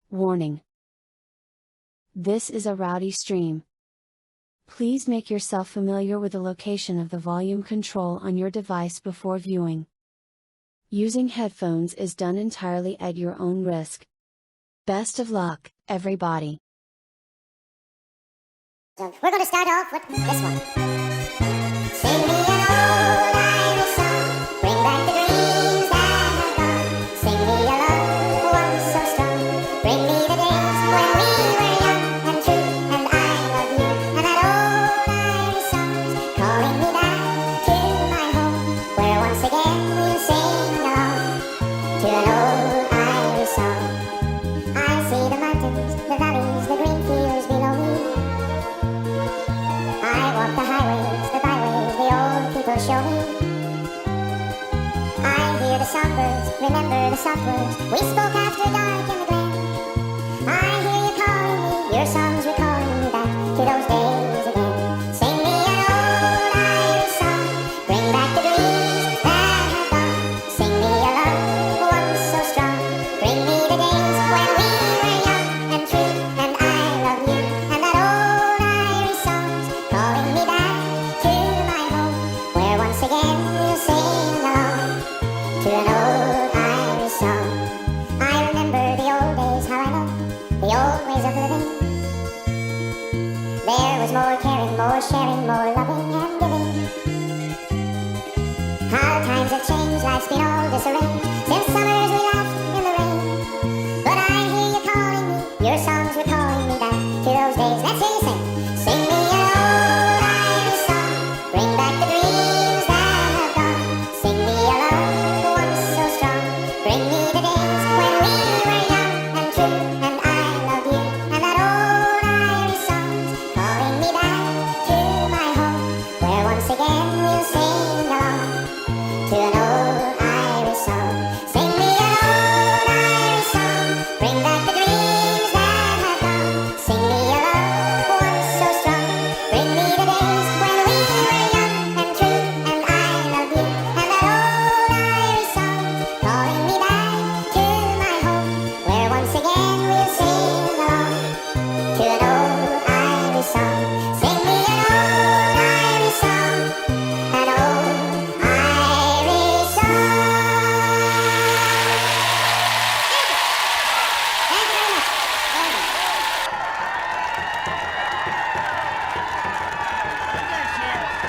Warning. This is a rowdy stream. Please make yourself familiar with the location of the volume control on your device before viewing. Using headphones is done entirely at your own risk. Best of luck, everybody. So we're going to start off with this one. Sing me an old Irish song, bring back the dreams that have gone. Sing me a love once so strong, bring me the days when we were young and true, and I love you. And that old Irish song's calling me back to my home, where once again we'll sing along to an old Irish song. I see the mountains, the valleys, the green fields below me. I walk the highways, the byways, the old people show me. I hear the songbirds, remember the soft words we spoke after dark in the glen. I hear you calling me, your songs recalling me life's been all disarray since summers we laughed in the rain. But I hear you calling me, your songs were calling me back to those days. Let's hear you sing. Sing me an old Irish song, bring back the dreams that have gone. Sing me a love once so strong, bring me the days when we were young and true, and I loved you. And that old Irish song's calling me back to my home, where once again we'll sing along to an old Irish song. Sing me an old Irish song, bring back the dreams that have gone. Sing me a love once so strong, bring me the days when we were young and true, and I loved you. And that old Irish song calling me back to my home, where once again we'll sing along to an old Irish song. Sing me an old Irish song, an old Irish song. Thank you very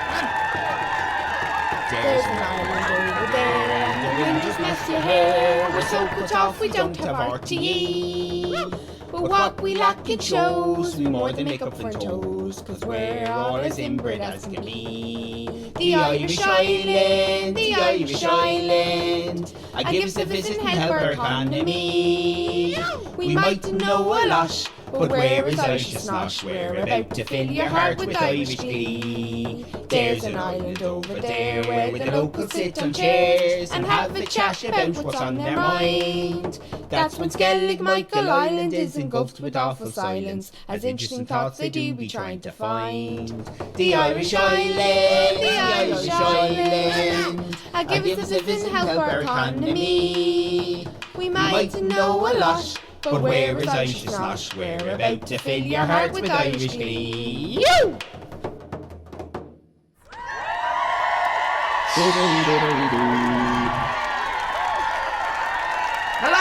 much. There's an island over there, the wind just messed your hair. We're so cut off we don't have RTE. But what we lack it shows, we more than make up for toes, 'cause we're all as inbred as can be. The Irish island, the Irish island, I give us a visit and help our economy. We mightn't know a lot, but where is Irish snosh? We're about to fill your heart with Irish glee. There's an island over there where the locals sit on chairs and have a chat about what's on their mind. That's when Skellig Michael Island is engulfed with awful silence, as interesting thoughts they do be trying to find. The Irish island, the Irish island, give us a visit and help our economy. We might know a lot, but where is Irish snosh? We're about to fill your heart with Irish glee. You! Hello!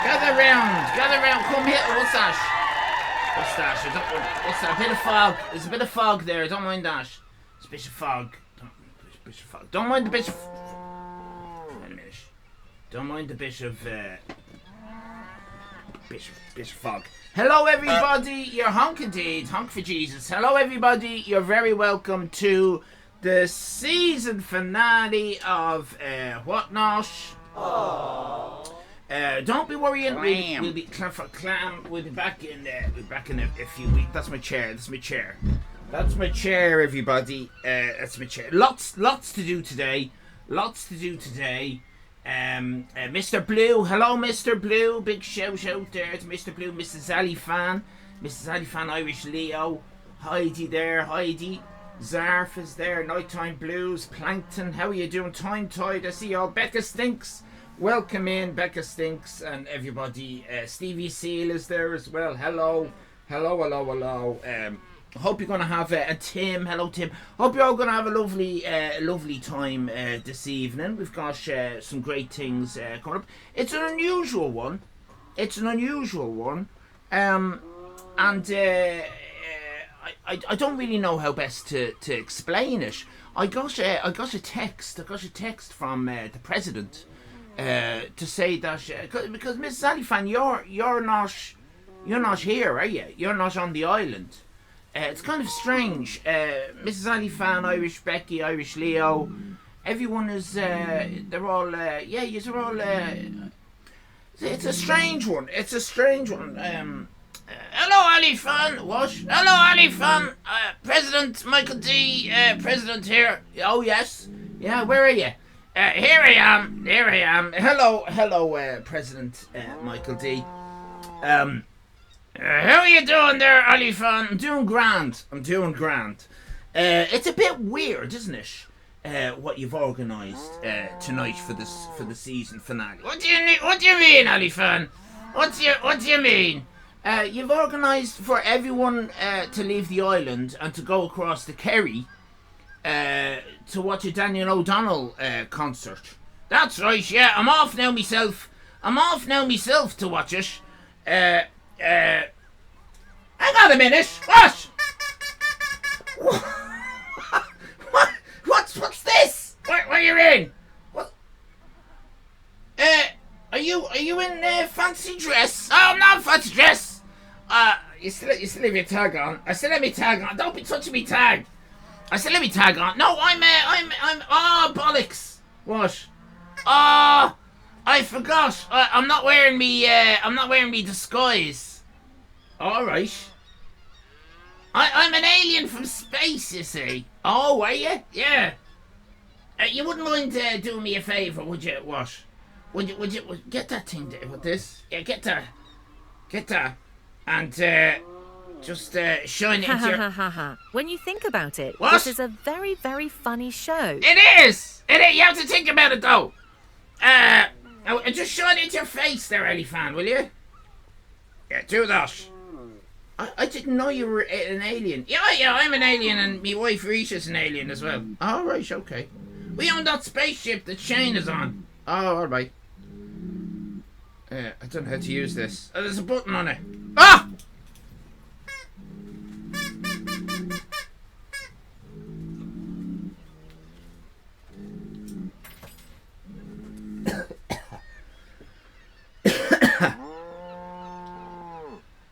Gather round, come here. What's that? What's that? A bit of fog. There's a bit of fog there, don't mind that. It's a bit of fog. Don't mind the bit of... Wait a minute. Don't mind the bit of... bit of fog. Hello everybody, you're honk indeed, honk for Jesus. Hello everybody, you're very welcome to the season finale of Whatnot. Don't be worrying, we'll be clam. We'll be back in a few weeks. That's my chair, everybody. That's my chair. Lots to do today. Mr. Blue, hello Mr. Blue, big shout out there to Mr. Blue, Mrs. Ali Fan, Irish Leo, Heidi, Zarf is there, Nighttime Blues, Plankton, how are you doing, Time Tide, I see y'all, Becca Stinks, welcome in, Becca Stinks, and everybody, Stevie Seal is there as well, hello, hope you're going to have Tim. Hello, Tim. Hope you're all going to have a lovely time this evening. We've got some great things coming up. It's an unusual one. And I don't really know how best to explain it. I got a text from the president to say that because Mrs. Alifan, you're not here, are you? You're not on the island. It's kind of strange. Mrs. Alifan, Irish Becky, Irish Leo, everyone is, they're all, you're all, it's a strange one. Hello, Alifan. What? Hello, Alifan. President Michael D. President here. Oh, yes. Yeah, where are you? Here I am. Hello, President Michael D. How are you doing there, Alifan? I'm doing grand. It's a bit weird, isn't it? What you've organised tonight for the season finale. What do you mean, Alifan? What do you mean? You've organised for everyone to leave the island and to go across the Kerry to watch a Daniel O'Donnell concert. That's right. Yeah, I'm off now myself to watch it. Hang on a minute. What? in fancy dress? Oh, not fancy dress. You still have your tag on. I still have my tag on. Don't be touching me tag. I still have my tag on. No, I'm. Oh, bollocks. What? Oh, I forgot. I'm not wearing me. I'm not wearing me disguise. All right. I'm an alien from space, you see. Oh, are you? Yeah. You wouldn't mind doing me a favour, would you? What? Would you get that thing there with this? Yeah, get that, and just shine it into your... When you think about it, What? this is a very, very funny show. It is. You have to think about it though. Just shine it into your face, there, Ellie fan, will you? Yeah, do that. I didn't know you were an alien. Yeah, I'm an alien, and my wife Risha's an alien as well. All right, okay. We own that spaceship that Shane is on. Oh, all right. I don't know how to use this. Oh, there's a button on it. Ah!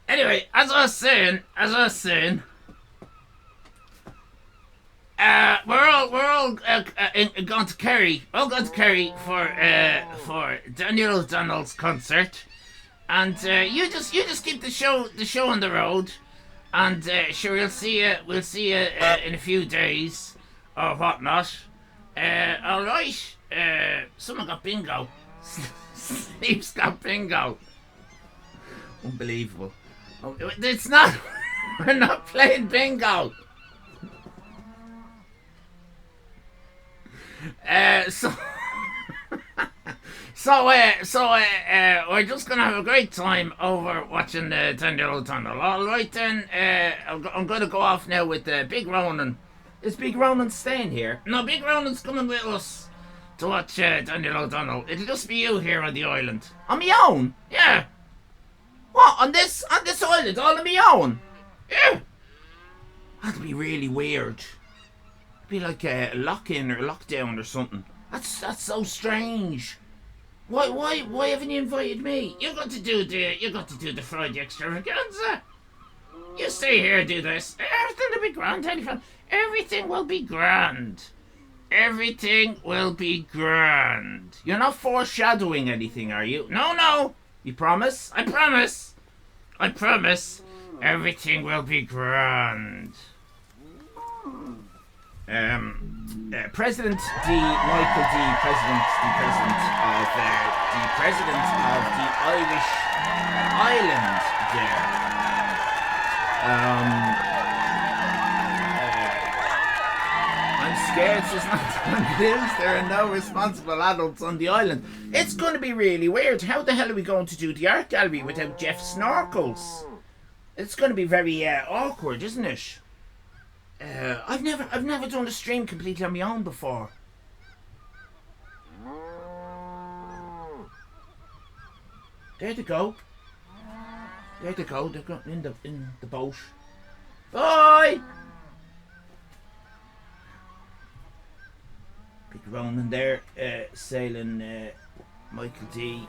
Anyway, as I was saying, we're all going to Kerry. All going to Kerry for Daniel O'Donnell's concert, and you just keep the show on the road, and sure we'll see you in a few days or whatnot. All right. Someone got bingo. Steve's got bingo. Unbelievable. Oh, it's not. We're not playing bingo. So we're just gonna have a great time over watching Daniel O'Donnell. All right then. I'm gonna go off now with Big Ronan. Is Big Ronan staying here? No, Big Ronan's coming with us to watch Daniel O'Donnell. It'll just be you here on the island. On my own? Yeah. What, on this island, all on my own? Yeah. That'd be really weird. It'd be like a lock-in or lockdown or something. That's so strange. Why haven't you invited me? You got to do the Friday Extravaganza. You stay here, do this. Everything will be grand, telephone. Everything will be grand. Everything will be grand. You're not foreshadowing anything, are you? No. You promise? I promise. Everything will be grand. President Michael D. President of the Irish island I'm scared she's not on the news. There are no responsible adults on the island. It's going to be really weird. How the hell are we going to do the art gallery without Jeff Snorkels? It's going to be very awkward, isn't it? I've never done a stream completely on my own before. There they go. They're going in the boat. Bye. Big Ronan there, sailing Michael D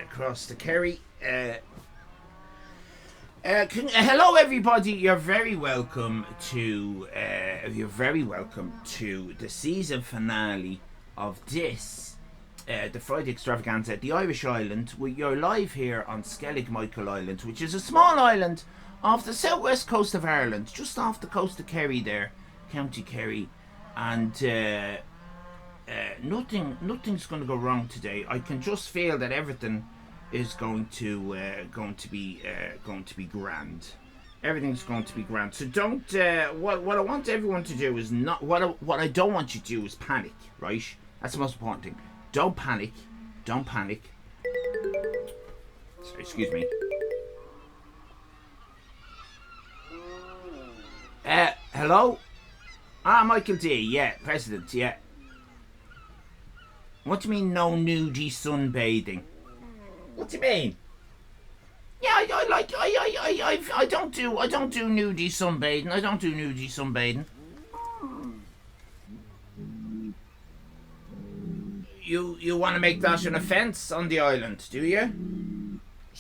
across the Kerry. Hello everybody, you're very welcome to the season finale of this the Friday Extravaganza at the Irish Island. You're live here on Skellig Michael Island, which is a small island off the southwest coast of Ireland, just off the coast of Kerry there, County Kerry, and nothing's going to go wrong today. I can just feel that everything is going to be grand. Everything's going to be grand. So don't. What I want everyone to do is not. What I don't want you to do is panic. Right? That's the most important thing. Don't panic. Don't panic. Sorry, excuse me. Hello. Michael D. Yeah, President. Yeah. What do you mean no nudie sunbathing? What do you mean? Yeah, I don't do nudie sunbathing. I don't do nudie sunbathing. You want to make that an offence on the island, do you?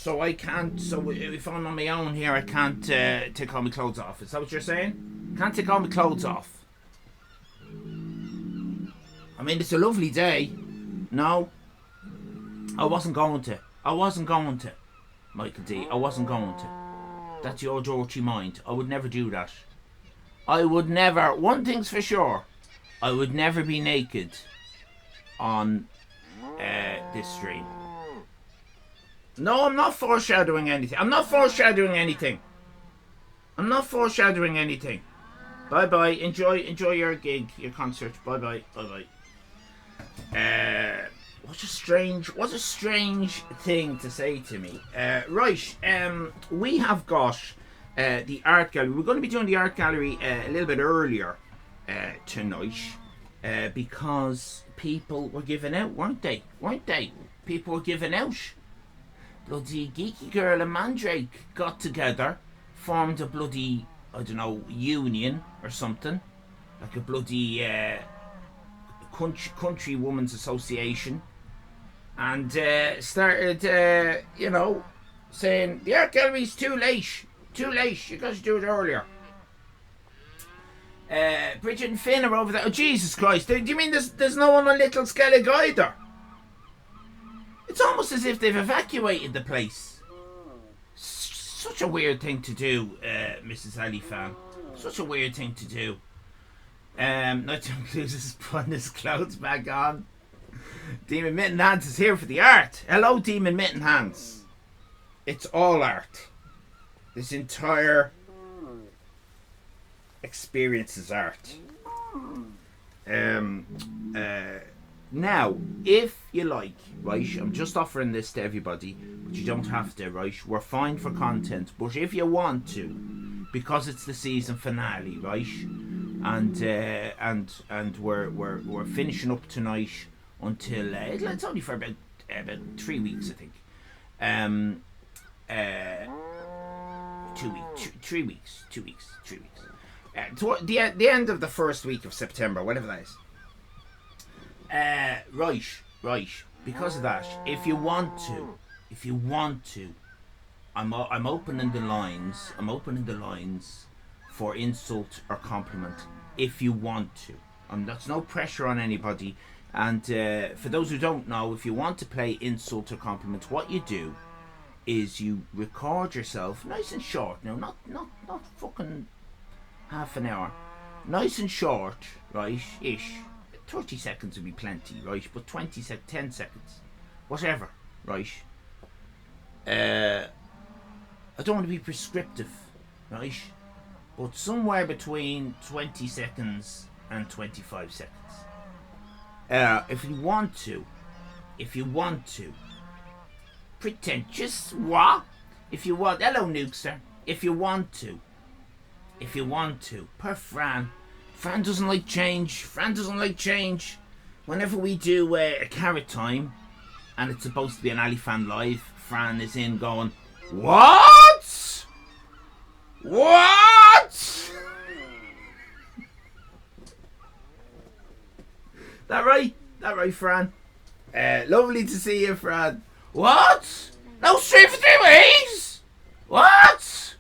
So I can't. So if I'm on my own here, I can't take all my clothes off. Is that what you're saying? Can't take all my clothes off. I mean, it's a lovely day. No, I wasn't going to. Michael D. I wasn't going to. That's your dirty mind. I would never do that. I would never. One thing's for sure. I would never be naked on this stream. No, I'm not foreshadowing anything. Bye bye. Enjoy your gig, your concert. Bye bye. What a strange thing to say to me. Right. We have got the art gallery. We're going to be doing the art gallery a little bit earlier tonight because people were giving out, weren't they? People were giving out. Bloody Geeky Girl and Mandrake got together, formed a bloody, I don't know, union or something, like a bloody country women's association, and started, saying the art gallery's too late. You got to do it earlier. Bridget and Finn are over there. Oh Jesus Christ! Do you mean there's no one on Little Skellig either? It's almost as if they've evacuated the place. Such a weird thing to do, Mrs. Ali Fan. Such a weird thing to do. Not to include his putting his clothes back on. Demon Mitten Hands is here for the art. Hello, Demon Mitten Hands. It's all art. This entire experience is art. Now, if you like, right, I'm just offering this to everybody, but you don't have to, right? We're fine for content, but if you want to, because it's the season finale, right? And we're finishing up tonight until it's only for about 3 weeks, I think. 2 weeks, 3 weeks, 2 weeks, 3 weeks. Toward the end of the first week of September, whatever that is. Right. Because of that, if you want to, I'm opening the lines. For insult or compliment, if you want to. That's no pressure on anybody. And for those who don't know, if you want to play insult or compliment, what you do is you record yourself nice and short. No, not fucking half an hour. Nice and short, right? Ish. 30 seconds would be plenty, right? But 10 seconds, whatever, right? I don't want to be prescriptive, right? But somewhere between 20 seconds and 25 seconds. If you want to, pretentious, what? If you want, hello Nukester. If you want to, per Fran. Fran doesn't like change. Whenever we do a carrot time, and it's supposed to be an Ali Fan live, Fran is in going, what? That right, Fran? Lovely to see you, Fran. What? No stream for 3 weeks? What?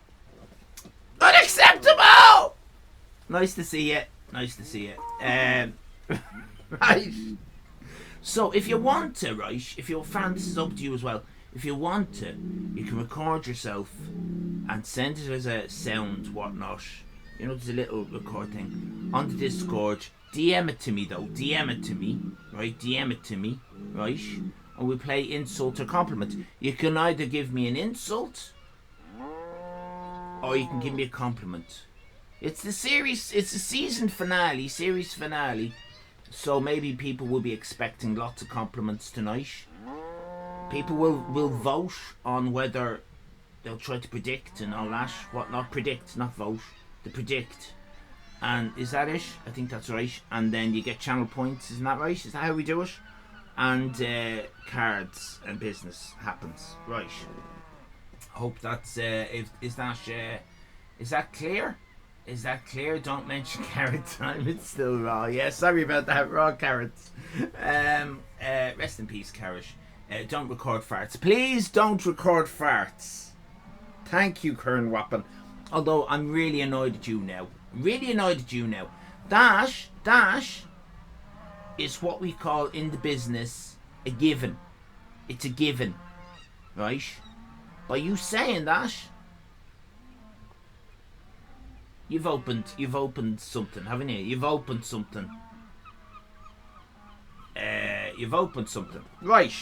Unacceptable! Nice to see you. Right. So if you want to, right, if you're a fan, this is up to you as well. If you want to, you can record yourself and send it as a sound, whatnot. You know, there's a little record thing on the Discord. DM it to me, though. DM it to me, right? And we play insult or compliment. You can either give me an insult, or you can give me a compliment. It's the series. It's the series finale. So maybe people will be expecting lots of compliments tonight. People will vote on whether they'll try to predict and all that. What? Not predict, not vote. To predict. And is that it? I think that's right. And then you get channel points. Isn't that right? Is that how we do it? And cards and business happens. Right. Hope that's is that clear? Is that clear? Don't mention carrot time. It's still raw. Yeah, sorry about that. Raw carrots. Rest in peace, carrot. Don't record farts. Please don't record farts. Thank you, Kern Wappen. Although I'm really annoyed at you now. Dash is what we call in the business a given. It's a given, right? By you saying that, you've opened something, haven't you? You've opened something. Right,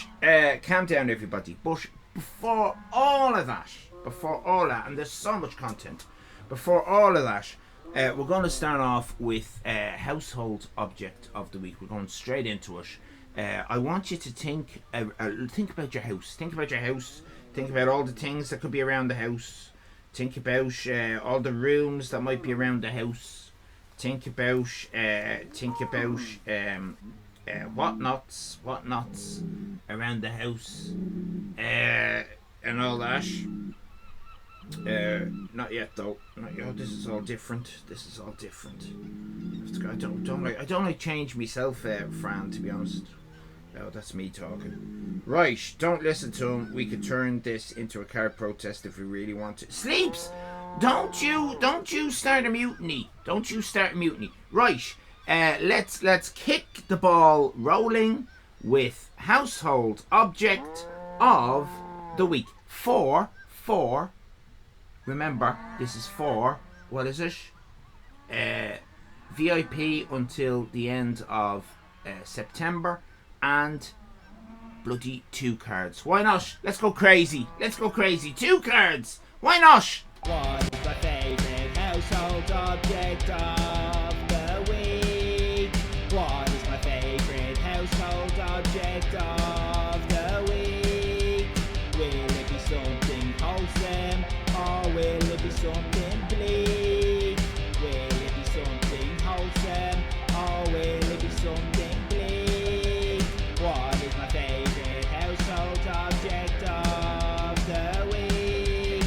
calm down, everybody. But before all of that, and there's so much content, before all of that, we're going to start off with household object of the week. We're going straight into it. I want you to think about your house. Think about all the things that could be around the house. Think about all the rooms that might be around the house. Think about whatnots around the house, and all that. Not yet though. This is all different. I don't like change myself, Fran. To be honest. Oh, that's me talking. Right, don't listen to him. We could turn this into a car protest if we really want to. Sleeps! Don't you start a mutiny. Right, let's kick the ball rolling with household object of the week. Four. Remember, this is for, what is it? VIP until the end of September. And bloody 2 cards. Why not? Let's go crazy. 2 cards. Why not? What is my favourite household object of the week? What is my favourite household object of the week? Will it be something wholesome or will it be something bleak? Will it be something wholesome or will it be something bleak? What is my favourite household object of the week?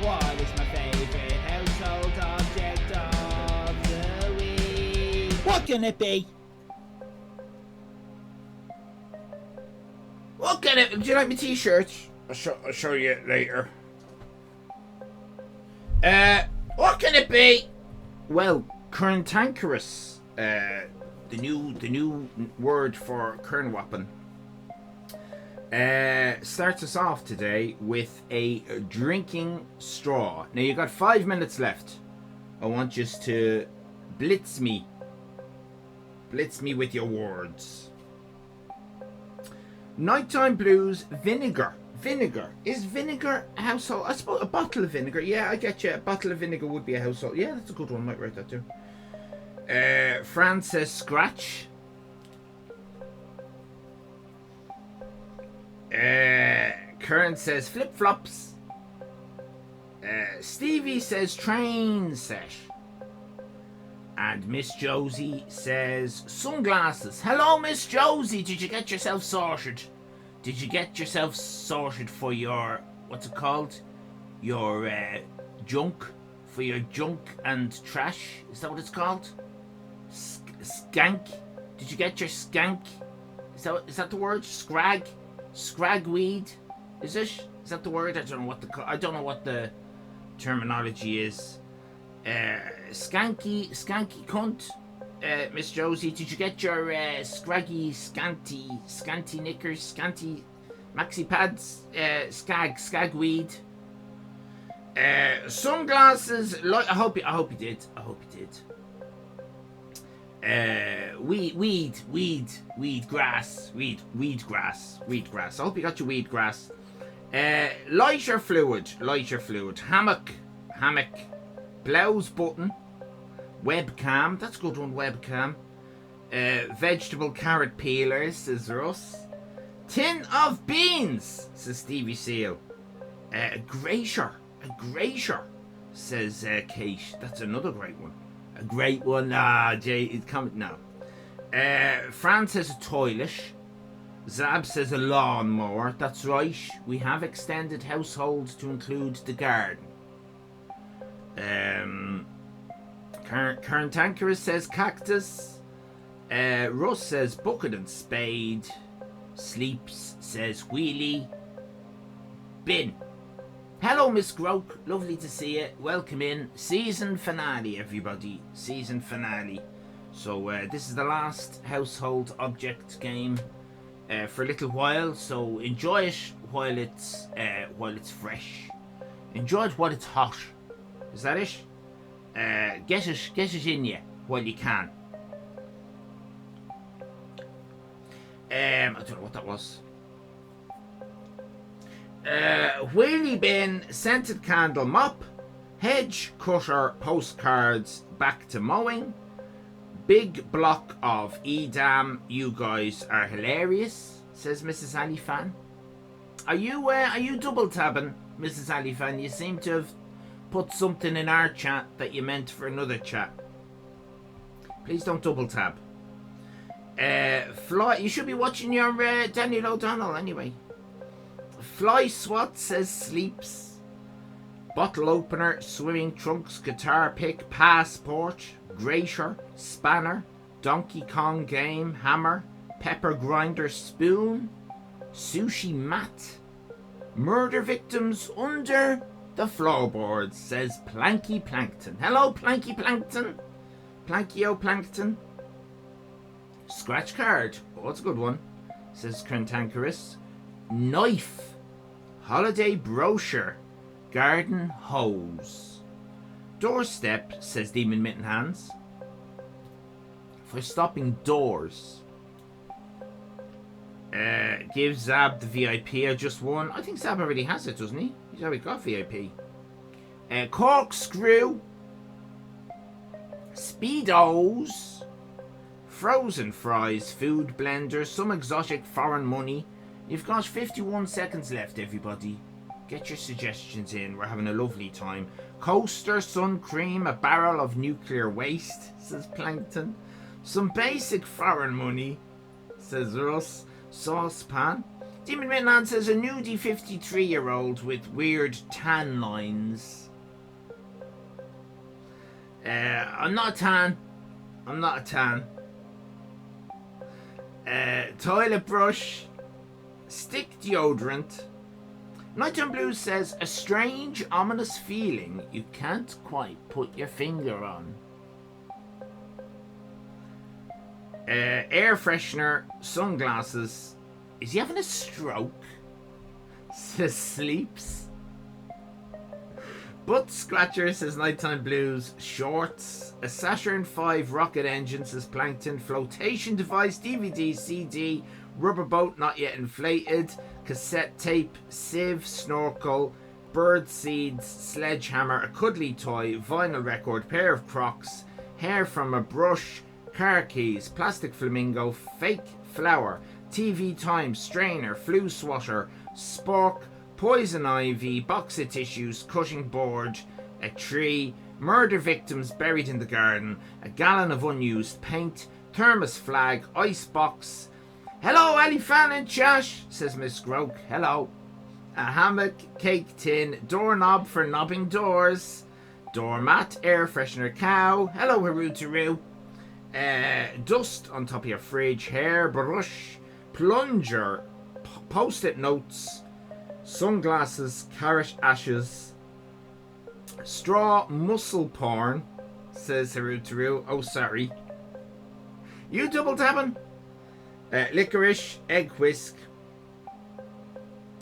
What is my favourite household object of the week? What can it be? Do you like my t-shirt? I'll show you later. What can it be? Well, cantankerous. The new word for Kern Wappen. Starts us off today with a drinking straw. Now you got 5 minutes left. I want you to blitz me with your words. Nighttime blues, vinegar. Is vinegar a household? I suppose a bottle of vinegar. Yeah, I get you. A bottle of vinegar would be a household. Yeah, that's a good one. I might write that too. Fran says scratch. Karen says flip-flops. Stevie says train set. And Miss Josie says sunglasses. Hello, Miss Josie. Did you get yourself sorted? For your, what's it called? Your junk? For your junk and trash? Is that what it's called? Skank? Did you get your skank? Is that the word? Scragweed? Is it? Is that the word? I don't know what the terminology is. Skanky cunt. Miss Josie, did you get your scraggy, scanty knickers, scanty maxi pads, skagweed, sunglasses? I hope you did. Weed grass. I hope you got your weed grass. Lighter fluid, hammock, blouse button, webcam, that's a good one, webcam. Vegetable carrot peelers, says Russ. Tin of beans, says Stevie Seal. A grater, says Kate. That's another great one. A great one. Jay, it's coming now. Fran says a toilet. Zab says a lawnmower. That's right. We have extended household to include the garden. Karen Tankerus says cactus. Russ says bucket and spade. Sleeps says wheelie bin. Hello, Miss Groke. Lovely to see you. Welcome in. Season finale, everybody. Season finale. So this is the last household object game for a little while. So enjoy it while it's fresh. Enjoy it while it's hot. Is that it? Get it in you while you can. I don't know what that was. Wheelie bin, scented candle mop, hedge cutter postcards back to mowing, big block of Edam. You guys are hilarious, says Mrs. Ali Fan. Are you double tabbing, Mrs. Ali Fan? You seem to have put something in our chat that you meant for another chat. Please don't double tab. Fly. You should be watching your Daniel O'Donnell anyway. Fly Swat says sleeps. Bottle opener, swimming trunks, guitar pick, passport, grater, spanner, Donkey Kong game, hammer, pepper grinder, spoon, sushi mat, murder victims under the floorboards, says Planky Plankton. Hello, Planky Plankton. Plankio Plankton. Scratch card. Oh, that's a good one, says Cantankerous. Knife. Holiday brochure. Garden hose. Doorstep, says Demon Mitten Hands. For stopping doors. Give Zab the VIP. I just won. I think Zab already has it, doesn't he? He's already got VIP. Corkscrew. Speedos. Frozen fries. Food blender. Some exotic foreign money. You've got 51 seconds left, everybody. Get your suggestions in. We're having a lovely time. Coaster, sun cream, a barrel of nuclear waste, says Plankton. Some basic foreign money, says Russ. Saucepan. Demon Midland says a nudie 53-year-old with weird tan lines. I'm not a tan. Toilet brush. Stick deodorant. Nighttime Blues says a strange, ominous feeling you can't quite put your finger on. Air freshener, sunglasses. Is he having a stroke? Says Sleeps. Butt scratcher, says Nighttime Blues. Shorts. A Saturn V rocket engine, says Plankton. Flotation device, DVD, CD. Rubber boat not yet inflated. Cassette tape, sieve, snorkel. Bird seeds, sledgehammer. A cuddly toy. Vinyl record. Pair of Crocs. Hair from a brush. Car keys. Plastic flamingo. Fake flower. TV time. Strainer. Flu swatter. Spork. Poison ivy. Box of tissues. Cutting board. A tree. Murder victims buried in the garden. A gallon of unused paint. Thermos flag. Ice box. Hello, Ali Fan and Chash, says Miss Groke. Hello. A hammock, cake tin, doorknob for knobbing doors. Doormat, air freshener, cow. Hello, Haru-Taru. Dust on top of your fridge. Hair brush. Plunger. Post-it notes. Sunglasses. Carrot ashes. Straw muscle porn, says Haru-Taru. Oh, sorry. You double tapping? Licorice. Egg whisk.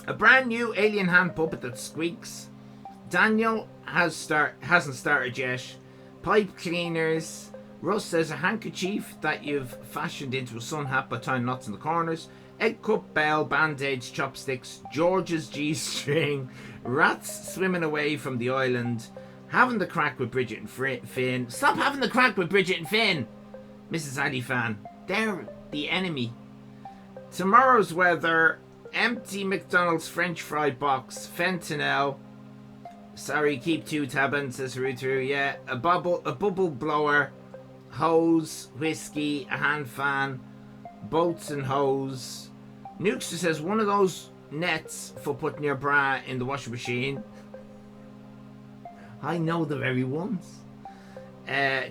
A brand new alien hand puppet that squeaks. Daniel hasn't started yet. Pipe cleaners. Russ says a handkerchief that you've fashioned into a sun hat by tying knots in the corners. Egg cup, bell, band-aids, chopsticks. George's G-string. Rats swimming away from the island. Having the crack with Bridget and Finn. Stop having the crack with Bridget and Finn, Mrs. Ali Fan. They're the enemy. Tomorrow's weather. Empty McDonald's French fry box. Fentanyl. Sorry, keep two tabbing, says Haru-Taru. Yeah, a bubble blower. Hose. Whiskey. A hand fan. Boats and hose. Nukester says one of those nets for putting your bra in the washing machine. I know the very ones.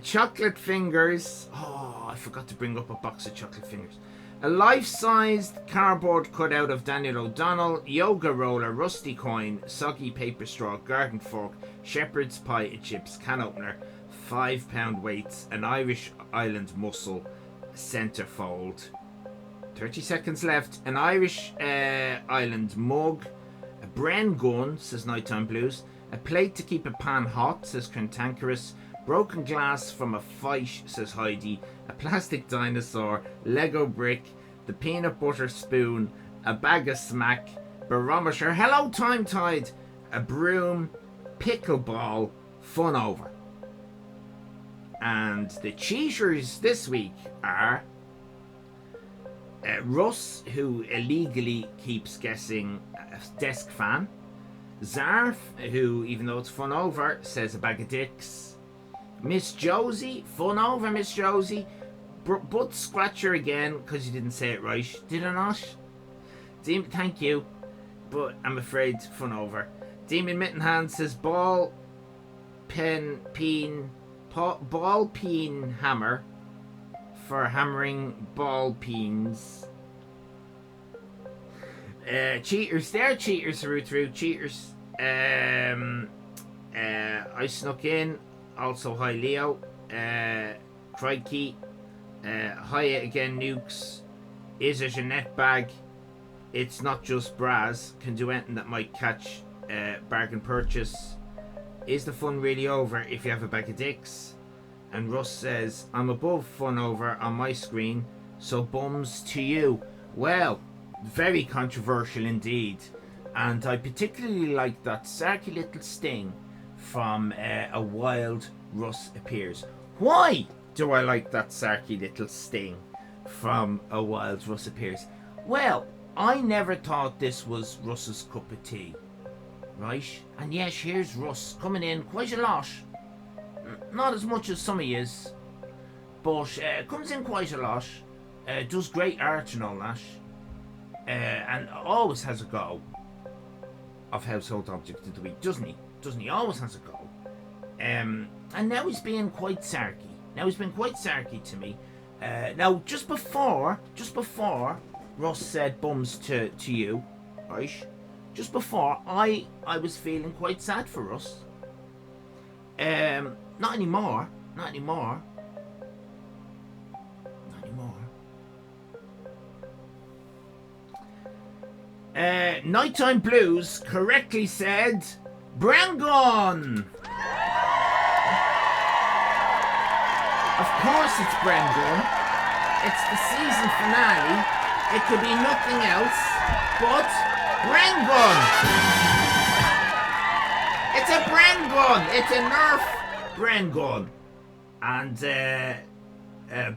Chocolate fingers. Oh, I forgot to bring up a box of chocolate fingers. A life-sized cardboard cutout of Daniel O'Donnell, yoga roller, rusty coin, soggy paper straw, garden fork, shepherd's pie and chips, can opener, £5 weights, an Irish Island mussel, centerfold. 30 seconds left. An Irish Island mug, a Bren gun, says Nighttime Blues, a plate to keep a pan hot, says Cantankerous, broken glass from a fight, says Heidi, a plastic dinosaur, Lego brick, the peanut butter spoon, a bag of smack, barometer, hello time tide, a broom, pickleball, fun over. And the cheaters this week are Russ, who illegally keeps guessing a desk fan, Zarf, who, even though it's fun over, says a bag of dicks, Miss Josie, fun over Miss Josie, butt scratcher again, because you didn't say it right, did I not? Thank you, but I'm afraid fun over. Demon Mittenhand says ball peen hammer for hammering ball peens. Cheaters, they're cheaters through cheaters. I snuck in. Also, hi Leo. Crikey. Hiya again, Nukes. Is it a net bag? It's not just bras. Can do anything that might catch bargain purchase. Is the fun really over if you have a bag of dicks? And Russ says, I'm above fun over on my screen, so bums to you. Well, very controversial indeed. And I particularly like that sarky little sting from A Wild Russ Appears. Why do I like that sarky little sting from A Wild Russ Appears? Well, I never thought this was Russ's cup of tea, right? And yes, here's Russ coming in quite a lot. Not as much as some of yous, but comes in quite a lot. Does great art and all that. And always has a go of Household Object of the Week, doesn't he? Doesn't he? Always has a go. And now he's being quite sarky. To me. Now, just before Ross said bums to you, right? Just before, I was feeling quite sad for Russ. Not anymore. Nighttime Blues correctly said Brangon. Of course it's Brangon. It's the season finale. It could be nothing else but Brangon. It's a Brangon. It's a Nerf Brangon. And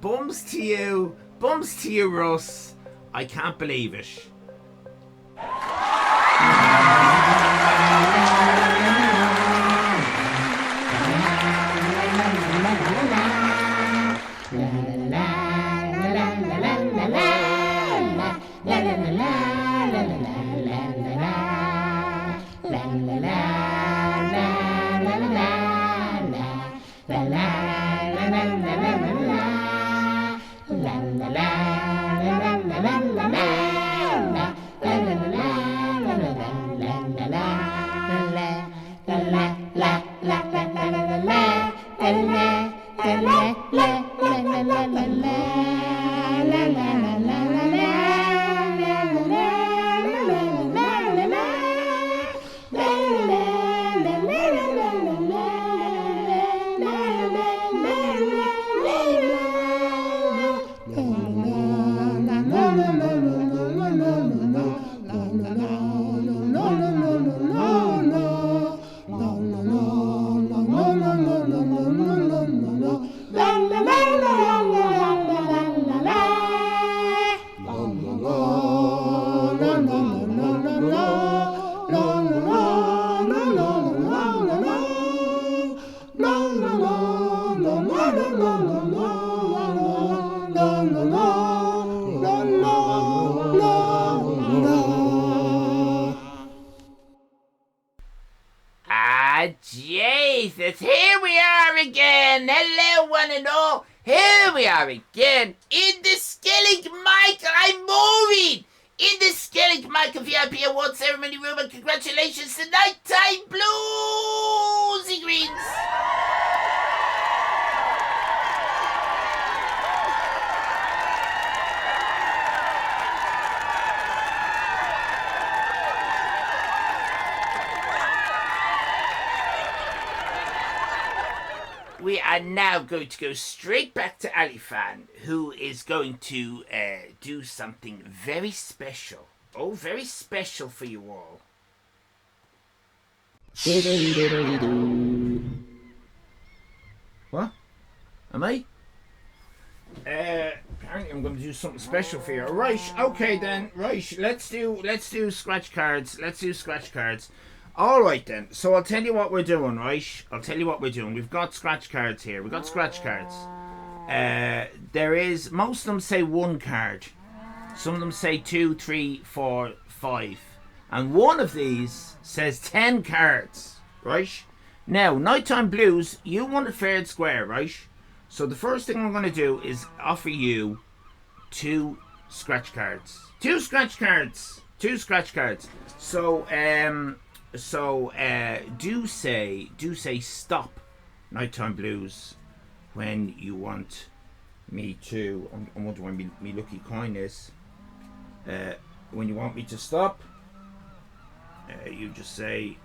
bums to you, Russ. I can't believe it. Jesus, here we are again. Hello, one and all. Here we are again in the sky. Skilling Michael, I'm moving! In the Skilling Michael VIP Award Ceremony Room, and congratulations to Nighttime Bluesy Greens! We are now going to go straight back to Alifan, who is going to do something very special. Oh, very special for you all. What? Am I? Apparently I'm going to do something special for you. Right, okay then. Right, let's do scratch cards. Let's do scratch cards. Alright then, so I'll tell you what we're doing, right? I'll tell you what we're doing. We've got scratch cards here. We've got scratch cards. There is, most of them say 1 card. Some of them say 2, 3, 4, 5. And one of these says 10 cards, right? Now, Nighttime Blues, you want it fair and square, right? So the first thing I'm going to do is offer you 2 scratch cards. 2 scratch cards! 2 scratch cards. So, do say stop, Nighttime Blues, when you want me to. I'm wondering where me lucky coin is. When you want me to stop, you just say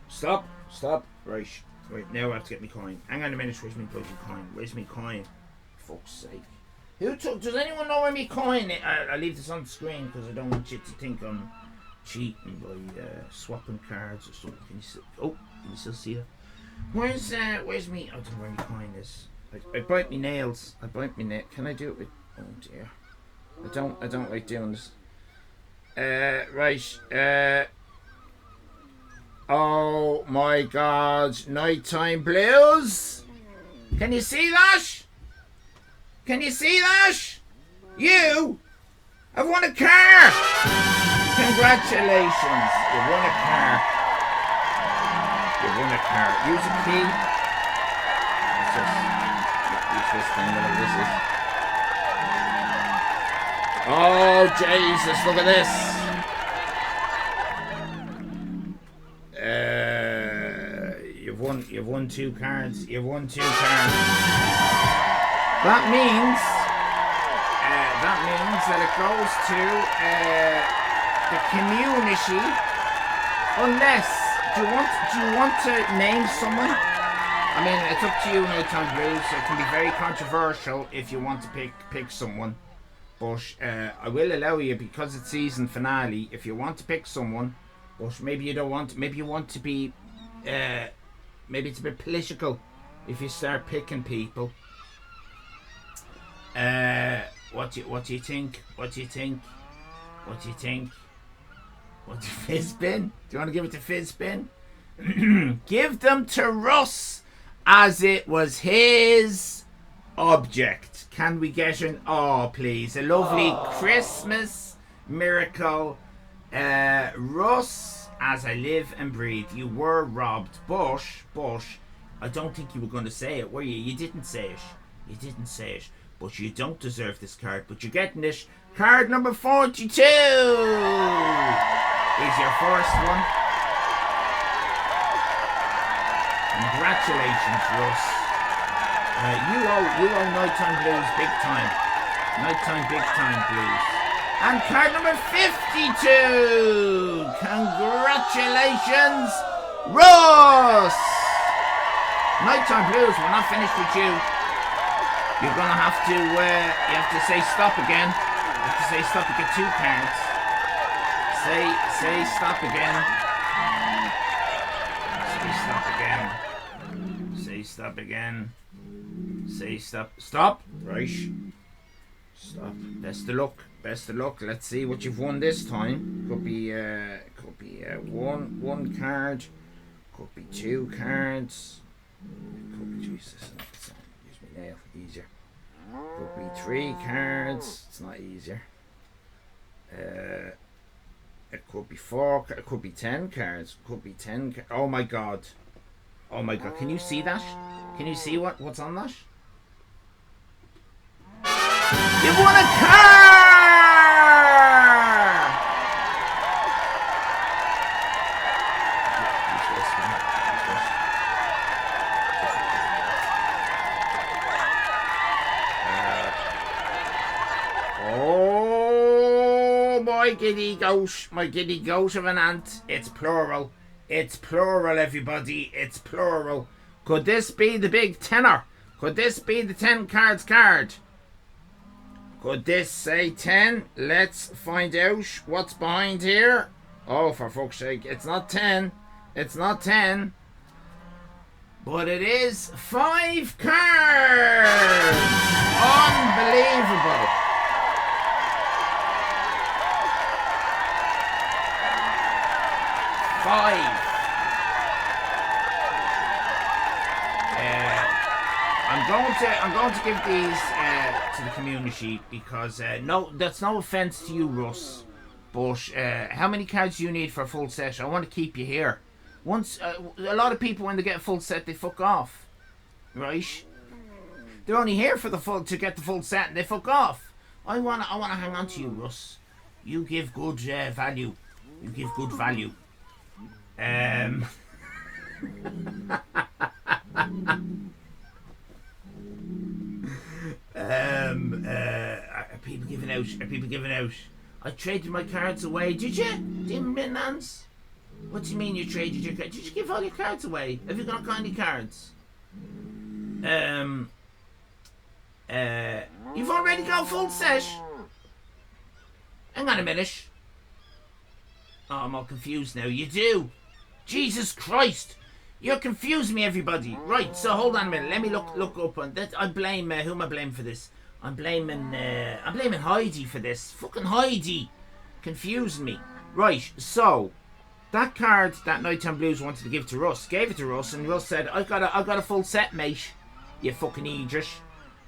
stop. Right now I have to get me coin. Hang on a minute. Where's me bloody coin? Where's me coin? Fuck's sake. Does anyone know where me coin is? I'll leave this on the screen because I don't want you to think I'm cheating by swapping cards or something. Can you still see it? Where's me? I don't know where my coin is. I bite my nails. Can I do it with? Oh dear. I don't like doing this. Right. Oh my God! Nighttime Blues. Can you see that? Can you see that? You have won a car! Congratulations! You won a car. You won a car. Use a key. Use this thing, whatever this is. Oh, Jesus, look at this. You've won 2 cards. You've won 2 cards. That means that it goes to the community. Unless, do you want to name someone? I mean, it's up to you, Nighttime Blues. It can be very controversial if you want to pick someone. But I will allow you, because it's season finale, if you want to pick someone. But maybe you don't want. Maybe you want to be. Maybe it's a bit political if you start picking people. What do you think? What do you think? What do you think? What the fizz bin? Do you want to give it to fizz bin? Give them to Russ, as it was his object. Can we get an please? A lovely Christmas miracle. Russ, as I live and breathe, you were robbed, but I don't think you were going to say it, were you? You didn't say it. But you don't deserve this card, but you're getting it. Card number 42 is your first one. Congratulations, Russ. You owe Nighttime Blues big time. Nighttime big time Blues. And card number 52. Congratulations, Russ. Nighttime Blues, we're not finished with you. You're gonna have to, you have to say stop again. You have to say stop, you get 2 cards. Say stop again. Say stop again. Say stop again. Say stop. Stop! Right. Stop. Best of luck. Best of luck. Let's see what you've won this time. Could be one card. Could be 2 cards. Could be, Jesus. Use my nail. Easier. Could be 3 cards. It's not easier. It could be 4. It could be 10 cards. Could be 10. Oh my God. Oh my God. Can you see that? Can you see what's on that? You've won a car! Oh, my giddy goat of an ant. It's plural. It's plural, everybody. It's plural. Could this be the big tenner? Could this be the 10 cards card? Could this say 10? Let's find out what's behind here. Oh, for fuck's sake. It's not 10. It's not 10. But it is 5 cards. Unbelievable. I'm going to give these to the community because no, that's no offense to you, Russ. But how many cards do you need for a full set? I want to keep you here. Once a lot of people, when they get a full set, they fuck off, right? They're only here for to get the full set, and they fuck off. I wanna hang on to you, Russ. You give good value. You give good value. Are people giving out? Are people giving out? I traded my cards away. Did you? Nance? What do you mean you traded your cards? Did you give all your cards away? Have you got any cards? You've already got full set. Hang on a minute. Oh, I'm all confused now. You do? Jesus Christ! You're confusing me, everybody. Right, so hold on a minute. Let me look up on that. I blame who am I blaming for this? I'm blaming Heidi for this. Fucking Heidi, confusing me. Right, so that card that Nighttime Blues wanted to give to Russ, gave it to Russ, and Russ said, "I got a full set, mate. You fucking idiot."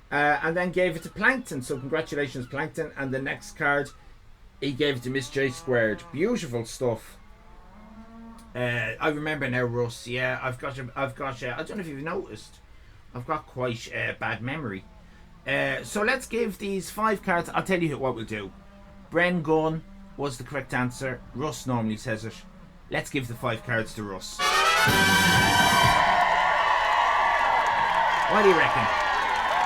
And then gave it to Plankton. So congratulations, Plankton. And the next card, he gave it to Miss J Squared. Beautiful stuff. I remember now, Russ. Yeah, I've got. I don't know if you've noticed. I've got quite a bad memory. So let's give these 5 cards. I'll tell you what we'll do. Bren Gunn was the correct answer. Russ normally says it. Let's give the 5 cards to Russ. What do you reckon?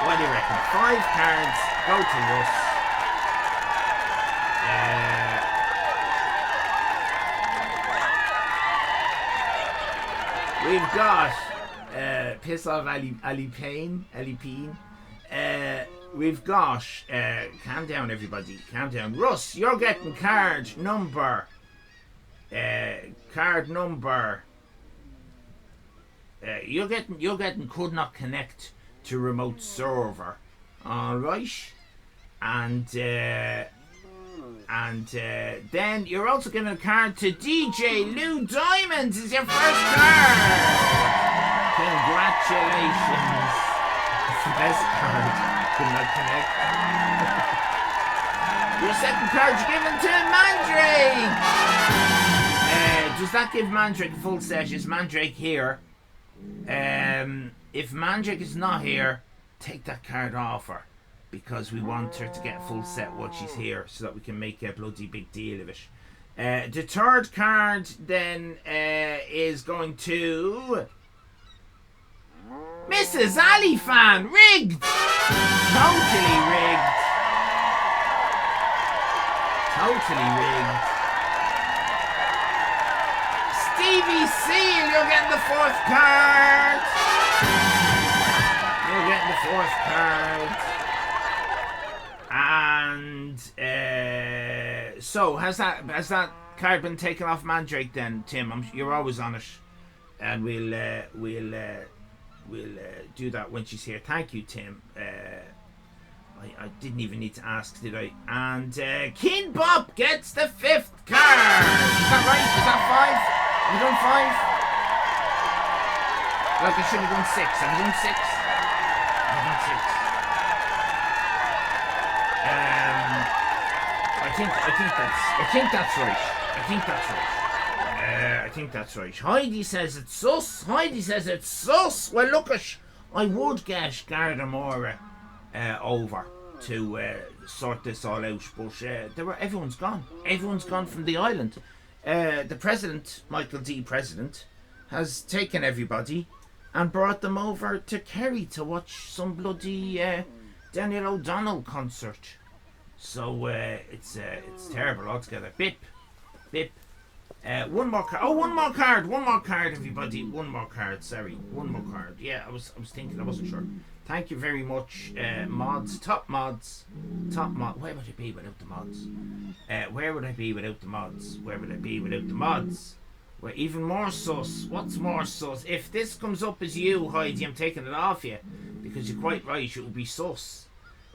What do you reckon? 5 cards go to Russ. We've got Piss Off Ali Payne. We've got calm down, everybody, calm down. Russ, you're getting card number you're getting could not connect to remote server. All right, and then you're also giving a card to DJ Lou Diamonds. Is your first card. Congratulations. It's the best card. Could not connect. Your second card you're giving to Mandrake. Does that give Mandrake a full set? Is Mandrake here? If Mandrake is not here, take that card off her, because we want her to get a full set while she's here, so that we can make a bloody big deal of it. The third card then is going to Mrs. Alifan. Rigged! Totally rigged. Totally rigged. Stevie Seal, you're getting the 4th card. You're getting the 4th card. And so has that card been taken off Mandrake then, Tim? You're always on it, and we'll do that when she's here. Thank you, Tim. I didn't even need to ask, did I? And Keen Bob gets the 5th card. Is that right? Is that 5? Have you done 5? Like I should have done 6. Have you done 6? I've done 6. I think that's right. I think that's right. Heidi says it's sus. Well, look, I would get Gardamora over to sort this all out. But everyone's gone. Everyone's gone from the island. The president, Michael D. President, has taken everybody and brought them over to Kerry to watch some bloody Daniel O'Donnell concert. So it's terrible altogether. Bip. One more card. Oh, one more card, everybody. One more card. Sorry, one more card. Yeah, I was thinking. I wasn't sure. Thank you very much, mods. Top mods. Where would I be without the mods? Where would I be without the mods? Where would I be without the mods? Well, even more sus. What's more sus? If this comes up as you, Heidi, I'm taking it off you, because you're quite right. It would be sus.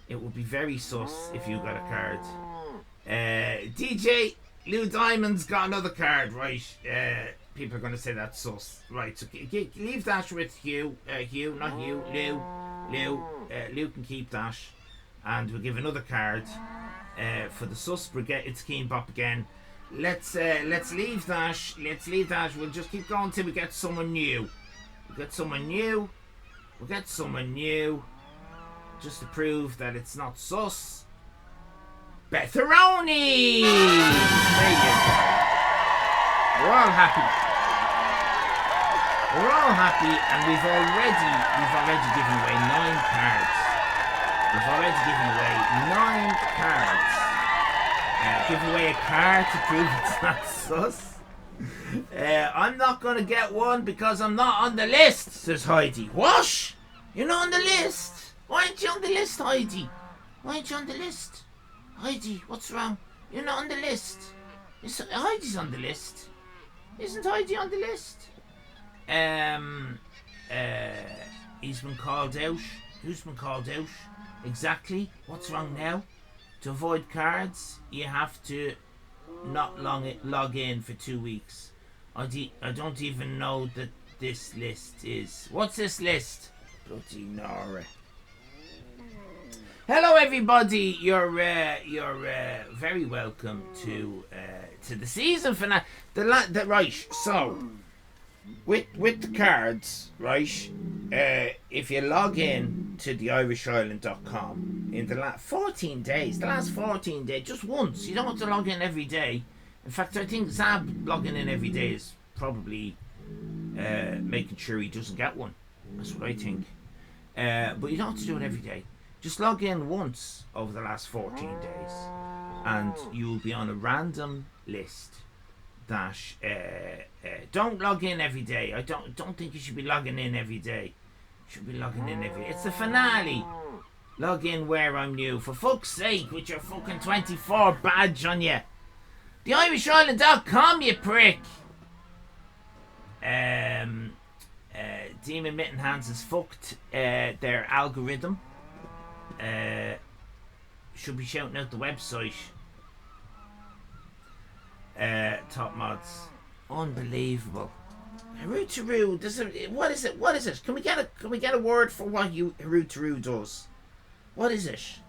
It would be very sus if you got a card. DJ Lou Diamond's got another card, right? People are going to say that's sus. Right, so leave that with Hugh. Hugh, not Hugh. Lou. Lou can keep that. And we'll give another card for the sus brigade. It's Keen Bop again. Let's leave that. We'll just keep going till we get someone new. We'll get someone new. Just to prove that it's not sus. Betharoni! There you go. We're all happy, and we've already given away 9 cards. Give away a card to prove it's not sus. I'm not gonna get one because I'm not on the list, says Heidi. What? You're not on the list? Why aren't you on the list, Heidi? Heidi, what's wrong? You're not on the list. Heidi's on the list. Isn't Heidi on the list? He's been called out. Who's been called out? Exactly. What's wrong now? To avoid cards, you have to not log in for 2 weeks. I don't even know that this list is. What's this list? Bloody Nora. Hello, everybody. You're very welcome to the season finale. Right. So, with the cards, right? If you log in to theirishisland.com in the last 14 days, just once. You don't have to log in every day. In fact, I think Zab logging in every day is probably making sure he doesn't get one. That's what I think. But you don't have to do it every day. Just log in once over the last 14 days and you'll be on a random list that don't log in every day. I don't think you should be logging in every day. You should be logging in every day. It's the finale. Log in where I'm new. For fuck's sake, with your fucking 24 badge on you. TheIrishIsland.com, you prick. Demon Mitten Hands has fucked their algorithm. Should be shouting out the website. Top mods, unbelievable. Haru-Taru, what is it? Can we get a word for what Haru-Taru does? What is it?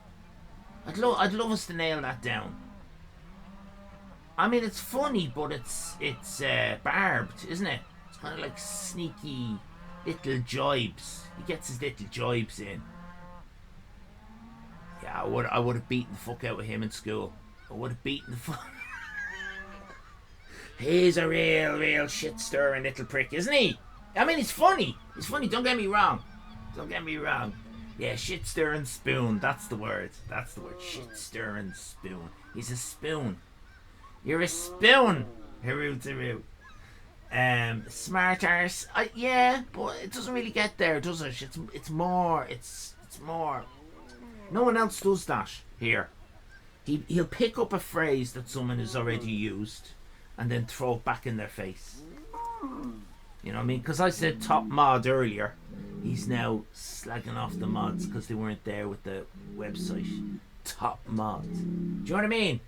I'd love us to nail that down. I mean, it's funny, but it's barbed, isn't it? It's kind of like sneaky little jibes. He gets his little jibes in. Yeah, I would have beaten the fuck out of him in school. I would have beaten the fuck. He's a real shit-stirring little prick, isn't he? I mean, it's funny. Don't get me wrong. Yeah, shit-stirring spoon. That's the word. Shit-stirring spoon. He's a spoon. You're a spoon, Haru-Taru. Smart arse. Yeah, but it doesn't really get there, does it? It's more. No one else does that here. He'll pick up a phrase that someone has already used and then throw it back in their face. You know what I mean? Because I said top mod earlier. He's now slagging off the mods because they weren't there with the website. Top mod. Do you know what I mean?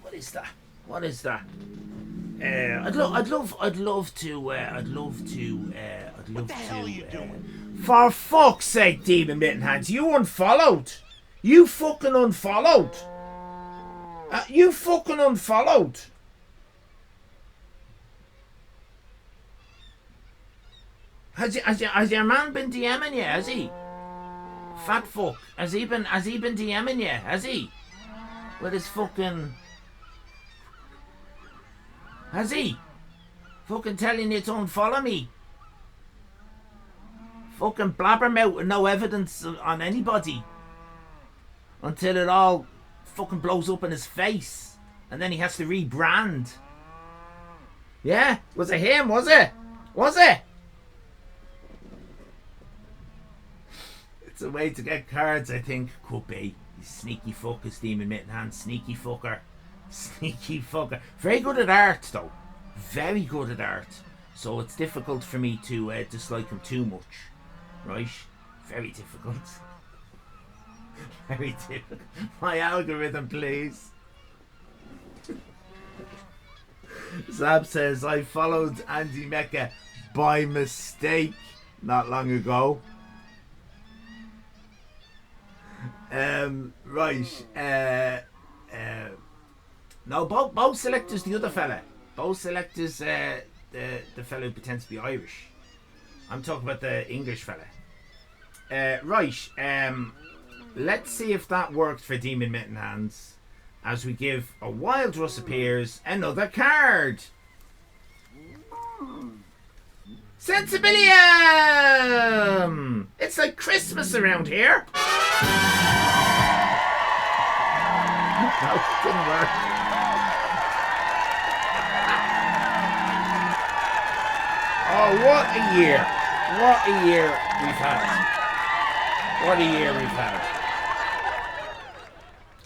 What is that? I'd love to. For fuck's sake, Demon Mitten Hands, you unfollowed. You fucking unfollowed. Has your man been DMing you, has he? Fat fuck. Has he been DMing you? Has he? With his fucking... Has he? Fucking telling you don't follow me. Fucking blabbermouth with no evidence on anybody. Until it all fucking blows up in his face. And then he has to rebrand. Yeah? Was it him? Was it? Was it? It's a way to get cards, I think. Could be. You sneaky fucker, Demon Mitten Hand. Sneaky fucker. Sneaky fucker. Very good at art, though. Very good at art. So it's difficult for me to dislike him too much. Right? Very difficult. Very difficult. My algorithm, please. Zab says, I followed Andy Mecca by mistake not long ago. Right. No, Bo Selector's the other fella. Bo Selector's the fella who pretends to be Irish. I'm talking about the English fella. Right. Let's see if that worked for Demon Mitten Hands. As we give a Wild Russ Appears another card. Sensibilium! It's like Christmas around here. No, didn't work. Oh, what a year. What a year we've had. What a year we've had.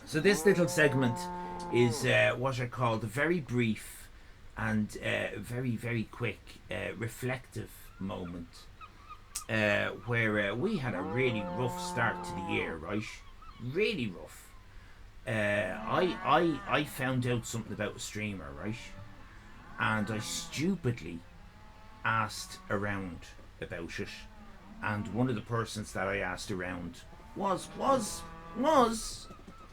So this little segment is what I call the very brief and very, very quick reflective moment where we had a really rough start to the year, right? Really rough. I found out something about a streamer, right? And I stupidly asked around about it. And one of the persons that I asked around was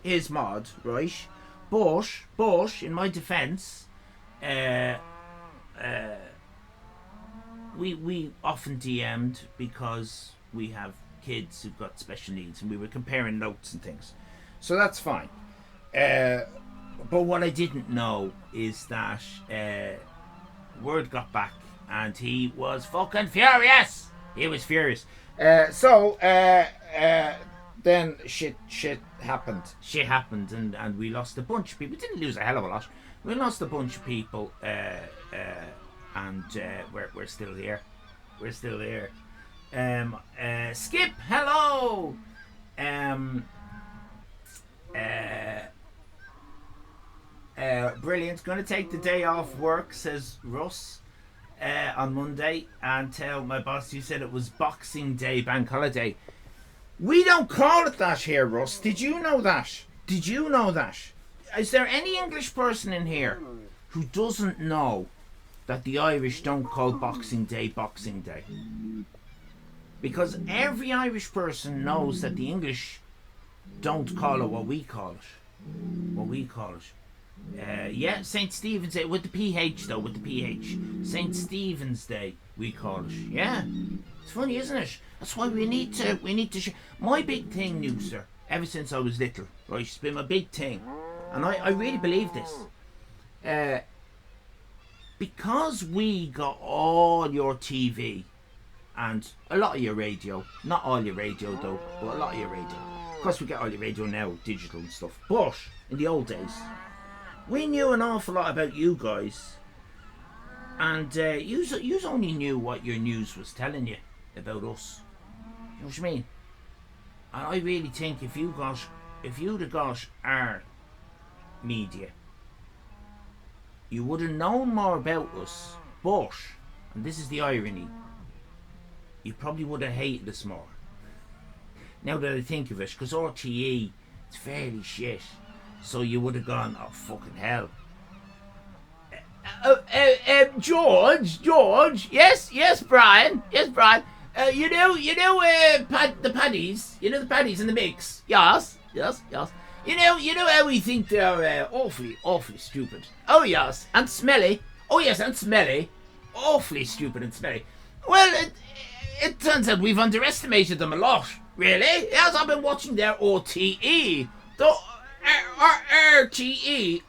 his mod, right? But in my defence, we often DM'd because we have kids who've got special needs, and we were comparing notes and things. So that's fine. But what I didn't know is that word got back, and he was fucking furious. He was furious. Then shit happened. Shit happened, and we lost a bunch of people. We didn't lose a hell of a lot. We lost a bunch of people, and we're still here. We're still here. Skip, hello. Brilliant. Going to take the day off work, says Russ, on Monday, and tell my boss you said it was Boxing Day bank holiday. We don't call it that here, Russ. Did you know that? Did you know that? Is there any English person in here who doesn't know that the Irish don't call Boxing Day Boxing Day? Because every Irish person knows that the English don't call it what we call it. What we call it. Yeah, St. Stephen's Day, with the PH though, with the PH. St. Stephen's Day, we call it. Yeah. It's funny, isn't it? That's why we need to my big thing, Nooser, ever since I was little, right, it's been my big thing. And I really believe this. Because we got all your TV and a lot of your radio, not all your radio though, but a lot of your radio. Of course we get all your radio now, digital and stuff. But in the old days, we knew an awful lot about you guys. And you only knew what your news was telling you about us. You know what I mean? And I really think if you'd have got our media, you would have known more about us, but, and this is the irony, you probably would have hated us more. Now that I think of it, because RTE, it's fairly shit, so you would have gone, oh fucking hell. George, yes, Brian, the paddies, the paddies in the mix, yes. You know how we think they're awfully stupid. Oh yes, and smelly. Oh yes, and smelly. Awfully stupid and smelly. Well, it turns out we've underestimated them a lot. Really? Yes, I've been watching their OTE. The RTE.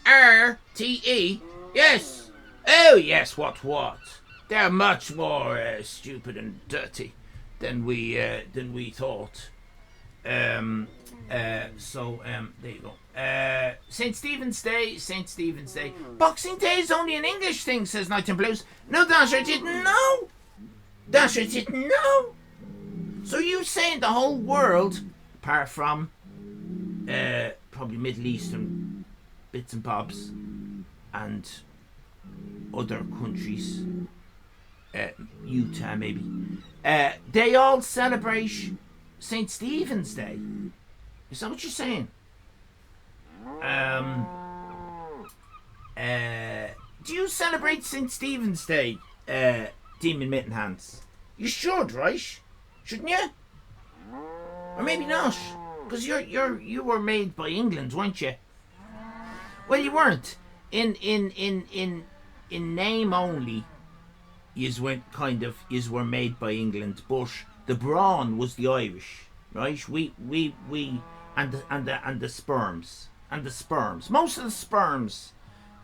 RTE. Yes. Oh, yes, what? They're much more stupid and dirty than we thought. There you go. St. Stephen's Day. Boxing Day is only an English thing, says Night and Blues. No, Dasher didn't know. So you saying the whole world, apart from probably Middle Eastern bits and bobs and other countries, Utah maybe, they all celebrate St. Stephen's Day. Is that what you're saying? Do you celebrate St. Stephen's Day, Demon Mittenhands? You should, right? Shouldn't you? Or maybe not, because you were made by England, weren't you? Well, you weren't. In name only, yous were made by England, but the brawn was the Irish, right? We and the sperms. Most of the sperms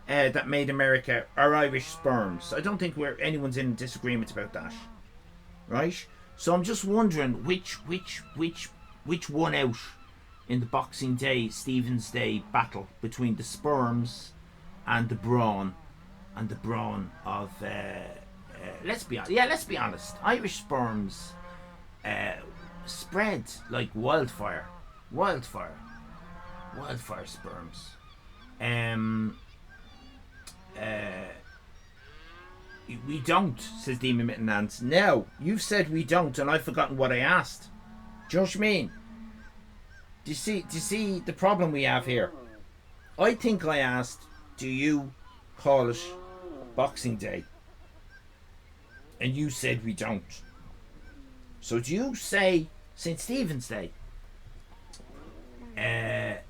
that made America are Irish sperms. I don't think anyone's in disagreement about that, right? So I'm just wondering which won out in the Boxing Day, Stephen's Day battle between the sperms and the brawn of let's be honest. Irish sperms spread like wildfire sperms. We don't, says Demon Mittenhands. No, you've said we don't, and I've forgotten what I asked. Do you know what I mean? Do you see the problem we have here? I think I asked, do you call it Boxing Day? And you said we don't. So do you say St. Stephen's Day? I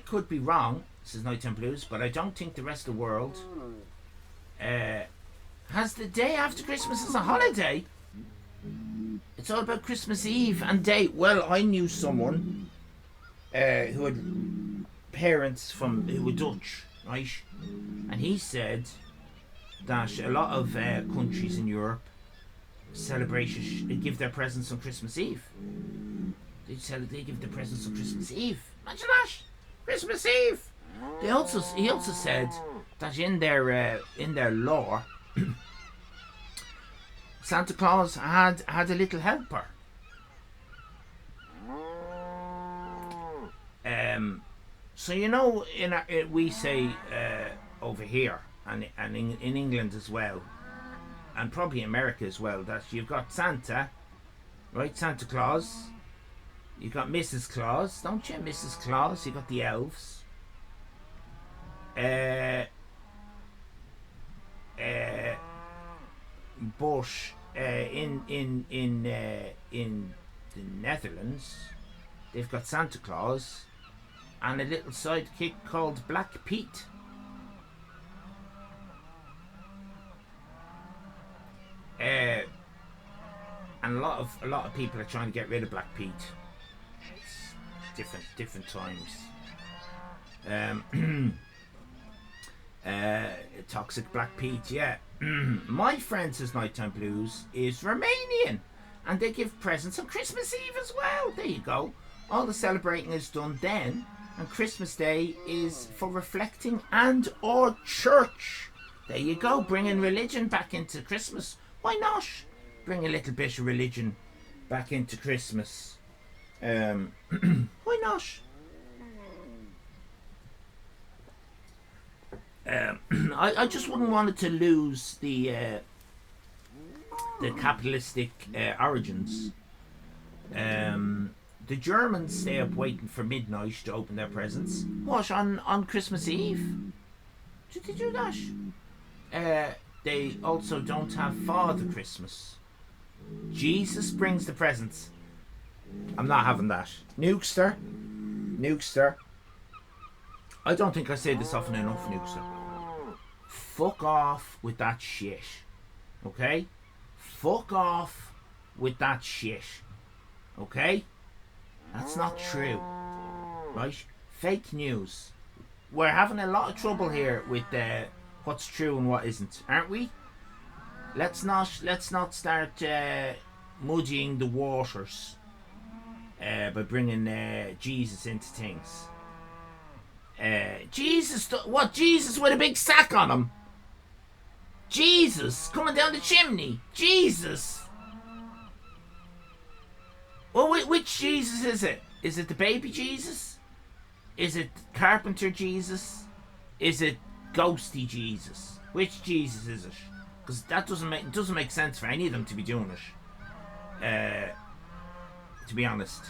could be wrong, says Nighttime Blues, but I don't think the rest of the world has the day after Christmas as a holiday. It's all about Christmas Eve and day. Well, I knew someone who had parents who were Dutch, right? And he said that a lot of countries in Europe give their presents on Christmas Eve. They give their presents on Christmas Eve. Imagine that, Christmas Eve. He also said that in their lore, Santa Claus had a little helper. So we say over here and in England as well, and probably America as well, that you've got Santa, right? Santa Claus. You got Mrs. Claus, don't you? Mrs. Claus. You got the elves. But in the Netherlands, they've got Santa Claus and a little sidekick called Black Pete. And a lot of people are trying to get rid of Black Pete. It's different times. Toxic Black Pete, yeah. My friend, says Nighttime Blues, is Romanian, and they give presents on Christmas Eve as well. There you go. All the celebrating is done then, and Christmas Day is for reflecting and or church. There you go, bringing religion back into Christmas. Why not bring a little bit of religion back into Christmas? Why not? I just wouldn't want it to lose the capitalistic origins. The Germans stay up waiting for midnight to open their presents. What, on Christmas Eve? Did they do that? They also don't have Father Christmas. Jesus brings the presents. I'm not having that. Nukester. I don't think I say this often enough, Nukester. Fuck off with that shit. Okay? Fuck off with that shit. Okay? That's not true. Right? Fake news. We're having a lot of trouble here with what's true and what isn't, aren't we? Let's not start muddying the waters by bringing Jesus into things. Jesus with a big sack on him? Jesus coming down the chimney? Jesus. Well, which Jesus is it? Is it the baby Jesus? Is it carpenter Jesus? Is it ghosty Jesus? Which Jesus is it? Because that doesn't make sense for any of them to be doing it. To be honest,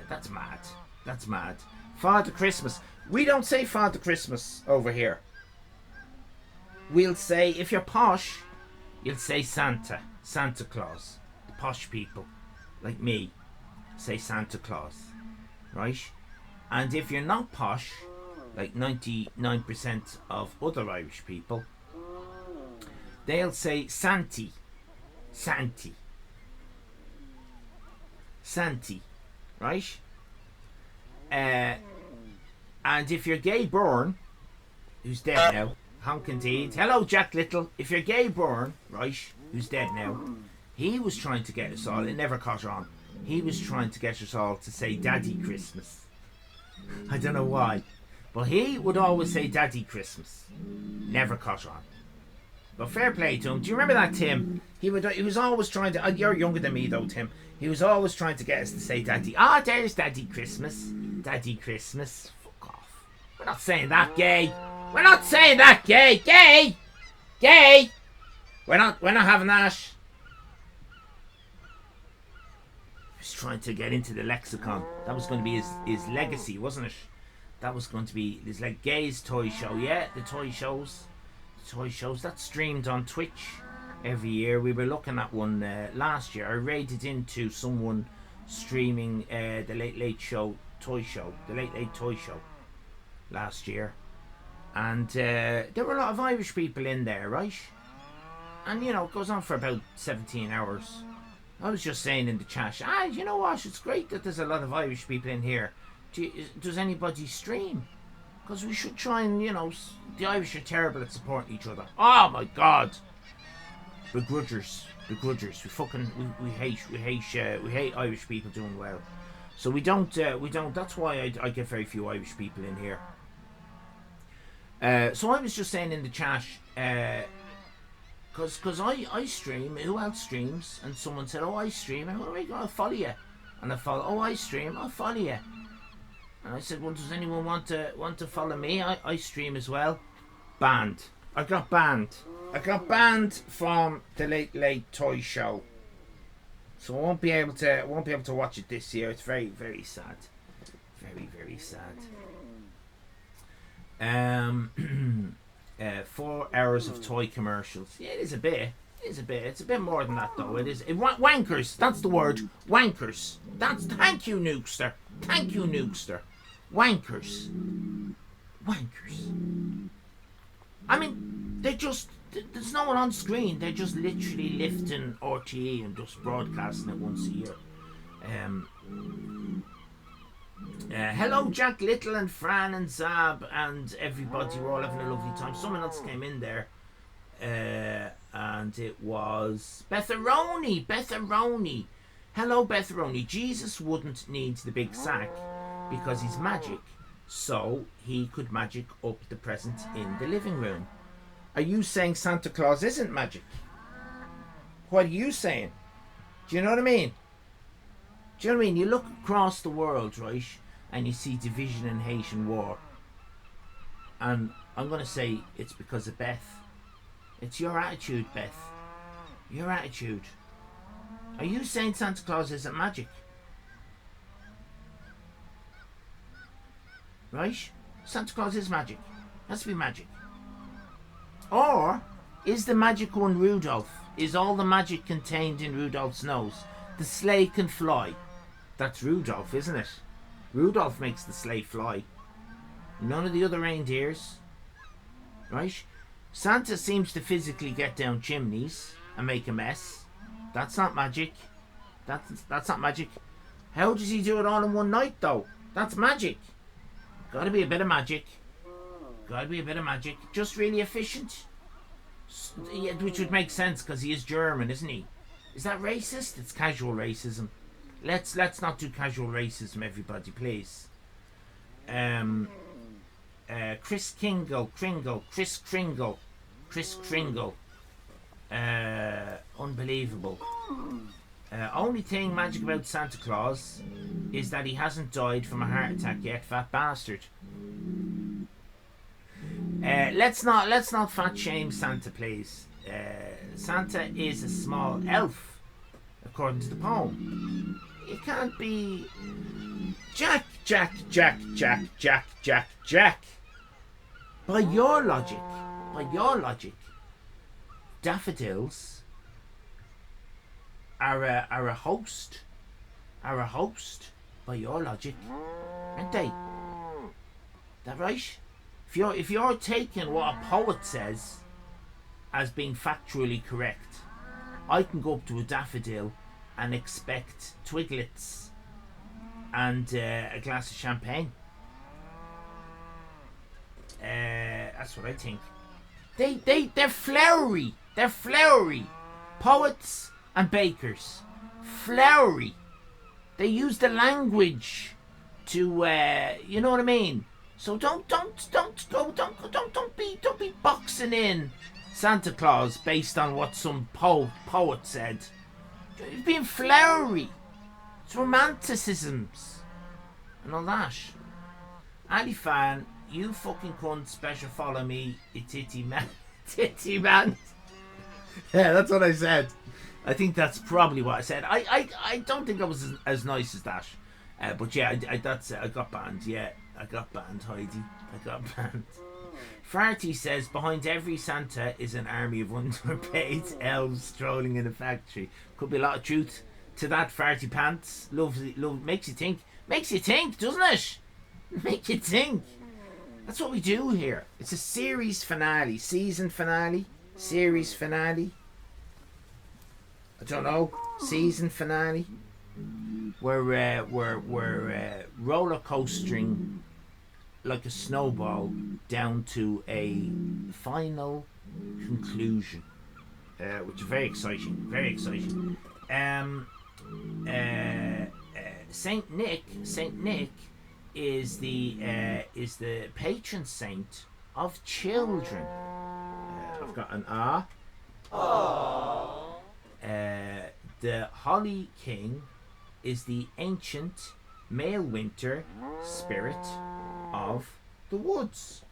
that's mad. That's mad. Father Christmas. We don't say Father Christmas over here. We'll say, if you're posh, you'll say Santa Claus. The posh people, like me, say Santa Claus, right? And if you're not posh, like 99% of other Irish people, they'll say Santy, right? And if you're gay born, who's dead now, honk indeed. Hello, Jack Little. If you're gay born, right, who's dead now, he was trying to get us all, it never caught on, he was trying to get us all to say Daddy Christmas. I don't know why, but he would always say Daddy Christmas. Never caught on. But fair play to him. Do you remember that, Tim? He was always trying to... You're younger than me, though, Tim. He was always trying to get us to say Daddy. There's Daddy Christmas. Daddy Christmas. Fuck off. We're not saying that, gay. We're not saying that, gay. Gay. We're not having that. He was trying to get into the lexicon. That was going to be his legacy, wasn't it? That was going to be his gay's toy show. Yeah, the toy shows. That's streamed on Twitch every year. We were looking at one last year. I raided into someone streaming the Late Toy Show last year, and there were a lot of Irish people in there, right? And it goes on for about 17 hours. I was just saying in the chat, you know what? It's great that there's a lot of Irish people in here. Does anybody stream? Because we should try and, the Irish are terrible at supporting each other. Oh my God, begrudgers. We hate Irish people doing well. So we don't. That's why I get very few Irish people in here. So I was just saying in the chat, because I stream. Who else streams? And someone said, "Oh, I stream." And I'll follow you. And I follow. Oh, I stream. I'll follow you. And I said, well, does anyone want to follow me? I stream as well. Banned. I got banned from the Late Toy Show. So I won't be able to watch it this year. It's very, very sad. Very, very sad. 4 hours of toy commercials. Yeah, it is a bit. It's a bit more than that, though. It is. Wankers. That's the word. Wankers. Thank you, Nukester. Wankers. I mean, there's no one on screen. They're just literally lifting RTE and just broadcasting it once a year. Hello, Jack Little and Fran and Zab and everybody. We're all having a lovely time. Someone else came in there. And it was Betharoni. Hello, Betharoni. Jesus wouldn't need the big sack because he's magic, so he could magic up the present in the living room. Are you saying Santa Claus isn't magic? What are you saying? Do you know what I mean? You look across the world, right, and you see division and hate and war, and I'm going to say it's because of Beth. It's your attitude, Beth. Your attitude. Are you saying Santa Claus isn't magic? Right? Santa Claus is magic. Has to be magic. Or is the magic one Rudolph? Is all the magic contained in Rudolph's nose? The sleigh can fly. That's Rudolph, isn't it? Rudolph makes the sleigh fly. None of the other reindeers. Right? Santa seems to physically get down chimneys and make a mess. That's not magic. That's not magic. How does he do it all in one night though? That's magic. Gotta be a bit of magic. Gotta be a bit of magic. Just really efficient. Yeah, which would make sense because he is German, isn't he? Is that racist? It's casual racism. Let's not do casual racism, everybody, please. Chris Kringle. Unbelievable. Only thing magic about Santa Claus is that he hasn't died from a heart attack yet, fat bastard. Let's not fat shame Santa, please. Santa is a small elf, according to the poem. It can't be Jack. By your logic, daffodils are a host. By your logic, aren't they? That right? If you're taking what a poet says as being factually correct, I can go up to a daffodil and expect twiglets and a glass of champagne. That's what I think. They're flowery. They're flowery. Poets and bakers, flowery. They use the language to, you know what I mean. So don't be boxing in Santa Claus based on what some poet said. He's being flowery. It's romanticisms and all that. Ali fan, you fucking cunts better follow me, titty man. Titty man. Yeah, that's what I said. I think that's probably what I said. I don't think I was as nice as that. But yeah, I got banned. Yeah, I got banned, Heidi. I got banned. Farty says, behind every Santa is an army of underpaid elves strolling in a factory. Could be a lot of truth to that, Farty Pants. Lovely, makes you think, doesn't it? Make you think. That's what we do here. It's a series finale, season finale, series finale. I don't know, season finale. We're roller coastering like a snowball down to a final conclusion, which is very exciting. Very exciting. Saint Nick is the patron saint of children. I've got an ah. The Holly King is the ancient male winter spirit of the woods.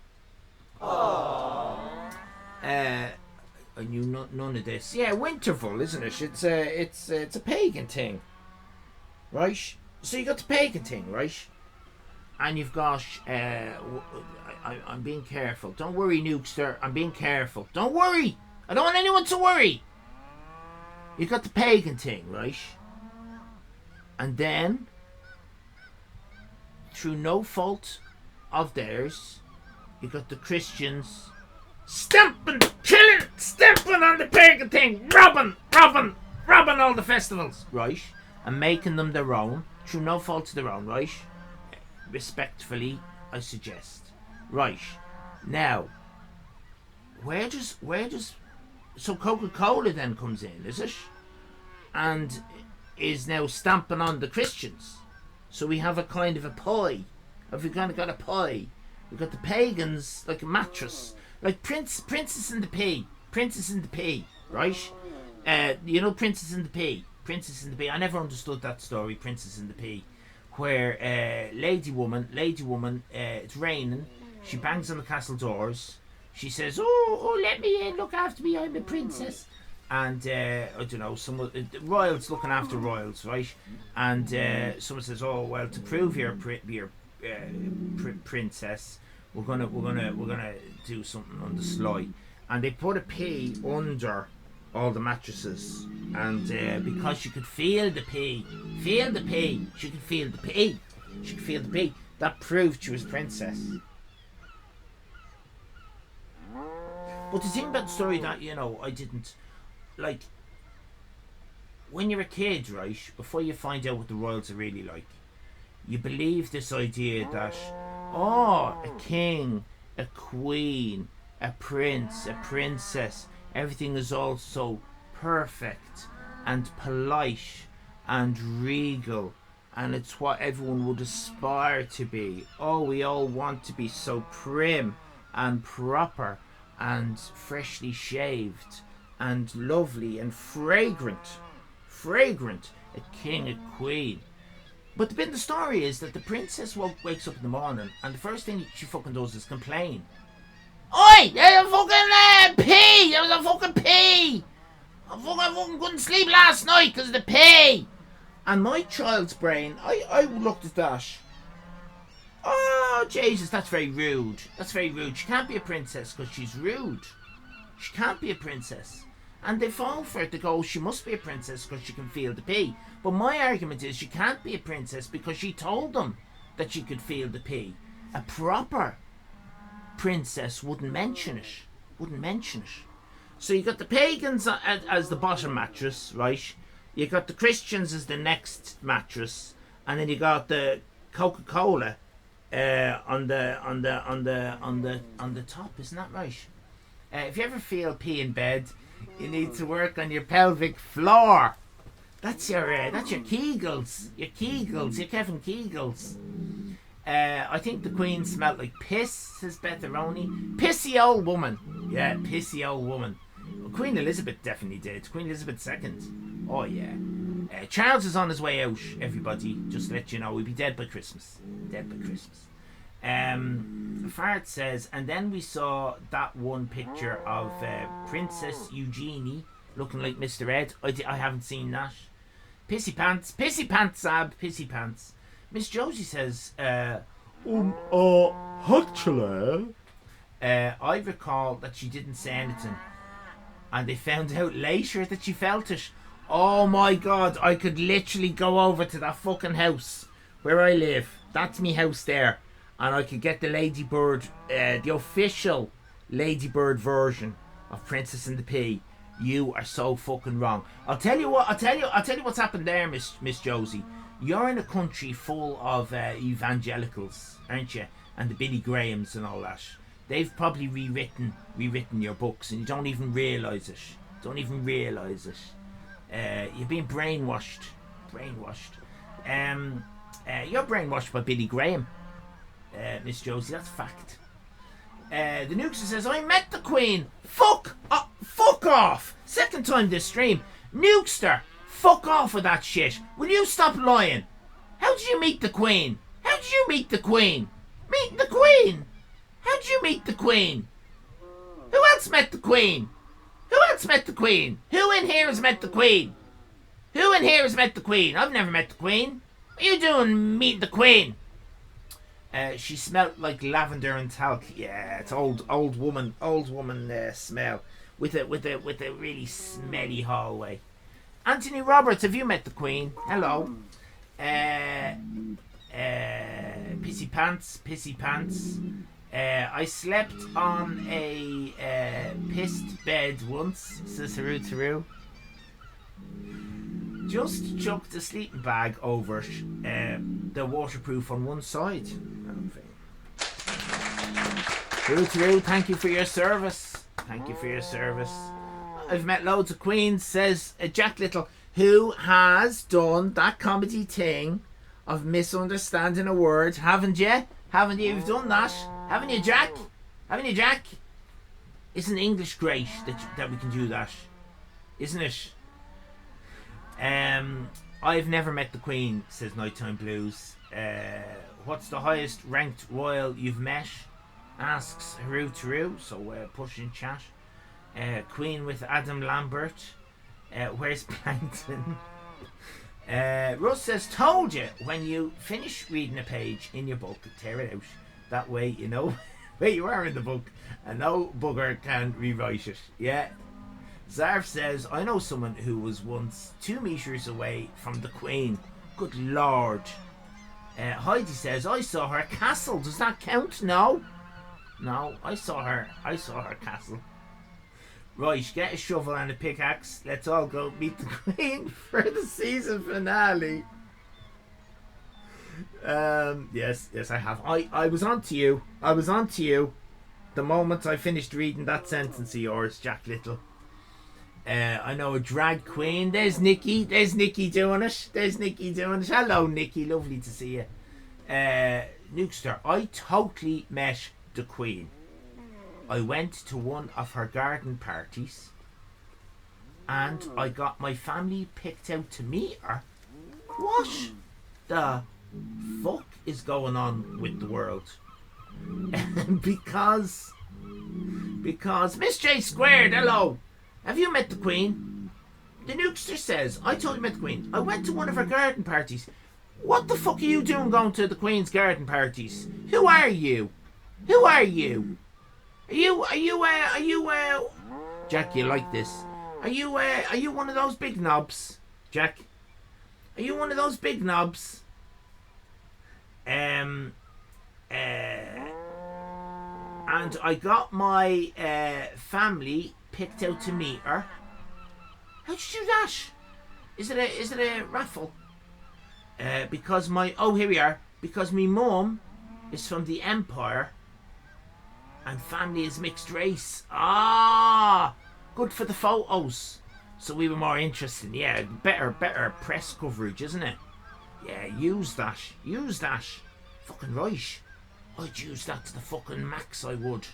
I knew none of this. Yeah, Winterval, isn't it? It's a pagan thing, right? So you got the pagan thing, right? And you've got I'm being careful. Don't worry, Nukester. I'm being careful. Don't worry. I don't want anyone to worry. You got the pagan thing, right? And then, through no fault of theirs, you got the Christians stamping, killing, stamping on the pagan thing, robbing all the festivals, right? And making them their own, through no fault of their own, right? Respectfully, I suggest. Right. Now, where does so Coca-Cola then comes in, is it? And is now stamping on the Christians. So we have a kind of a pie. Have we kind of got a pie? We've got the pagans like a mattress. Like Princess and the Pea. Princess and the Pea, right? You know Princess and the Pea. Princess and the Pea. I never understood that story, Princess and the Pea. Where lady woman, it's raining. She bangs on the castle doors. She says, "Oh, let me in. Look after me. I'm a princess." And I don't know, royals looking after royals, right? And someone says, "Oh, well, to prove you're princess, we're gonna do something on the sly." And they put a pea under all the mattresses, and because she could feel the pea, she could feel the pea. That proved she was princess. But the thing about the story that, you know, I didn't like, when you're a kid, right, before you find out what the royals are really like, you believe this idea that, oh, a king, a queen, a prince, a princess, everything is all so perfect and polite and regal, and it's what everyone would aspire to be. Oh, we all want to be so prim and proper and freshly shaved and lovely and fragrant. Fragrant. A king, a queen. But the bit of the story is that the princess wakes up in the morning and the first thing she fucking does is complain. Oi! There's a fucking pee! There was a fucking pee! I fucking couldn't sleep last night because of the pee! And my child's brain, I looked at that. Oh, Jesus, that's very rude. That's very rude. She can't be a princess because she's rude. She can't be a princess. And they fall for it. They go, she must be a princess because she can feel the pee. But my argument is she can't be a princess because she told them that she could feel the pee. A proper princess wouldn't mention it. Wouldn't mention it. So you got the pagans as the bottom mattress, right? You got the Christians as the next mattress, and then you got the Coca-Cola on the top. Isn't that right? If you ever feel pee in bed, you need to work on your pelvic floor. That's your Kegels. Your Kegels. Your Kevin Kegels. I think the Queen smelled like piss, says Betharoni. Pissy old woman. Yeah, pissy old woman. Well, Queen Elizabeth definitely did. Queen Elizabeth II. Oh, yeah. Charles is on his way out, everybody. Just to let you know, we'll be dead by Christmas. Dead by Christmas. Fart says, and then we saw that one picture of Princess Eugenie looking like Mr. Ed. I haven't seen that. Pissy pants, Ab, pissy pants. Miss Josie says, actually, I recall that she didn't say anything, and they found out later that she felt it. Oh my God, I could literally go over to that fucking house where I live. That's me house there. And I could get the Ladybird, the official Ladybird version of Princess and the Pea. You are so fucking wrong. I'll tell you what's happened there, Miss Josie. You're in a country full of evangelicals, aren't you? And the Billy Grahams and all that. They've probably rewritten your books, and you don't even realise it. You're being brainwashed. You're brainwashed by Billy Graham, Miss Josie. That's fact. The Nukester says, I met the Queen. Fuck off. Second time this stream. Nukester, fuck off with that shit. Will you stop lying? How did you meet the Queen? Meet the Queen? How did you meet the Queen? Who else met the Queen? Who in here has met the Queen? I've never met the Queen. What are you doing meeting the Queen? She smelled like lavender and talc. Yeah, it's old woman smell with a really smelly hallway. Anthony Roberts, have you met the Queen? Hello. Pissy pants. I slept on a pissed bed once, says Haru. Just chucked a sleeping bag over it. They're waterproof on one side. Haru, thank you for your service. I've met loads of queens, says Jack Little, who has done that comedy thing of misunderstanding a word, haven't you? You've done that, haven't you, Jack? Isn't English great that we can do that? Isn't it? I've never met the Queen, says Nighttime Blues. What's the highest ranked royal you've met? Asks Haru, so push in chat. Queen with Adam Lambert. Where's Plankton? Russ says, told you, when you finish reading a page in your book, tear it out. That way you know where you are in the book and no bugger can rewrite it. Yeah. Zarf says, I know someone who was once 2 meters away from the Queen. Good Lord. Heidi says, I saw her castle. Does that count? No, I saw her castle. Right, get a shovel and a pickaxe. Let's all go meet the Queen for the season finale. Yes, I have. I was on to you. The moment I finished reading that sentence of yours, Jack Little. I know a drag queen. There's Nikki doing it. Hello, Nikki. Lovely to see you. Nukester, I totally met the Queen. I went to one of her garden parties and I got my family picked out to meet her. What the fuck is going on with the world? because Miss J Squared, hello. Have you met the Queen? The Nukester says, I totally met the Queen. I went to one of her garden parties. What the fuck are you doing going to the Queen's garden parties? Who are you? Are you Jack, you like this? Are you one of those big knobs? Jack? Are you one of those big knobs? And I got my family picked out to meet her. How'd you do that? Is it a raffle? Because here we are. Because my mum is from the Empire and family is mixed race. Good for the photos. So we were more interested. Yeah, better press coverage, isn't it? Yeah, use that. Fucking right. I'd use that to the fucking max, I would.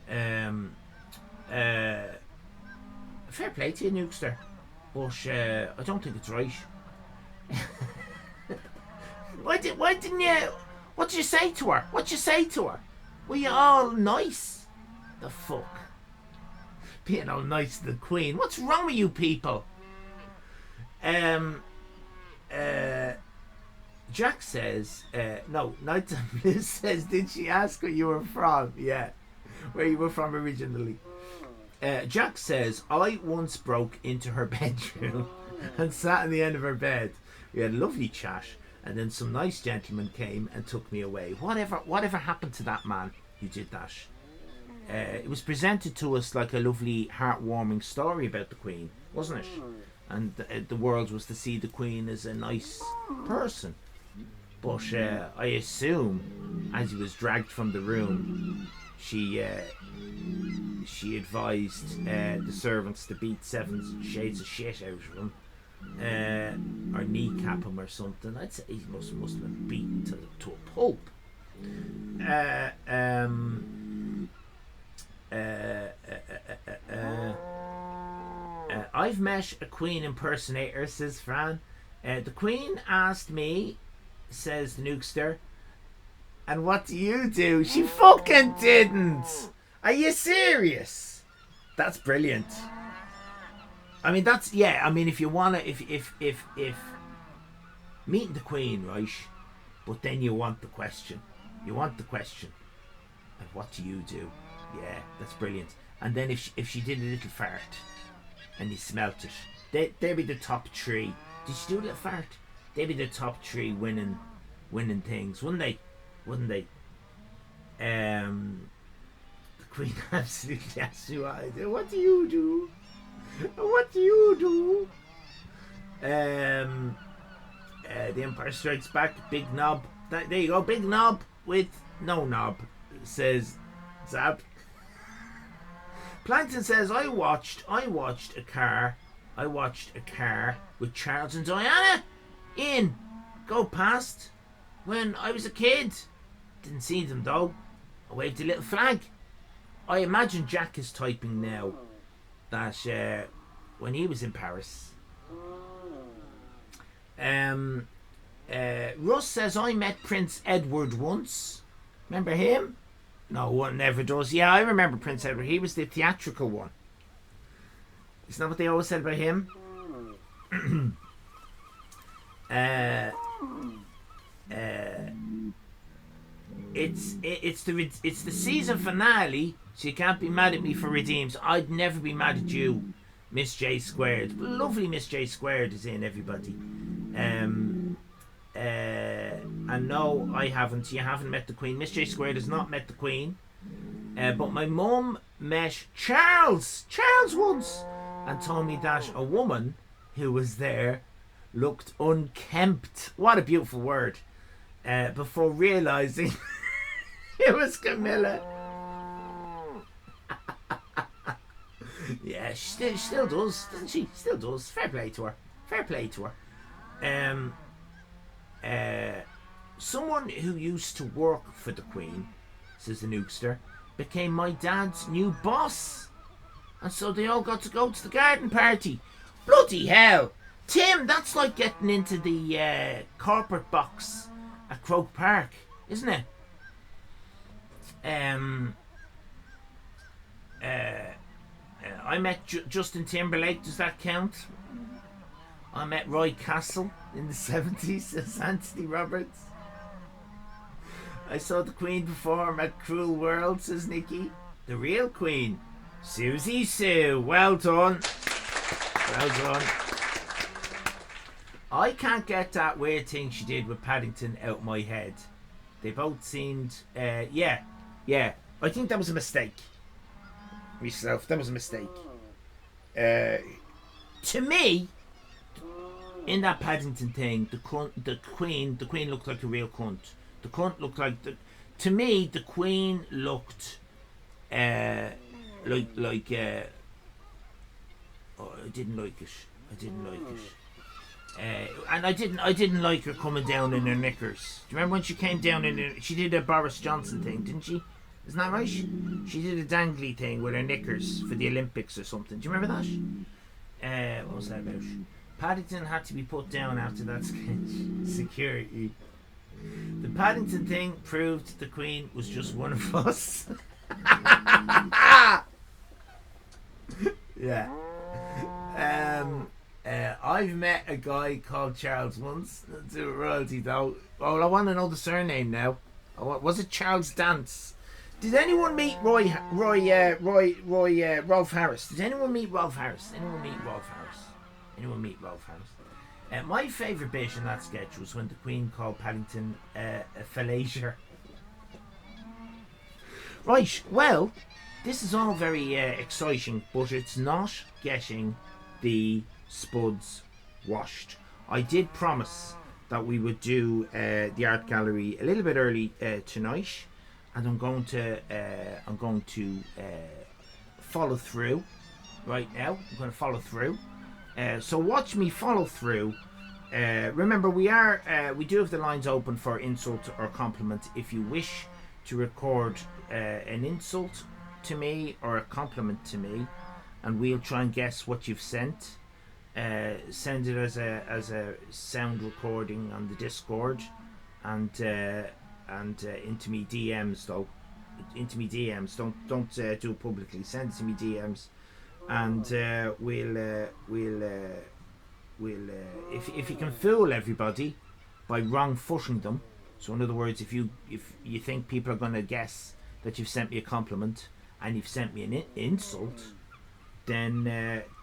Fair play to you, Nukester. But I don't think it's right. Why didn't you? What did you say to her? Were you all nice? The fuck? Being all nice to the Queen. What's wrong with you people? Jack says, no, Night Bliss says, did she ask where you were from? Yeah, where you were from originally. Jack says, I once broke into her bedroom and sat on the end of her bed. We had a lovely chat, and then some nice gentleman came and took me away. Whatever happened to that man who did that? It was presented to us like a lovely, heartwarming story about the Queen, wasn't it? And the world was to see the Queen as a nice person. But I assume, as he was dragged from the room, she advised the servants to beat 7 shades of shit out of him, or kneecap him or something. I'd say he must have been beaten to a pulp. I've met a Queen impersonator, says Fran. The Queen asked me, says the Nukester, and what do you do? She fucking didn't. Are you serious? That's brilliant. I mean, if you wanna, if meeting the Queen, right? But then you want the question. And what do you do? Yeah, that's brilliant. And then if she did a little fart, and you smelt it, they'd be the top 3. Did she do a little fart? They'd be the top 3 winning things, wouldn't they? The Queen absolutely asked you what I do. What do you do? The Empire Strikes Back. Big knob. There you go. Big knob with no knob, says Zab. Plankton says, I watched a car with Charles and Diana in go past when I was a kid. Didn't see them though. I waved a little flag. I imagine Jack is typing now that when he was in Paris. Russ says, I met Prince Edward once. Remember him? No, one never does. Yeah, I remember Prince Edward. He was the theatrical one. Isn't that what they always said about him? It's the season finale, so you can't be mad at me for redeems. I'd never be mad at you, Miss J Squared. Lovely Miss J Squared is in, everybody. And no, I haven't. You haven't met the Queen. Miss J Squared has not met the Queen. But my mum met Charles once, and told me that a woman who was there looked unkempt. What a beautiful word. Before realising it was Camilla. Yeah, she still does, doesn't she? Still does. Fair play to her. Someone who used to work for the Queen, says the Nukester, became my dad's new boss. And so they all got to go to the garden party. Bloody hell! Tim, that's like getting into the corporate box at Croke Park, isn't it? I met Justin Timberlake, does that count? I met Roy Castle in the 70s, says Anthony Roberts. I saw the Queen perform at Cruel World, says Nikki. The real Queen, Susie Sue. Well done. Well done. I can't get that weird thing she did with Paddington out of my head. They both seemed, yeah. I think that was a mistake. Myself, that was a mistake. To me, in that Paddington thing, the Queen looked like a real cunt. The cunt looked like to me, the Queen looked like oh, I didn't like it. And I didn't like her coming down in her knickers. Do you remember when she came down in her, she did a Boris Johnson thing, didn't she? Isn't that right? She did a dangly thing with her knickers for the Olympics or something. Do you remember that? What was that about? Paddington had to be put down after that sketch. Security. The Paddington thing proved the Queen was just one of us. Yeah. I've met a guy called Charles once. That's a royalty though. Oh, I want to know the surname now. Was it Charles Dance? Did anyone meet Rolf Harris? Did anyone meet Rolf Harris? My favourite bit in that sketch was when the Queen called Paddington a fellatio. Right, well, this is all very exciting, but it's not getting the spuds washed. I did promise that we would do the art gallery a little bit early tonight, and I'm going to follow through right now. I'm going to follow through. So watch me follow through. Remember, we do have the lines open for insult or compliment. If you wish to record an insult to me or a compliment to me, and we'll try and guess what you've sent. Send it as a sound recording on the Discord, and into me DMs though. Into me DMs. Don't do it publicly. Send it to me DMs, and we'll if you can fool everybody by wrong footing them. So in other words, if you think people are going to guess that you've sent me a compliment and you've sent me an insult, then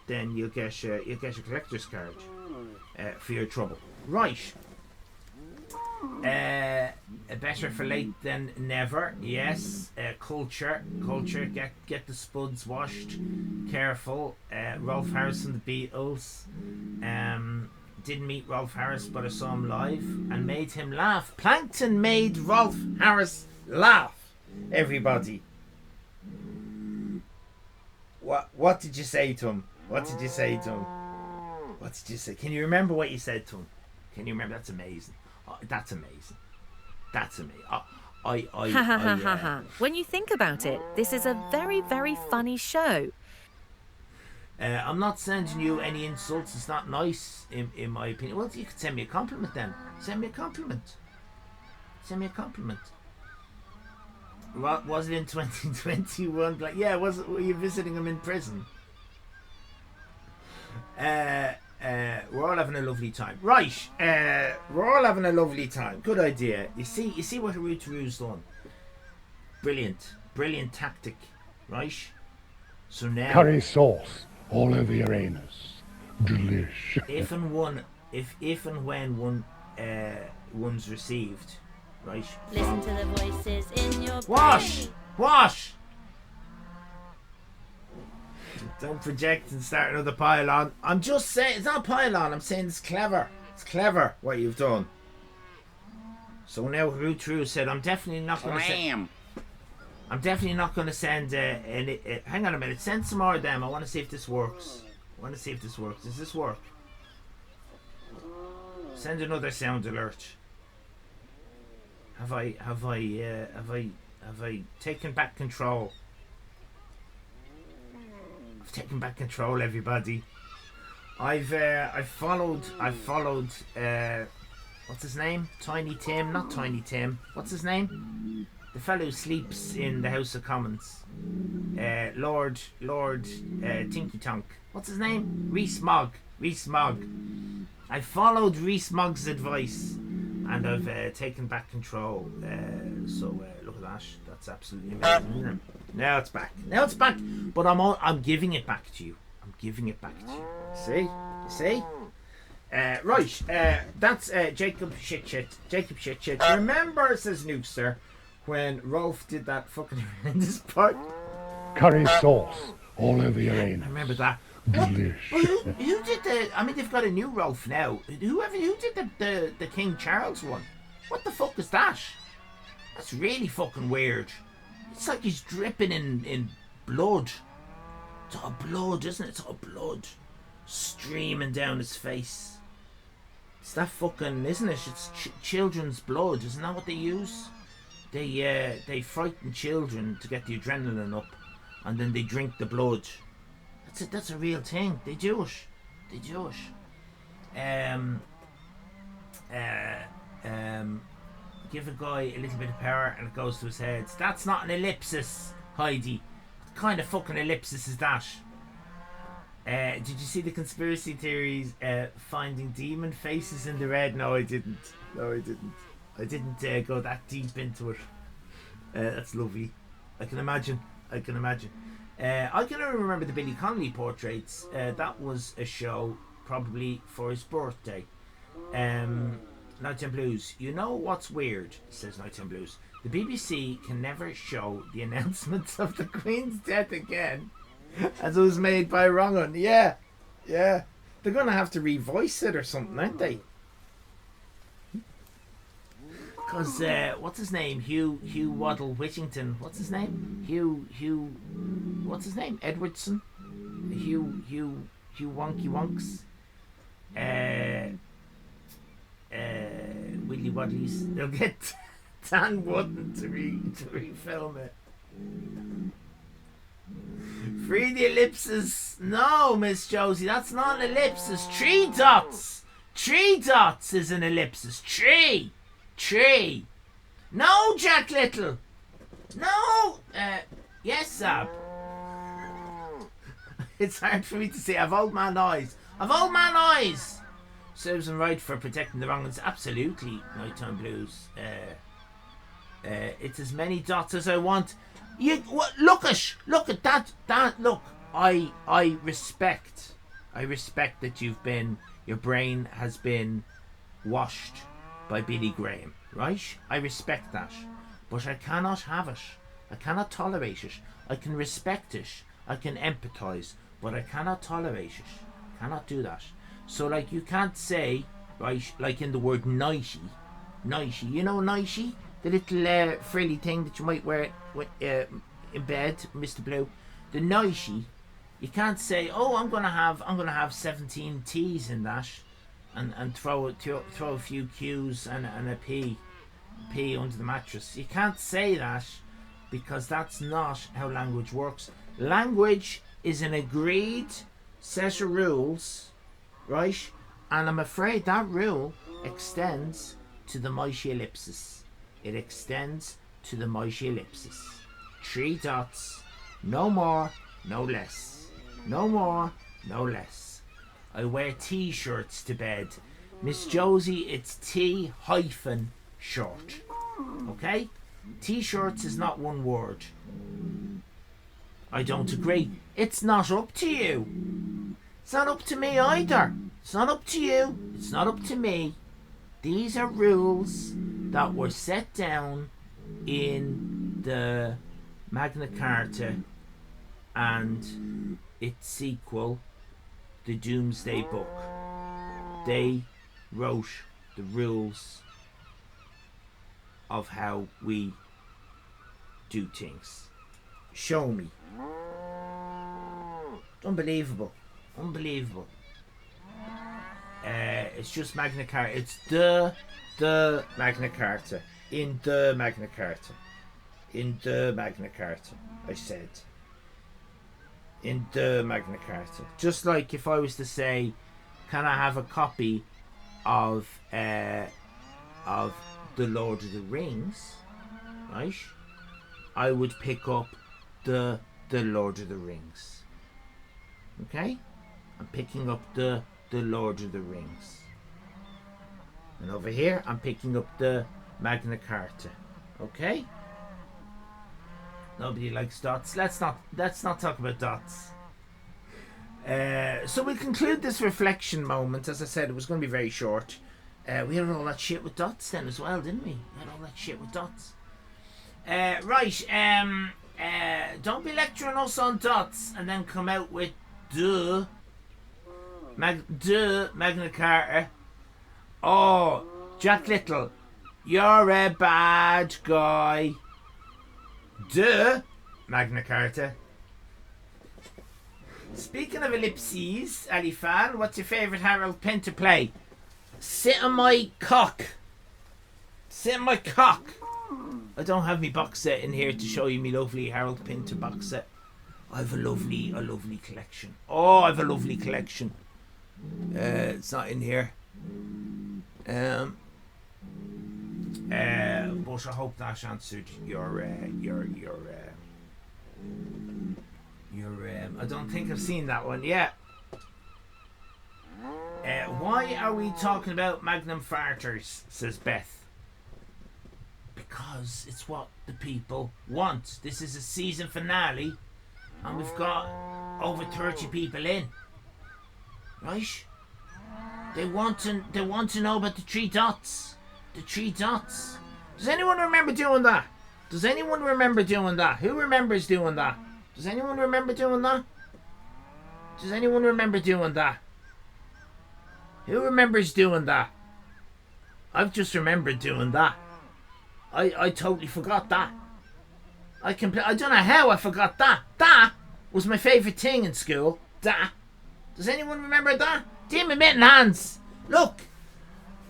you'll get a collector's card for your trouble. Right. Better for late than never. Yes. Culture. Get the spuds washed. Careful. Rolf Harris and the Beatles. Didn't meet Rolf Harris, but I saw him live and made him laugh. Plankton made Rolf Harris laugh. Everybody. What did you say to him? What did you say? Can you remember what you said to him? Can you remember? That's amazing. That's amazing. When you think about it, this is a very, very funny show. I'm not sending you any insults. It's not nice, in my opinion. Well, you could send me a compliment then. Send me a compliment. What was it in 2021? Like, yeah, were you visiting him in prison? We're all having a lovely time. Right, we're all having a lovely time. Good idea. You see what Ru's done? Brilliant tactic, right? So now Curry sauce all over your anus. Delish. if and when one's received, right? Listen to the voices in your Wash! Don't project and start another pile-on. I'm just saying, it's not a pile-on, I'm saying it's clever. It's clever what you've done. So now Root True said, I'm definitely not going to send... I'm definitely not going to send hang on a minute, send some more of them. I want to see if this works. Does this work? Send another sound alert. Have I taken back control? I've taken back control, everybody. I've followed what's his name? Tiny Tim, not Tiny Tim. What's his name? The fellow who sleeps in the House of Commons. Lord Tinky Tonk. What's his name? Rees Mogg. I followed Rees Mogg's advice and I've taken back control. So look at that. That's absolutely amazing, isn't it? Now it's back. But I'm giving it back to you. See? Right. That's Jacob Shit. Remember, says Nukester, when Rolf did that fucking horrendous part? Curry sauce all over your anus. I remember that. Delish. Who did the? I mean, they've got a new Rolf now. Who did the King Charles one? What the fuck is that? That's really fucking weird. It's like he's dripping in blood. It's all blood, isn't it? It's all blood streaming down his face. It's that fucking, isn't it? It's children's blood. Isn't that what they use? They frighten children to get the adrenaline up, and then they drink the blood. That's a real thing. They do it. Give a guy a little bit of power and it goes to his head. That's not an ellipsis, Heidi. What kind of fucking ellipsis is that? Did you see the conspiracy theories finding demon faces in the red? No, I didn't. I didn't go that deep into it. That's lovely. I can imagine. I can only remember the Billy Connolly portraits. That was a show probably for his birthday. Nighttime Blues. You know what's weird, says Nighttime Blues. The BBC can never show the announcements of the Queen's death again, as it was made by Wrongan. Yeah. They're going to have to revoice it or something, aren't they? Because, what's his name? Hugh Waddle Whittington. What's his name? What's his name? Edwardson? Hugh Wonky Wonks. Willy Waddleys. They'll get Dan Wooden to refilm it. Free the ellipses. No, Miss Josie, that's not an ellipsis. 3 dots. 3 dots is an ellipsis. Tree. No, Jack Little. No. Yes, Sab. It's hard for me to say. I've old man eyes. Susan Wright for protecting the wrong ones. Absolutely, Nighttime Blues. It's as many dots as I want. Look at that. Look, I respect that your brain has been washed by Billy Graham, right? I respect that, but I cannot have it. I cannot tolerate it. I can respect it. I can empathise, but I cannot tolerate it. Cannot do that. So, like, you can't say, right, like in the word nighty. You know nighty? The little frilly thing that you might wear in bed, Mr. Blue. The nighty. You can't say, oh, I'm gonna have 17 T's in that, and throw a few Q's and a P under the mattress. You can't say that, because that's not how language works. Language is an agreed set of rules, right? And I'm afraid that rule extends to the mighty ellipsis. It extends to the mighty ellipsis. 3 dots. No more, no less. No more, no less. I wear T-shirts to bed. Miss Josie, it's T-short. Okay? T-shirts is not one word. I don't agree. It's not up to you. It's not up to me either. It's not up to you. It's not up to me. These are rules that were set down in the Magna Carta, and its sequel, the Doomsday Book. They wrote the rules of how we do things. Show me. Unbelievable. Unbelievable. It's just Magna Carta. It's the Magna Carta. In the Magna Carta. In the Magna Carta, I said. In the Magna Carta. Just like if I was to say, can I have a copy of The Lord of the Rings, right? I would pick up the Lord of the Rings. Okay? I'm picking up the Lord of the Rings. And over here, I'm picking up the Magna Carta. Okay? Nobody likes dots. Let's not talk about dots. So we'll conclude this reflection moment. As I said, it was going to be very short. We had all that shit with dots then as well, didn't we? We had all that shit with dots. Right. Don't be lecturing us on dots and then come out with Magna Carta. Oh, Jack Little, you're a bad guy. Magna Carta. Speaking of ellipses, Ali Fan, what's your favourite Harold Pinter play? Sit on my cock. Sit on my cock. I don't have my box set in here to show you my lovely Harold Pinter box set. I have a lovely collection. Oh, I have a lovely collection. It's not in here. But I hope that answered your I don't think I've seen that one yet. Why are we talking about Magnum Farters, says Beth. Because it's what the people want. This is a season finale and we've got over 30 people in. Right? They want to know about the 3 dots. The 3 dots. Does anyone remember doing that? Does anyone remember doing that? Who remembers doing that? Does anyone remember doing that? Does anyone remember doing that? Who remembers doing that? I've just remembered doing that. I totally forgot that. I don't know how I forgot that. That was my favourite thing in school. That. Does anyone remember that? Team of mitten hands. Look.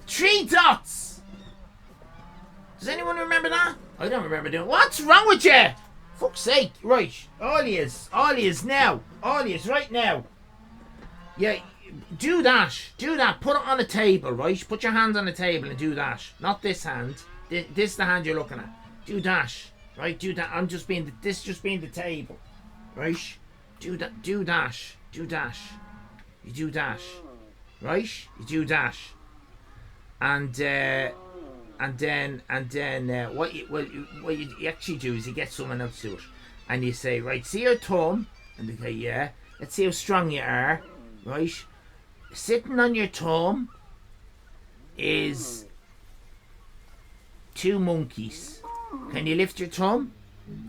3 dots. Does anyone remember that? I don't remember doing. What's wrong with you? Fuck's sake. Right. All he is now. All he is right now. Yeah. Do that. Do that. Put it on the table, right? Put your hand on the table and do that. Not this hand. This is the hand you're looking at. Do that. Right? Do that. This just being the table. Right? Do that. Do that. Do that. You do that. Right? You do that. And then what you actually do is you get someone else to do it. And you say, right, see your thumb? And they say, yeah. Let's see how strong you are. Right? Sitting on your thumb is 2 monkeys. Can you lift your thumb?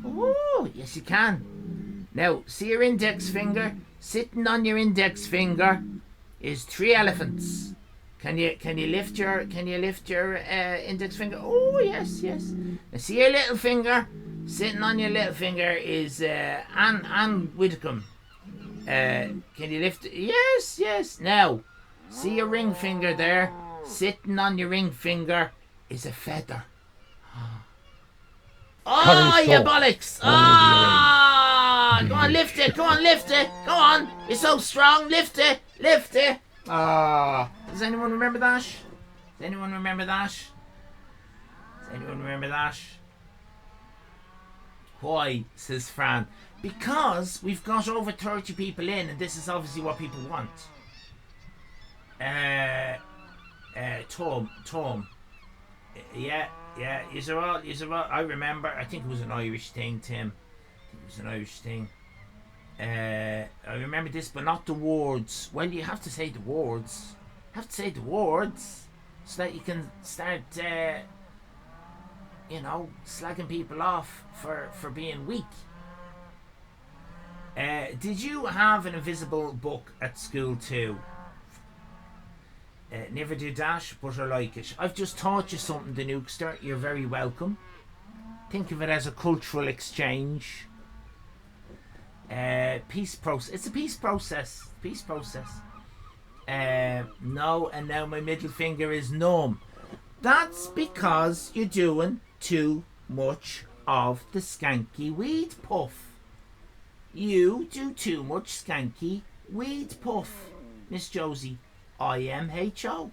Oh, yes you can. Now, see your index finger? Sitting on your index finger is 3 elephants. Can you lift your index finger? Oh, yes. Now, see your little finger? Sitting on your little finger is Anne Widdecombe. Can you lift it? Yes. Now, see your ring finger there? Sitting on your ring finger is a feather. Oh, you bollocks! Go on, lift it. Go on. You're so strong. Lift it. Does anyone remember that? Why, says Fran? Because we've got over 30 people in, and this is obviously what people want. Tom. Yeah. These are all. I remember. I think it was an Irish thing, Tim. I remember this, but not the words. Well, you have to say the words. So that you can start, slagging people off for being weak. Did you have an invisible book at school too? Never do that, but I like it. I've just taught you something, the Nukester. You're very welcome. Think of it as a cultural exchange. Peace process. It's a peace process. Peace process. No, and now my middle finger is numb. That's because you're doing too much of the skanky weed puff. You do too much skanky weed puff, Miss Josie. IMHO.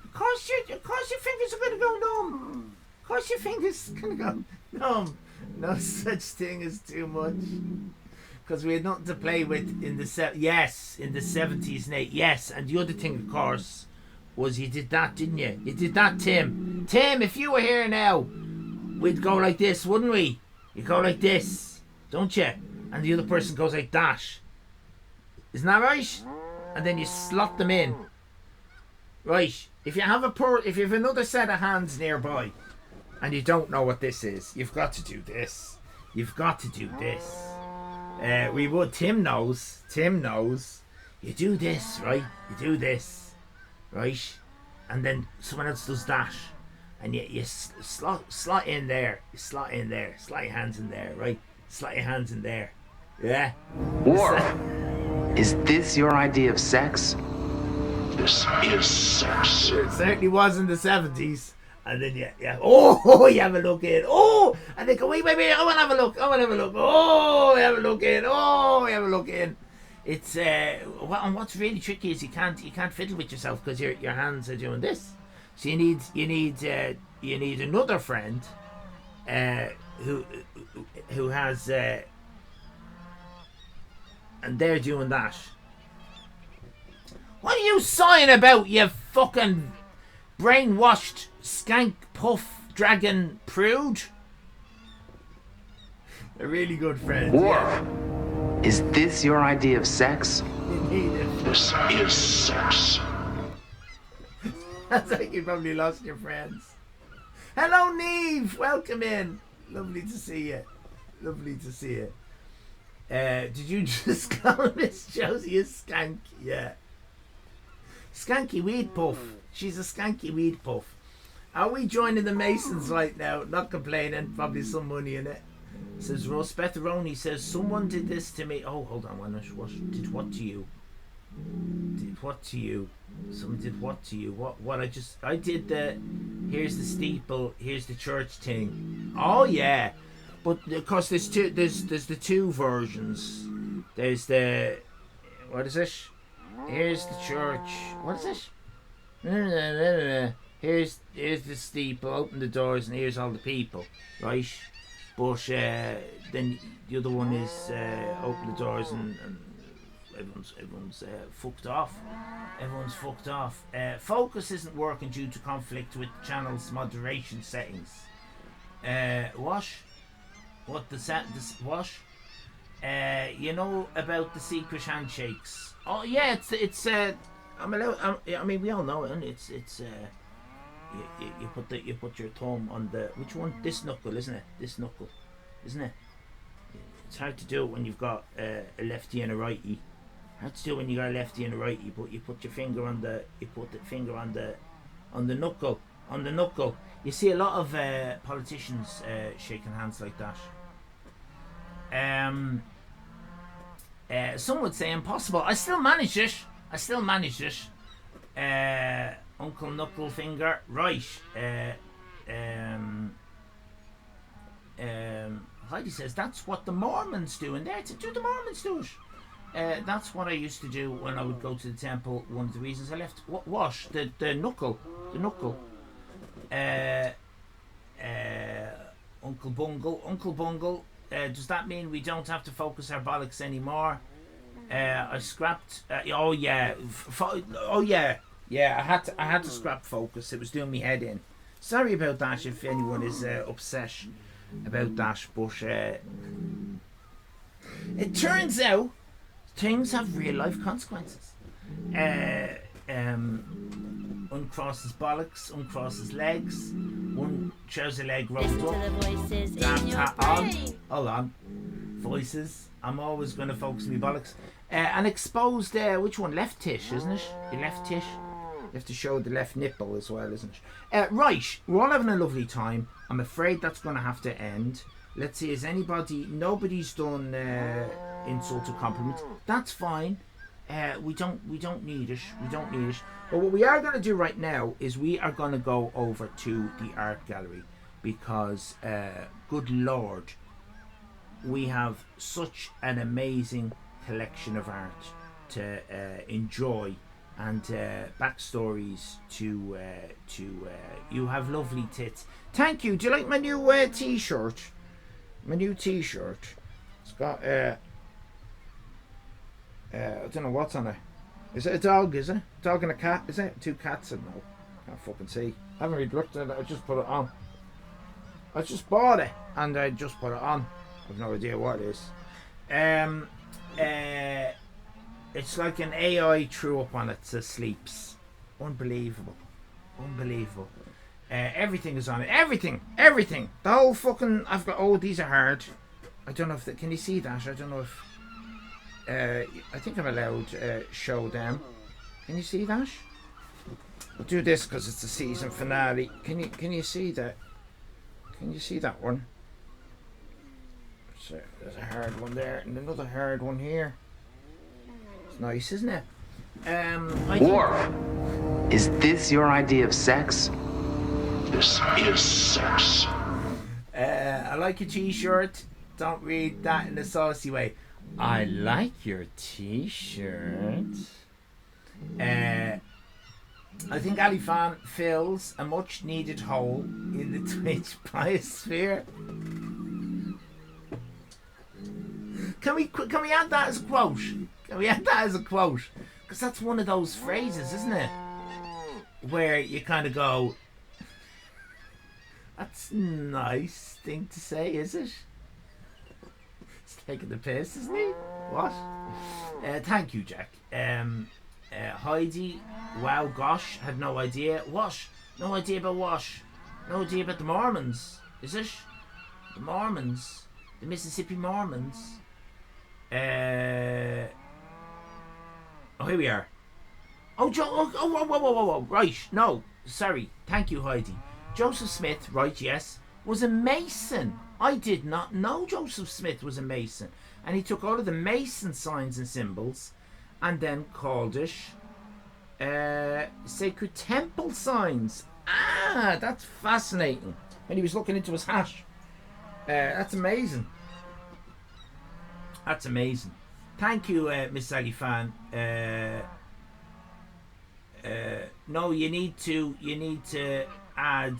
Of course your fingers are going to go numb. Of course your fingers are going to go numb. No such thing as too much. Because we had nothing to play with in the 70s, Nate. Yes, and the other thing, of course, was you did that, didn't you? You did that, Tim. Tim, if you were here now, we'd go like this, wouldn't we? You go like this, don't you? And the other person goes like that. Isn't that right? And then you slot them in. Right. If you have another set of hands nearby, and you don't know what this is, you've got to do this. You've got to do this. We would. Tim knows. You do this, right? You do this, right? And then someone else does that, and you slot in there. You slot in there. Slot your hands in there, right? Slot your hands in there. Yeah. War. Is this your idea of sex? This is sex. It certainly was in the 70s. And then you have a look in. Oh, and they go, wait, I want to have a look. Oh, have a look in. Oh, have a look in. It's and what's really tricky is you can't fiddle with yourself because your hands are doing this. So you need another friend who has and they're doing that. What are you sighing about, you fucking brainwashed skank puff dragon prude? A really good friend. War. Yeah. Is this your idea of sex? This is sex. That's like you probably lost your friends. Hello, Neve. Welcome in. Lovely to see you. Did you just call Miss Josie a skank? Yeah. Skanky weed puff. She's a skanky weed puff. Are we joining the Masons right now? Not complaining. Probably some money in it. Says Russ Betharoni says someone did this to me. Oh, hold on. Did what to you? Did what to you? Someone did what to you? What I did the. Here's the steeple. Here's the church thing. Oh yeah. But of course, there's the two versions. There's the, what is it? Here's the church. What is it? Here's the steeple. Open the doors, and here's all the people, right? But then the other one is open the doors, and everyone's fucked off. Everyone's fucked off. Focus isn't working due to conflict with channel's moderation settings. What? What what? You know about the secret handshakes? Oh yeah, it's I'm allowed. I mean, we all know it. And it's you put your thumb on the which one? This knuckle, isn't it? This knuckle, isn't it? It's hard to do it when you've got a lefty and a righty. Hard to do when you got a lefty and a righty, but you put your finger on the knuckle. On the knuckle. You see a lot of politicians shaking hands like that. Some would say impossible. I still managed it. Uncle Knuckle Finger. Right. Heidi says that's what the Mormons do. And there, do the Mormons do it? That's what I used to do when I would go to the temple. One of the reasons I left. What? The knuckle. The knuckle. Uncle Bungle. Does that mean we don't have to focus our bollocks anymore? I scrapped. Oh yeah. I had to scrap focus. It was doing me head in. Sorry about that if anyone is upset about that, but it turns out things have real life consequences. uncross his bollocks, uncross his legs, one trouser leg rolled Listen to up. the voices Damn in your hat on. brain. Hold on. Voices. I'm always going to focus on my bollocks. And exposed, which one? Left tish, isn't it? Your left tish. You have to show the left nipple as well, isn't it? Right, we're all having a lovely time. I'm afraid that's going to have to end. Let's see, is anybody... Nobody's done insult or compliment. That's fine. We don't need it. We don't need it. But what we are going to do right now is we are going to go over to the art gallery because, good Lord, we have such an amazing collection of art to enjoy and backstories to you have lovely tits. Thank you. Do you like my new t-shirt? My new t-shirt. It's got I don't know what's on it. Is it a dog? Is it? Dog and a cat? Is it? Two cats? I don't know. Can't fucking see. I haven't really looked at it. I just put it on. I just bought it and I just put it on. I've no idea what it is. It's like an AI threw up on it to sleeps. Unbelievable. Unbelievable. Everything is on it. Everything. The whole fucking... I've got... Oh, these are hard. I don't know if... Can you see that? I don't know if... I think I'm allowed to show them. Can you see that? We'll do this because it's the season finale. Can you see that? Can you see that one? So there's a hard one there and another hard one here. It's nice, isn't it? War. Is this your idea of sex? This is sex. I like your t-shirt. Don't read that in a saucy way. I like your t-shirt. I think Alifan fills a much needed hole in the Twitch biosphere. Can we add that as a quote? Can we add that as a quote? Because that's one of those phrases, isn't it? Where you kind of go, that's a nice thing to say, is it? He's taking the piss, isn't he? What? Thank you, Jack. Heidi, wow, gosh, had no idea. What? No idea about what? No idea about the Mormons, is it? The Mormons? The Mississippi Mormons? Oh, here we are. Oh, whoa. Right, no, sorry. Thank you, Heidi. Joseph Smith, right, yes, was a Mason. I did not know Joseph Smith was a Mason. And he took all of the Mason signs and symbols and then called it Sacred Temple signs. Ah, that's fascinating. When he was looking into his hat. That's amazing. That's amazing. Thank you, Miss Sally Fan. No, you need to add.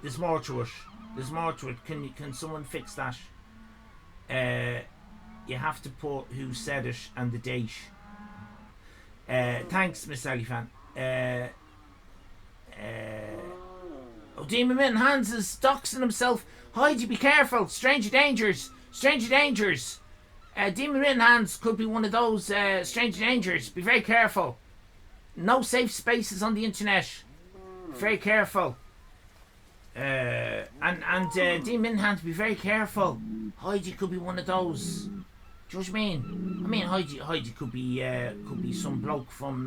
There's more to it. There's more to it. Can someone fix that? You have to put who said it and the date. Thanks, Miss Sally Fan. Oh, Demon Mitten Hands is doxing himself. Heidi, be careful. Stranger dangers. Stranger dangers. Demon Mitten Hands could be one of those stranger dangers. Be very careful. No safe spaces on the internet. Very careful. And Demon Mitten Hands, be very careful. Heidi could be one of those. Do you know what I mean? I mean, Heidi could be some bloke from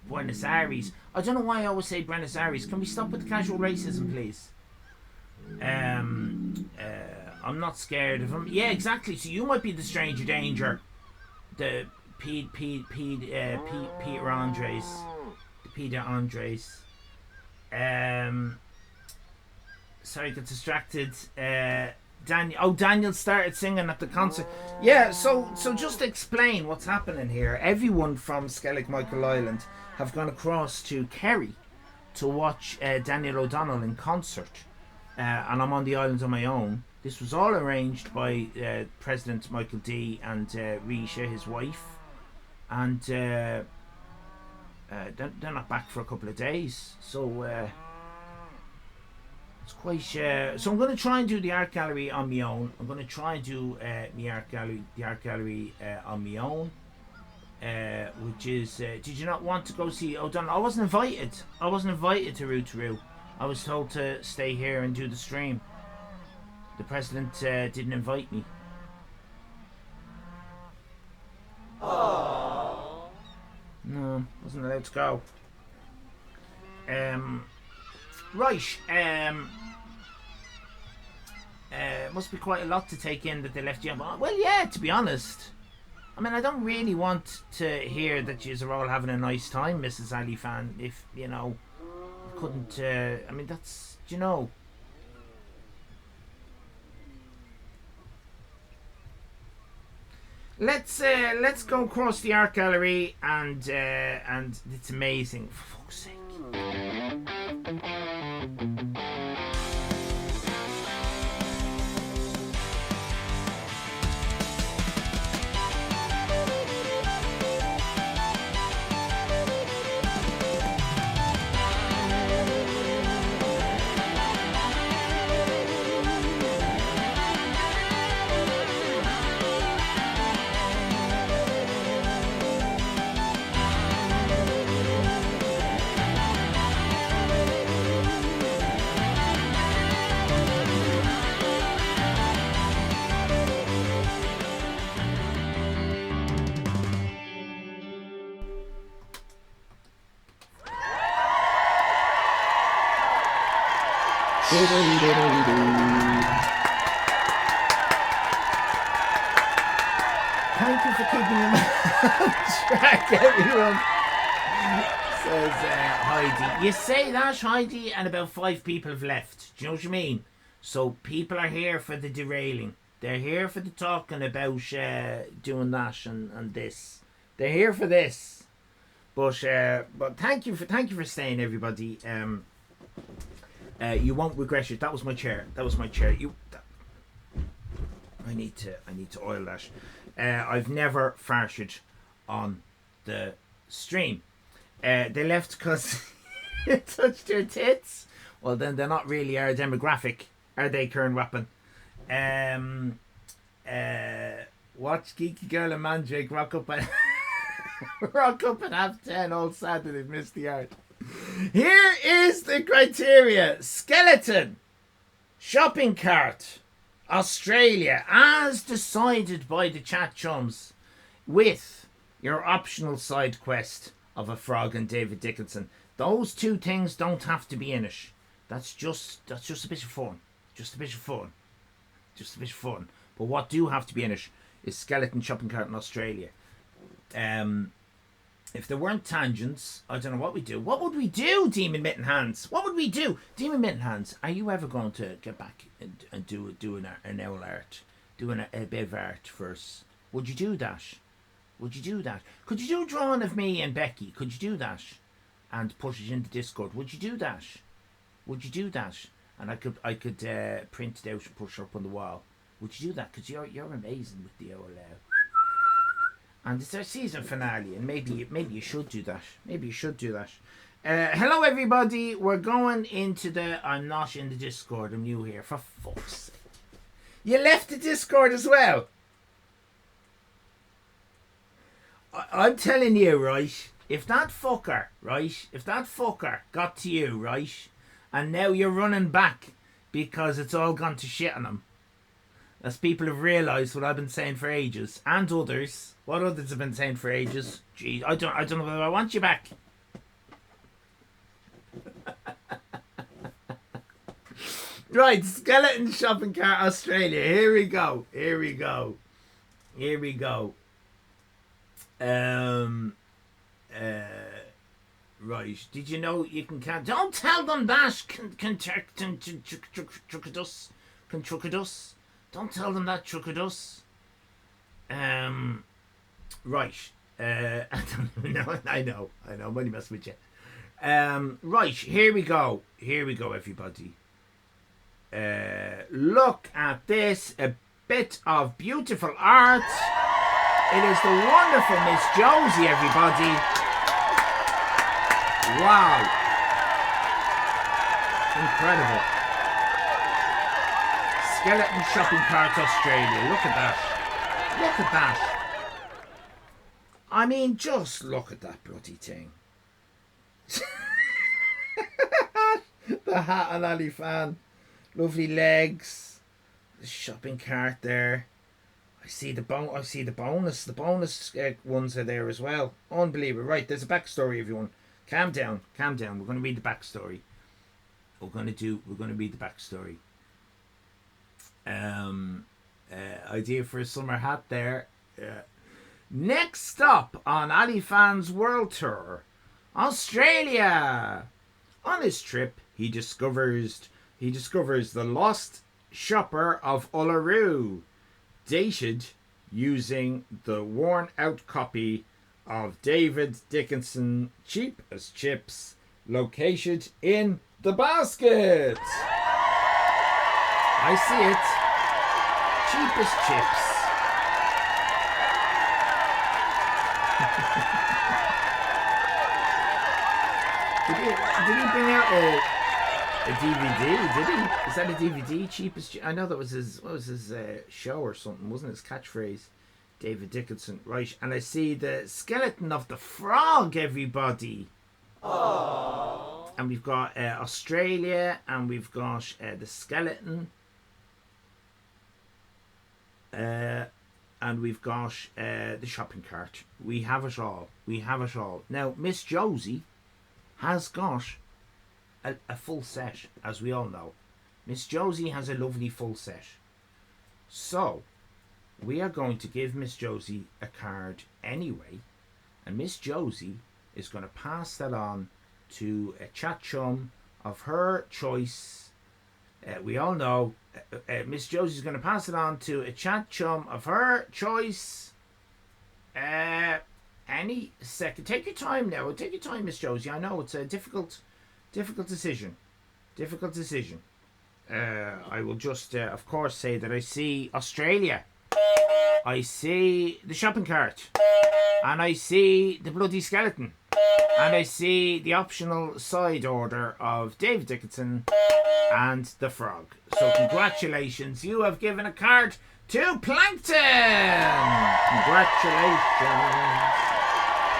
Buenos Aires. I don't know why I always say Buenos Aires. Can we stop with the casual racism, please? I'm not scared of him. Yeah, exactly. So you might be the stranger danger. The Peter Andres. The Peter Andres. Sorry, got distracted. Daniel started singing at the concert. Yeah, so just to explain what's happening here. Everyone from Skellig Michael Island have gone across to Kerry to watch Daniel O'Donnell in concert. And I'm on the island on my own. This was all arranged by President Michael D and Risha, his wife. And they're not back for a couple of days. So it's quite... so I'm going to try and do the art gallery on my own. I'm going to try and do the art gallery on my own. which is, did you not want to go see O'Donnell? I wasn't invited. I wasn't invited to Roo. I was told to stay here and do the stream. The president didn't invite me. No, wasn't allowed to go. Right. Must be quite a lot to take in that they left you. Well, yeah, to be honest. I mean, I don't really want to hear that you are all having a nice time, Mrs. Ali fan. If, you know, I couldn't, I mean, that's, you know. Let's go across the art gallery and it's amazing, for fuck's sake. Thank you for keeping me on track, everyone. Says Heidi. You say that, Heidi, and about 5 people have left. Do you know what I mean? So people are here for the derailing. They're here for the talking about doing that and this. They're here for this. But thank you for staying, everybody. You won't regret it. That was my chair. I need to oil that. I've never farted on the stream. They left because it touched their tits. Well, then they're not really our demographic, are they, Kern Wappin? Watch Geeky Girl and Mandrake rock up at 10:30. All sad that they've missed the art. Here is the criteria. Skeleton, shopping cart, Australia, as decided by the chat chums, with your optional side quest of a frog and David Dickinson. Those 2 things don't have to be in it. That's just a bit of fun. Just a bit of fun. But what do have to be in it is skeleton, shopping cart in Australia. If there weren't tangents, I don't know what we'd do. What would we do, Demon Mitten Hands? What would we do? Demon Mitten Hands, are you ever going to get back and do an owl art? Doing a bit of art for us? Would you do that? Could you do a drawing of me and Becky? Could you do that? And put it into Discord? Would you do that? And I could print it out and push it up on the wall. Would you do that? Because you're amazing with the owl and it's our season finale, and maybe you should do that. Hello, everybody. We're going into the... I'm not in the Discord. I'm new here. For fuck's sake. You left the Discord as well. I'm telling you, right? If that fucker got to you, right? And now you're running back because it's all gone to shit on him. As people have realised what I've been saying for ages. And others... What others have been saying for ages? Gee, I don't know whether I want you back. Right, skeleton shopping cart Australia. Here we go. Right. Did you know you can count? Don't tell them that. Truckadus. Don't tell them that, Truckadus. Right. I don't know. I know. I'm only messing with you. Right. Here we go, everybody. Look at this. A bit of beautiful art. It is the wonderful Miss Josie, everybody. Wow. Incredible. Skeleton shopping cart Australia. Look at that. I mean, just look at that bloody thing. The hat on Ali Fan. Lovely legs. The shopping cart there. I see the bonus. The bonus ones are there as well. Unbelievable. Right, there's a backstory, everyone. Calm down. We're going to read the backstory. We're going to read the backstory. Idea for a summer hat there. Next stop on Ali Fan's world tour, Australia. On his trip, he discovers the lost shopper of Uluru, dated using the worn out copy of David Dickinson Cheap as Chips, located in the basket. I see it. Cheap as Chips. Did he bring out a DVD? Did he? Is that a DVD? Cheapest? I know that was his. What was his show or something? Wasn't his catchphrase? David Dickinson, right? And I see the skeleton of the frog. Everybody. Aww. And we've got Australia, and we've got the skeleton. And we've got the shopping cart. We have it all. Now, Miss Josie has got a full set, as we all know. Miss Josie has a lovely full set. So, we are going to give Miss Josie a card anyway. And Miss Josie is going to pass that on to a chat chum of her choice. We all know Miss Josie is going to pass it on to a chat chum of her choice. Any second. Take your time now. Take your time, Miss Josie. I know it's a difficult decision. I will just, of course, say that I see Australia. I see the shopping cart. And I see the bloody skeleton. And I see the optional side order of David Dickinson and the frog. So congratulations, you have given a card to Plankton. Congratulations.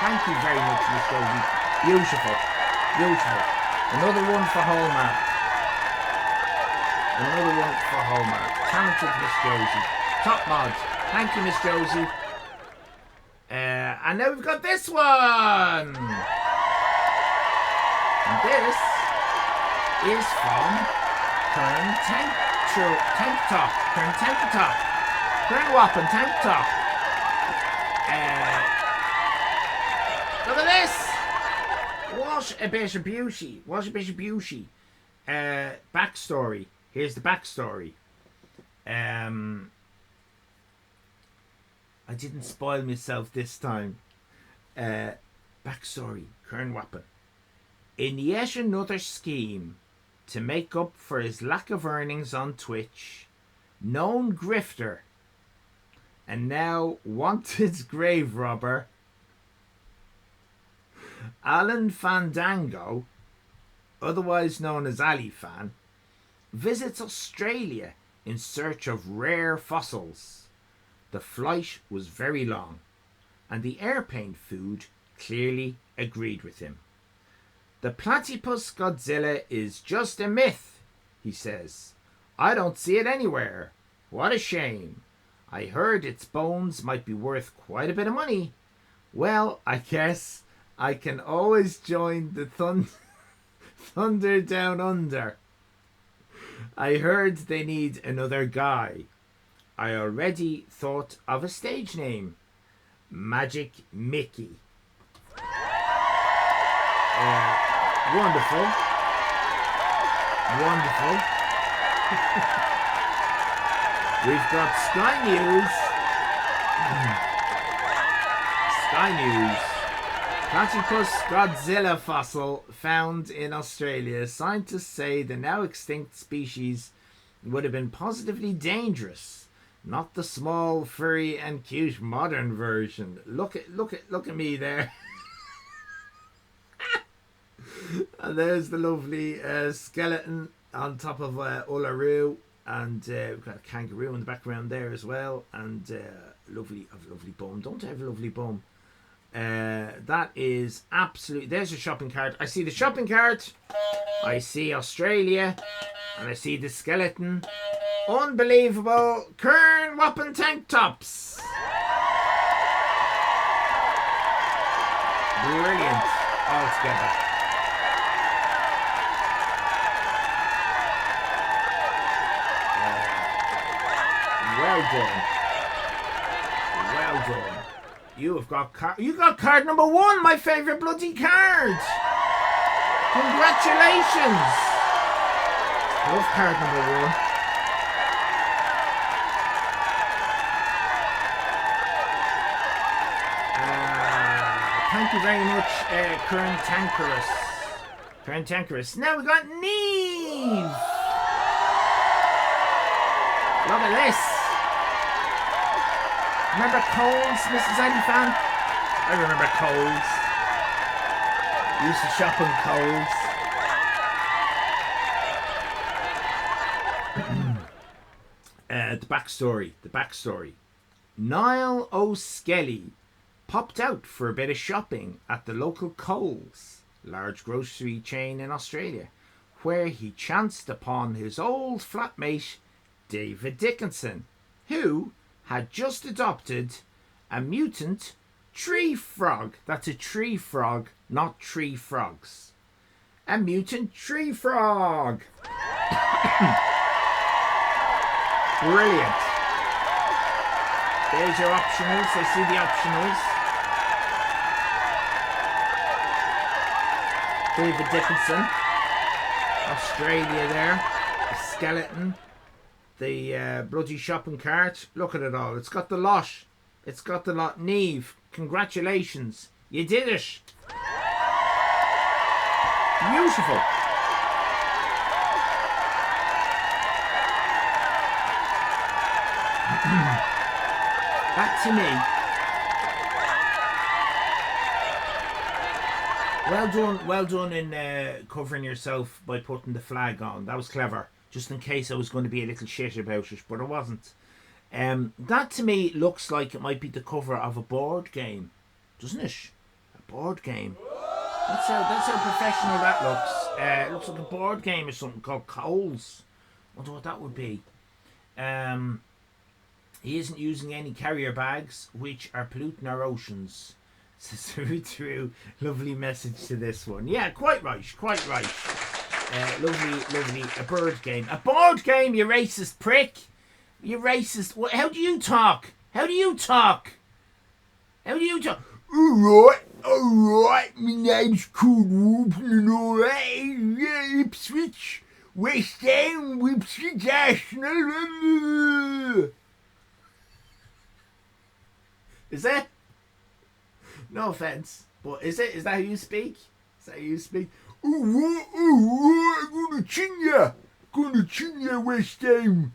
Thank you very much, Miss Josie. Beautiful. Another one for Hallmark. Talented Miss Josie. Top mod. Thank you, Miss Josie. And now we've got this one. And this is from Kern Tank Top. Kern Wappin Tank Top. Look at this. What a bit of beauty. Backstory. Here's the backstory. I didn't spoil myself this time. Backstory. Kern Wappin. In yet another scheme to make up for his lack of earnings on Twitch, known grifter and now wanted grave robber Alan Fandango, otherwise known as Ali Fan, visits Australia in search of rare fossils. The flight was very long, and the airplane food clearly agreed with him. The platypus Godzilla is just a myth, he says. I don't see it anywhere. What a shame. I heard its bones might be worth quite a bit of money. Well, I guess I can always join the Thunder Down Under. I heard they need another guy. I already thought of a stage name. Magic Mickey. Wonderful. We've got Sky News. Platypus Godzilla fossil found in Australia. Scientists say the now extinct species would have been positively dangerous. Not the small, furry and cute modern version. Look at me there. And there's the lovely skeleton on top of Uluru, and we've got a kangaroo in the background there as well, and lovely bum. Don't I have a lovely bum? That is absolutely... There's a shopping cart. I see the shopping cart. I see Australia. And I see the skeleton. Unbelievable. Kern Wappin tank tops. Brilliant. All together. Well done. Well done. You have got you got card number 1, my favourite bloody card. Congratulations. I love card number 1. Thank you very much, Kern Tankerus. Kern Tankerus. Now we got Neve. Look at this. Remember Coles, Mrs. Alifan? I remember Coles. Used to shop in Coles. The backstory. Niall O'Skelly popped out for a bit of shopping at the local Coles, large grocery chain in Australia, where he chanced upon his old flatmate, David Dickinson, who had just adopted a mutant tree frog. That's a tree frog, not tree frogs. A mutant tree frog. Brilliant. There's your optionals. I see the optionals. David Dickinson, Australia there, the skeleton, the bloody shopping cart. Look at it all. It's got the lot. It's got the lot. Neve, congratulations. You did it. Beautiful. That to me. Well done in covering yourself by putting the flag on. That was clever. Just in case I was going to be a little shit about it, but I wasn't. That to me looks like it might be the cover of a board game, doesn't it? A board game. That's how professional that looks. It looks like a board game or something called Coles. I wonder what that would be. He isn't using any carrier bags, which are polluting our oceans. Through lovely message to this one. Yeah, quite right. Lovely. A bird game. A board game, you racist prick. You racist. What? How do you talk? Alright. My name's Cool Whoop and alright. Yeah, Ipswich. West Ham, Ipswich, Arsenal. Is that? No offence, but is it? Is that how you speak? Oh, I'm gonna chin ya, West Ham.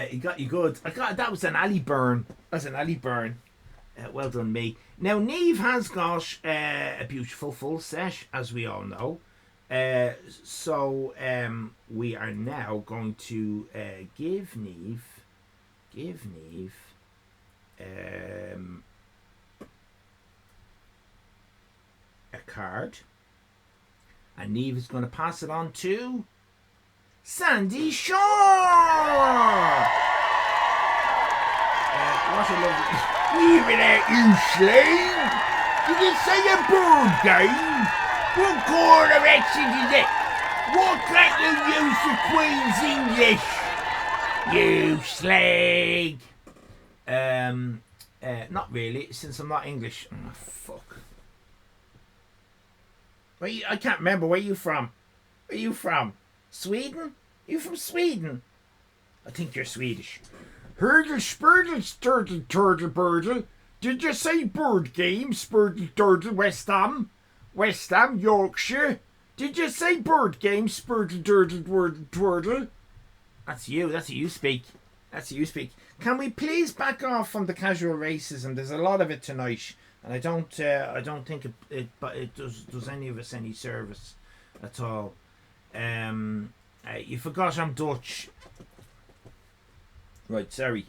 He got you good. That was an alley burn. Well done, me. Now, Neve has got a beautiful full set, as we all know. So we are now going to give Neve a card, and Neve is going to pass it on to Sandy Shaw. What a lovely... Even out, you slave! Did you say a board game? What kind of accent is it? What can't you use the Queen's English? You slag! Not really, since I'm not English. Oh, fuck. I can't remember. Where are you from? Sweden? You from Sweden? I think you're Swedish. Hurdle, spurtle, sturtle, turtle, birdle. Did you say bird game? Spurtle, turtle, West Ham, Yorkshire. Did you say bird game? Spurtle, turtle, twirtle. That's you. That's how you speak. Can we please back off from the casual racism? There's a lot of it tonight, and I don't think it does any of us any service at all. You forgot I'm Dutch. Right, sorry.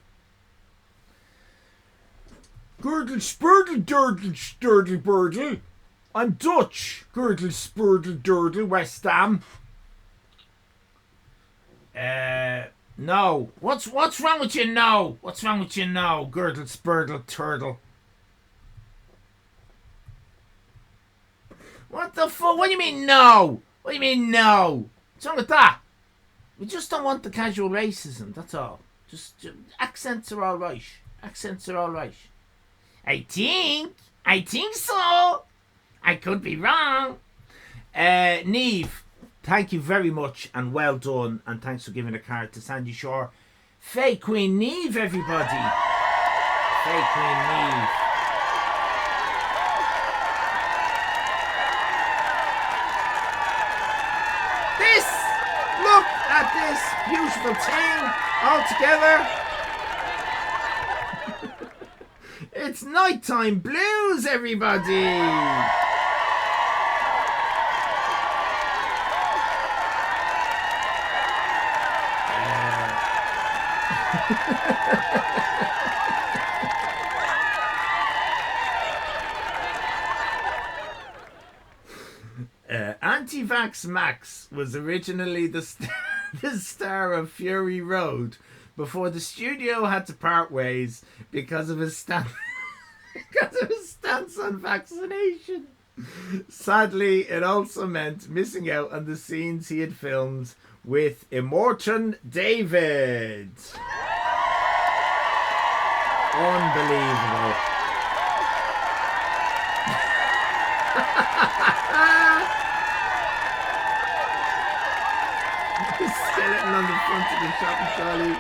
Girdle spurdle durdle sturdle birdle. I'm Dutch. Girdle spurdle durdle West Ham. No. What's wrong with you? No. What's wrong with you? No. Girdle spurdle turtle. What the fuck? What do you mean no? What do you mean no? What's wrong with that? We just don't want the casual racism. That's all. Just accents are all right. Accents are all right. I think so. I could be wrong. Neve, thank you very much and well done, and thanks for giving a card to Sandy Shore. Faye Queen Neve, everybody. Faye Queen Neve. Look at this beautiful thing all together. It's nighttime blues, everybody. Anti-Vax Max was originally the star of Fury Road before the studio had to part ways because of his stance on vaccination. Sadly, it also meant missing out on the scenes he had filmed with Immortan David. Unbelievable. Skeleton on the front of the shopping trolley.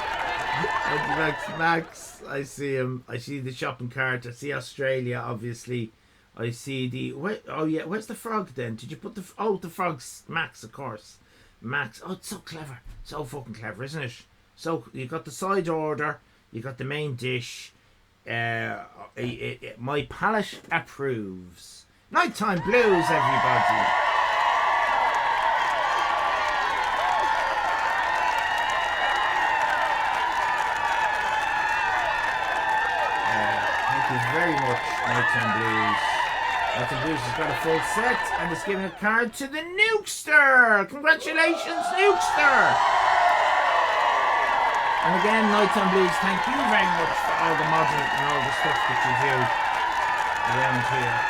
Max, I see him. I see the shopping cart. I see Australia, obviously. I see the... oh, yeah. Where's the frog, then? Did you put the... oh, the frog's Max, of course. Max. Oh, it's so clever. So fucking clever, isn't it? So, you got the side order. You got the main dish. My palate approves. Nighttime blues, everybody. Thank you very much, Nighttime Blues. Nighttime Blues has got a full set and is giving a card to the Nukester. Congratulations, Nukester. And again, Nighttime Blues, thank you very much for all the modding and all the stuff that you do around here.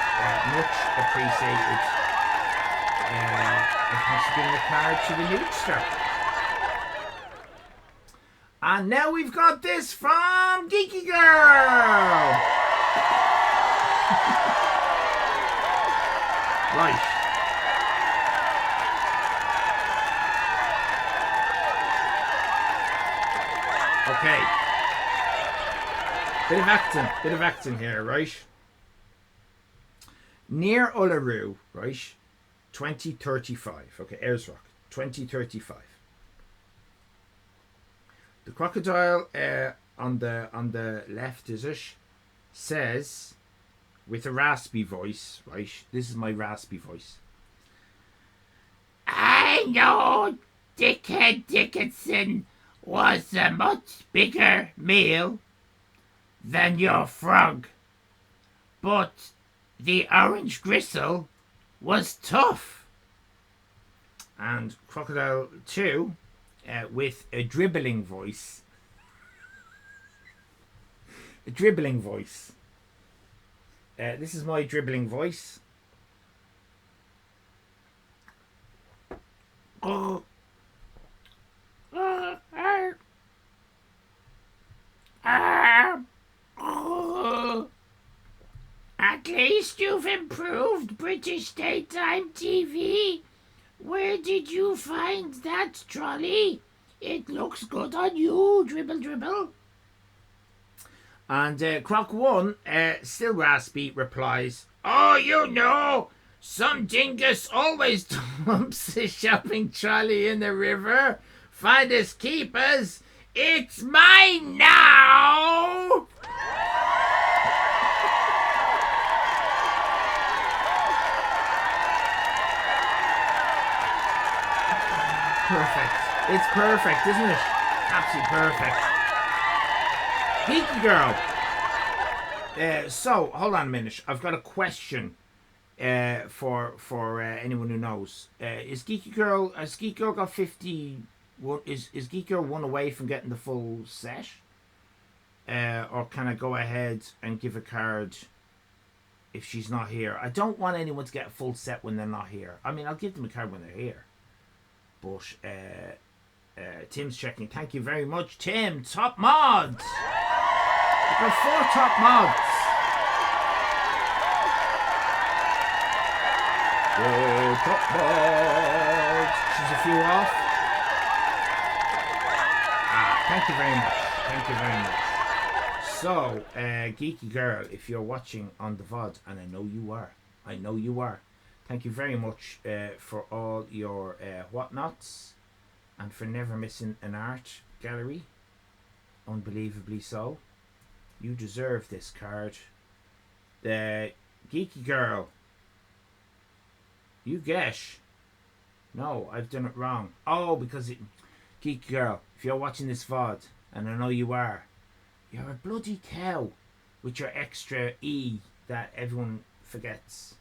Much appreciated. And thanks for giving a card to the Nukester. And now we've got this from Geeky Girl. Right. Okay. Bit of acting here, right? Near Uluru, right? 2035. Okay, Ayers Rock, 2035. The crocodile on the left, is it? Says, with a raspy voice, right? This is my raspy voice. I know Dickhead Dickinson was a much bigger meal than your frog, but the orange gristle was tough. And Crocodile 2, with a dribbling voice. A dribbling voice. This is my dribbling voice. At least you've improved British daytime TV. Where did you find that trolley? It looks good on you, dribble dribble. And Croc 1, still raspy, replies, oh, you know, some dingus always dumps his shopping trolley in the river. Finders keepers, it's mine now! Perfect. It's perfect, isn't it? Absolutely perfect. Geeky Girl. So hold on a minute. I've got a question. For anyone who knows, is Geeky Girl? Has Geeky Girl got 50? Is Geeky Girl one away from getting the full set? Or can I go ahead and give a card if she's not here? I don't want anyone to get a full set when they're not here. I mean, I'll give them a card when they're here. But Tim's checking. Thank you very much, Tim. Top mods. We've got 4 top mods. Top mods. She's a few off. Thank you very much. Thank you very much. So, Geeky Girl, if you're watching on the VOD, and I know you are, thank you very much for all your whatnots and for never missing an art gallery. Unbelievably so. You deserve this card. The Geeky Girl, you guess. No, I've done it wrong. Oh, because Geeky Girl, if you're watching this VOD, and I know you are, you're a bloody cow with your extra E that everyone forgets.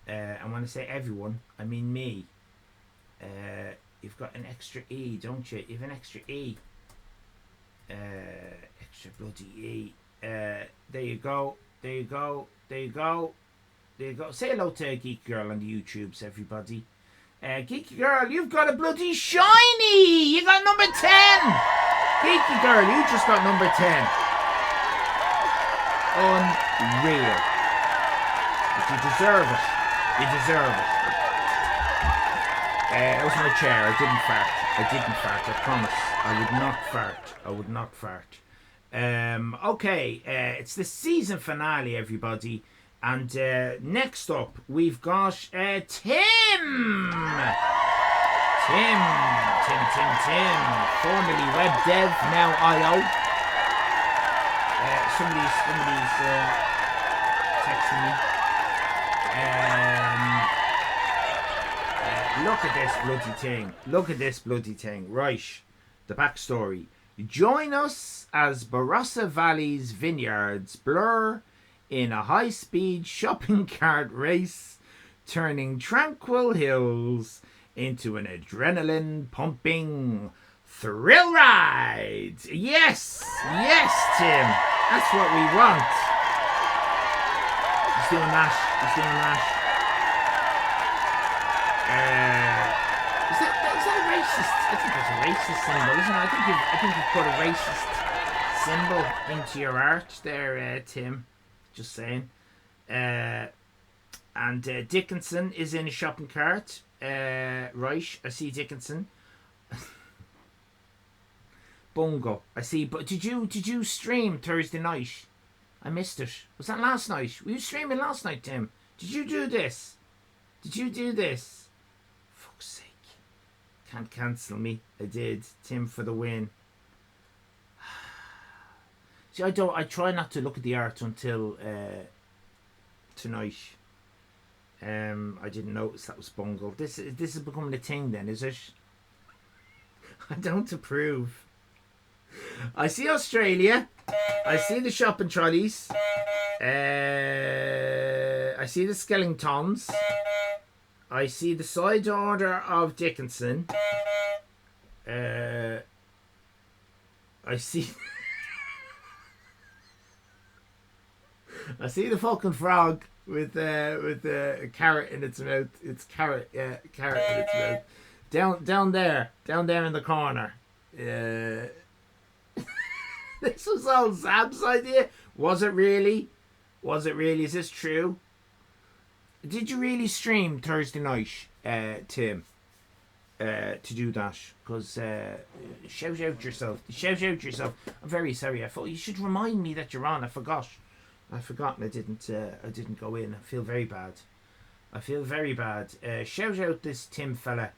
And when I say everyone, I mean me. You've got an extra E, don't you? You've an extra E. Extra bloody E. There you go. There you go. There you go. There you go. Say hello to Geeky Girl on the YouTubes, everybody. Geeky Girl, you've got a bloody shiny! You got number 10! Geeky Girl, you just got number 10. Unreal. But you deserve it. You deserve it. That was my chair. I didn't fart. I promise. I would not fart. Okay, it's the season finale, everybody. And next up, we've got Tim. Tim. Formerly web dev, now IO. Somebody's texting me. Look at this bloody thing. Right, the backstory. Join us as Barossa Valley's vineyards blur in a high-speed shopping cart race, turning tranquil hills into an adrenaline-pumping thrill ride. Yes, Tim. That's what we want. He's doing that. Is that a racist? I think that's a racist symbol, isn't it? I think you've put a racist symbol into your art there, Tim. Just saying. And Dickinson is in a shopping cart. Right, I see Dickinson. Bungo, I see. But did you stream Thursday night? I missed it. Was that last night? Were you streaming last night, Tim? Did you do this? Fuck's sake. Can't cancel me. I did. Tim for the win. See, I try not to look at the art until tonight. I didn't notice that was bungled. This is becoming a thing then, is it? I don't approve. I see Australia. I see the shopping trolleys. I see the skeletons. I see the side order of Dickinson. I see... I see the fucking frog with a carrot in its mouth. It's carrot in its mouth. Down there in the corner. This was all Zab's idea. Was it really? Is this true? Did you really stream Thursday night, Tim? To do that, because shout out yourself. I'm very sorry. I thought you should remind me that you're on. I forgot, and I didn't go in. I feel very bad. Shout out this Tim fella.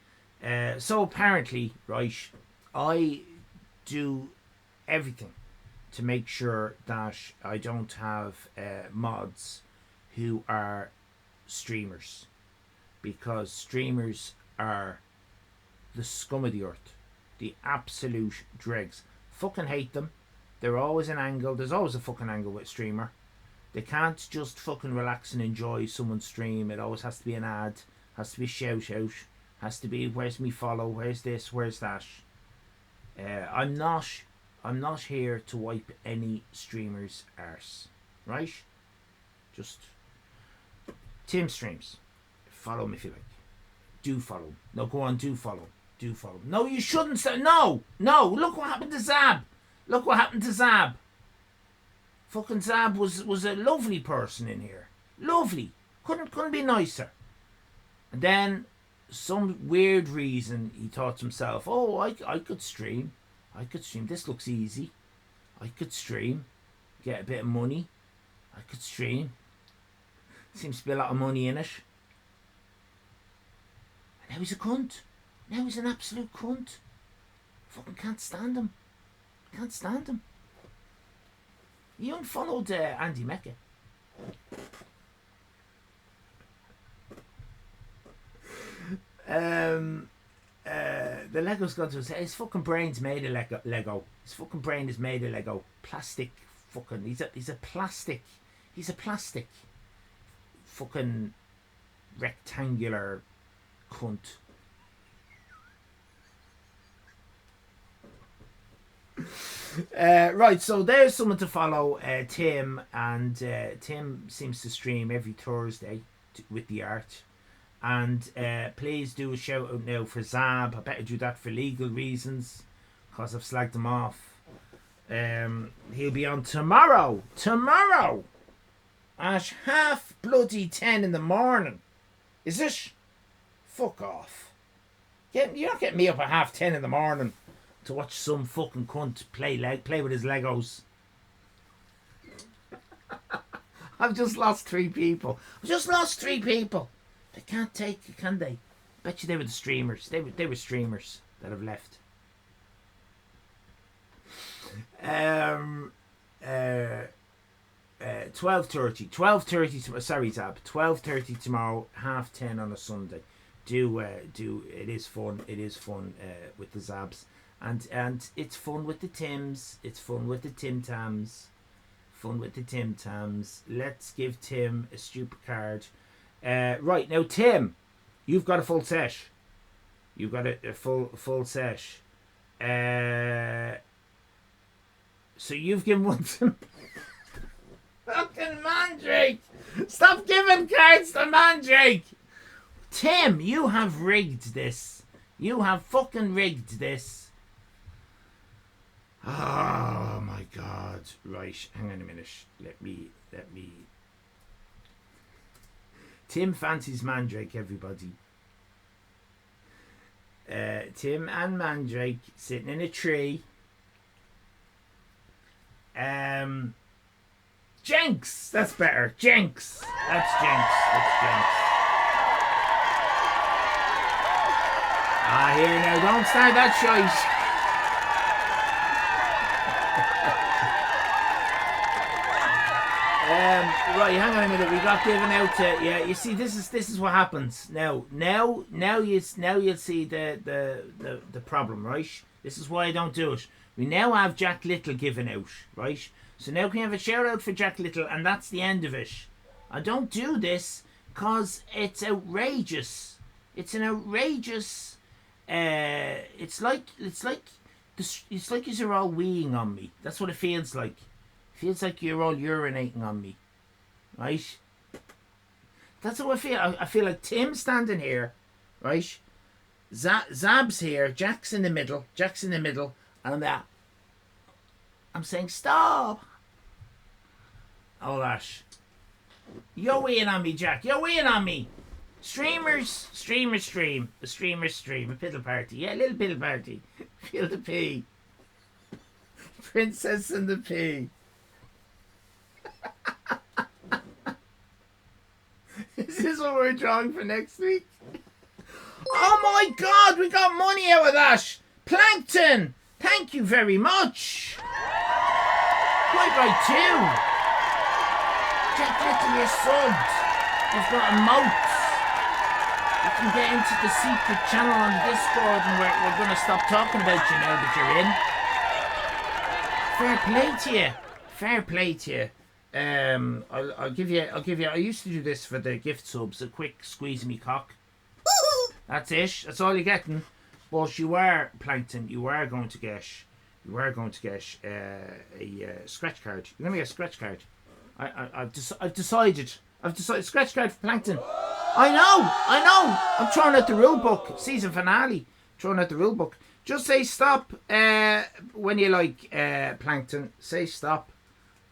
So apparently, right, I do everything to make sure that I don't have mods who are streamers, because streamers are the scum of the earth, the absolute dregs. Fucking hate them. They're always an angle. There's always a fucking angle with streamer. They can't just fucking relax and enjoy someone's stream. It always has to be an ad, has to be a shout out, has to be where's me follow, where's this, where's that. I'm not here to wipe any streamer's arse, right? Just Tim streams. Follow him if you like. Do follow. No, go on, do follow. Do follow. No, you shouldn't say no. Look what happened to Zab. Look what happened to Zab. Fucking Zab was a lovely person in here. Lovely. Couldn't be nicer. And then some weird reason he thought to himself, oh, I could stream. I could stream. This looks easy. I could stream. Get a bit of money. I could stream. Seems to be a lot of money in it. And now he's a cunt. Now he's an absolute cunt. Fucking can't stand him. Can't stand him. He unfollowed Andy Mecca. The Lego's gone to his fucking brain's made of Lego. His fucking brain is made of Lego. Plastic fucking he's a plastic fucking rectangular cunt. Right, so there's someone to follow, Tim, and Tim seems to stream every Thursday with the art. And please do a shout out now for Zab. I better do that for legal reasons because I've slagged him off. He'll be on tomorrow at 10:30 in the morning. Is it? Fuck off. You're not getting me up at 10:30 in the morning to watch some fucking cunt play with his Legos. I've just lost 3 people. They can't take it, can they? Bet you they were the streamers. They were streamers that have left. 12:30. Sorry, Zab. 12:30 tomorrow. 10:30 on a Sunday. Do it is fun. It is fun with the Zabs, and it's fun with the Tims. It's fun with the Tim Tams. Fun with the Tim Tams. Let's give Tim a stupid card. Right now, Tim, you've got a full set. You've got a full set. So you've given one to fucking Mandrake. Stop giving cards to Mandrake. Tim, you have rigged this. You have fucking rigged this. Oh my God. Right, hang on a minute. Let me. Tim fancies Mandrake, everybody. Tim and Mandrake sitting in a tree. Jenks! That's better. Jenks! That's Jenks. Here now. Don't start that shite. Right, hang on a minute. We got given out to you see this is what happens now you'll see the problem, right? This is why I don't do it. We now have Jack Little given out, right? So now can you have a shout out for Jack Little, and that's the end of it. I don't do this because it's outrageous. It's an outrageous. It's like you're all weeing on me. That's what it feels like. It feels like you're all urinating on me, right? That's how I feel. I feel like Tim's standing here, right? Zab's here. Jack's in the middle, and I'm saying stop. All that. You're weeing on me, Jack. You're weeing on me. Streamers stream. A streamer stream. A piddle party. Yeah, a little piddle party. Feel the pee. Princess and the pee. Is this what we're drawing for next week? Oh my God, we got money out of that. Plankton, thank you very much. Quite right too. Jack Little, you're subbed. You've got emotes. You can get into the secret channel on Discord, and we're going to stop talking about you now that you're in. Fair play to you. I'll give you. I used to do this for the gift subs. A quick squeeze me cock. That's it. That's all you're getting. But you are Plankton. You are going to get a scratch card. You're gonna get a scratch card. I've decided. Scratch card for Plankton. I know. I'm throwing out the rule book. Season finale. Throwing out the rule book. Just say stop when you like Plankton. Say stop,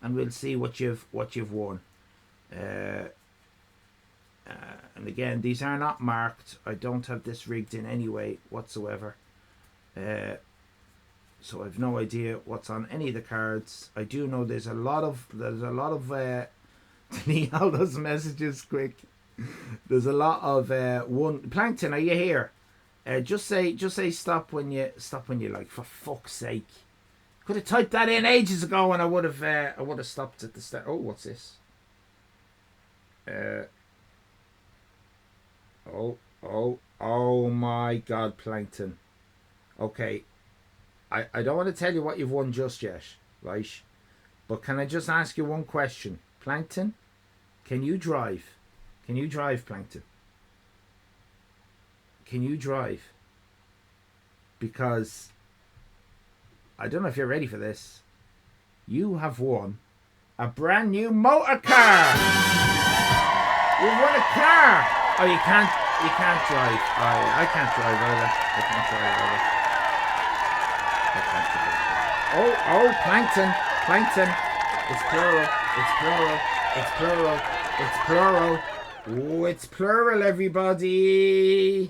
and we'll see what you've won. And again, these are not marked. I don't have this rigged in any way whatsoever. So I've no idea what's on any of the cards. I do know there's a lot of delete all those messages quick. There's a lot of one. Plankton, are you here? Just say stop when you like, for fuck's sake. Could have typed that in ages ago and I would have stopped at the start. Oh, what's this? Oh my God, Plankton. Okay. I don't want to tell you what you've won just yet, right? But can I just ask you one question? Plankton, can you drive? Can you drive, Plankton? Can you drive? Because I don't know if you're ready for this. You have won a brand new motor car. You've won a car. Oh, you can't drive. I can't drive either. I can't drive either. Oh, Plankton. It's plural. Oh, it's plural, everybody.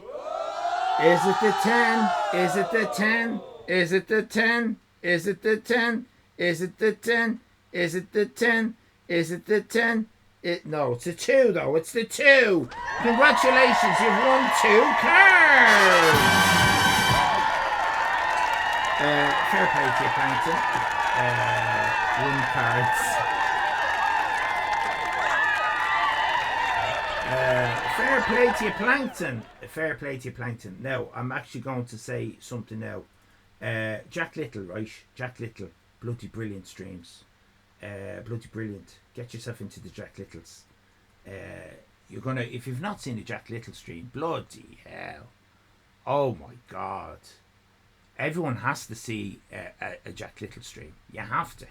Is it the 10? Is it the 10? Is it the 10? Is it the 10? Is it the 10? Is it the 10? Is it the 10? No, it's a 2 though. It's the 2. Congratulations, you've won 2 cards. Fair play to you, Plankton. 1 cards. Fair play to you, Plankton. Fair play to you, Plankton. Now, I'm actually going to say something now. Jack Little, right? Jack Little. Bloody brilliant streams. Bloody brilliant. Get yourself into the Jack Littles. You're gonna, if you've not seen the Jack Little stream, bloody hell. Oh my God. Everyone has to see a Jack Little stream. You have to.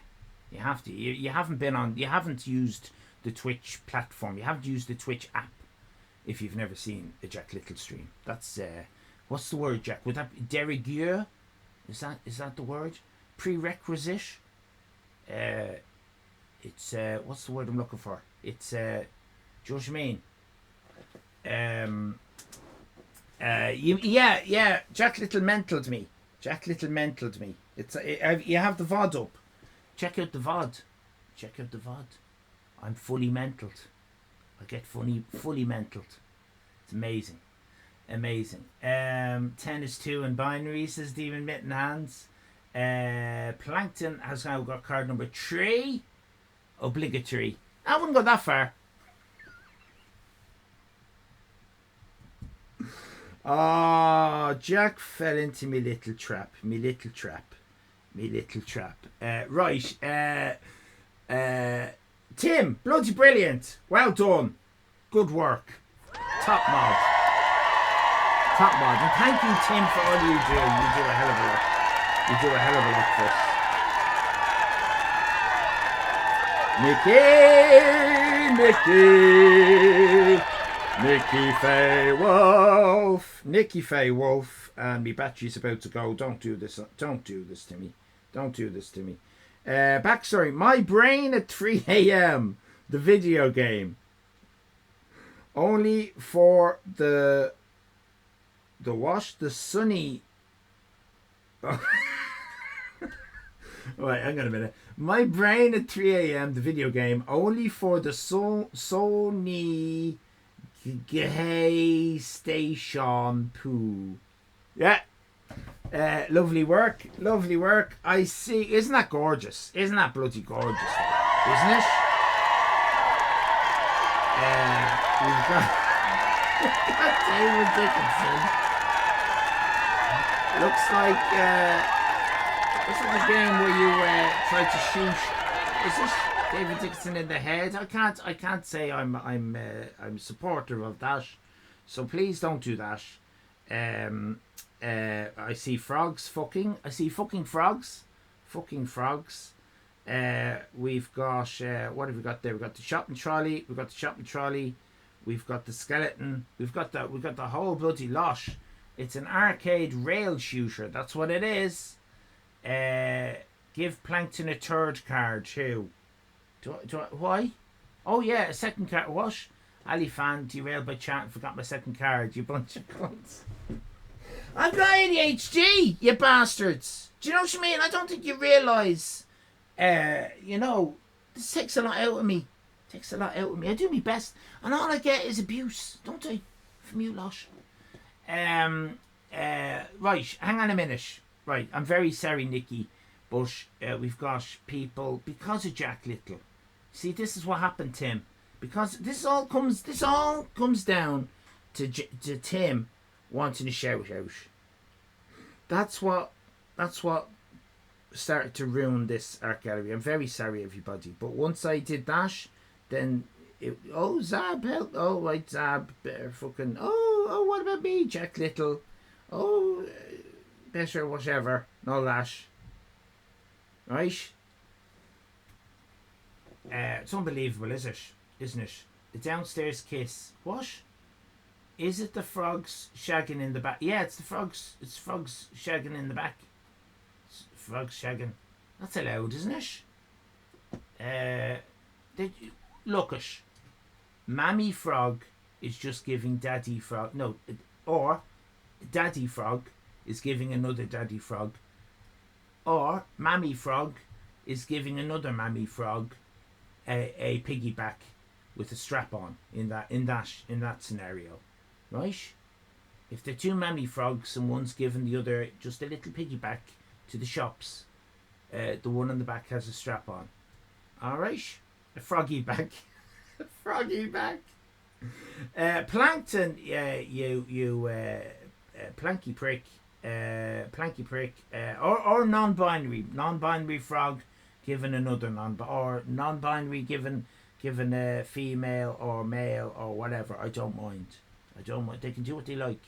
You haven't been on, you haven't used the Twitch platform. You haven't used the Twitch app if you've never seen a Jack Little stream. That's, what's the word, Jack? Would that be de rigueur? Is that the word? Prerequisite? It's, what's the word I'm looking for? It's, do you know what I mean? Yeah, Jack Little mentaled me. It's, you have the VOD up. Check out the VOD. I'm fully mentaled. I get fully mentaled. It's amazing. 10 is 2 in binary, says Demon Mitten Hands. Plankton has now got card number 3. Obligatory. I wouldn't go that far. Jack fell into me little trap. Right. Tim, bloody brilliant. Well done. Good work. Top mod. And thank you, Tim, for all you do. You do a hell of a lot for us. Nicky Faye Wolf, and my battery's about to go. Don't do this to me. Backstory: my brain at 3 a.m. The video game. Only for the sunny. Right, hang on a minute. My brain at 3 a.m. The video game. Only for the Sony Gay Station Poo. Yeah. Lovely work. I see. Isn't that gorgeous? Isn't that bloody gorgeous? Isn't it? We've got David Dickinson. Looks like a game where you try to shoot. Is David Dixon in the head. I can't say I'm supportive of that. So please don't do that. I see frogs fucking. I see fucking frogs. Fucking frogs. We've got what have we got there? We've got the shopping trolley. We've got the shopping trolley. We've got the skeleton. We've got the whole bloody lot. It's an arcade rail shooter. That's what it is. Give Plankton a third card too. Why? Oh yeah, a second card. What? Ali fan derailed by chat and forgot my second card. You bunch of cunts. I've got ADHD, you bastards. Do you know what I mean? I don't think you realise. This takes a lot out of me. Takes a lot out of me. I do my best, and all I get is abuse, don't I? From you lot. Right, hang on a minute. Right, I'm very sorry, Nikki, but we've got people because of Jack Little. See, this is what happened, Tim. Because this all comes down to Tim wanting to shout out. That's what started to ruin this art gallery. I'm very sorry, everybody. But once I did that, then Zab help. Oh right, Zab, fucking. Oh, what about me, Jack Little? Oh, better whatever. No that. Right. It's unbelievable, isn't it? The downstairs kiss. What? Is it the frogs shagging in the back? Yeah, it's the frogs. It's frogs shagging in the back. It's frogs shagging. That's allowed, isn't it? Look it. Mammy frog is just giving daddy frog. No, or daddy frog is giving another daddy frog. Or mammy frog is giving another mammy frog a piggyback with a strap on in that scenario, right? If they're two mammy frogs and one's giving the other just a little piggyback to the shops, the one on the back has a strap on. All right, a froggy back, a froggy back. Plankton, planky prick, or non-binary frog given another non-binary given a female or male or whatever. I don't mind. They can do what they like.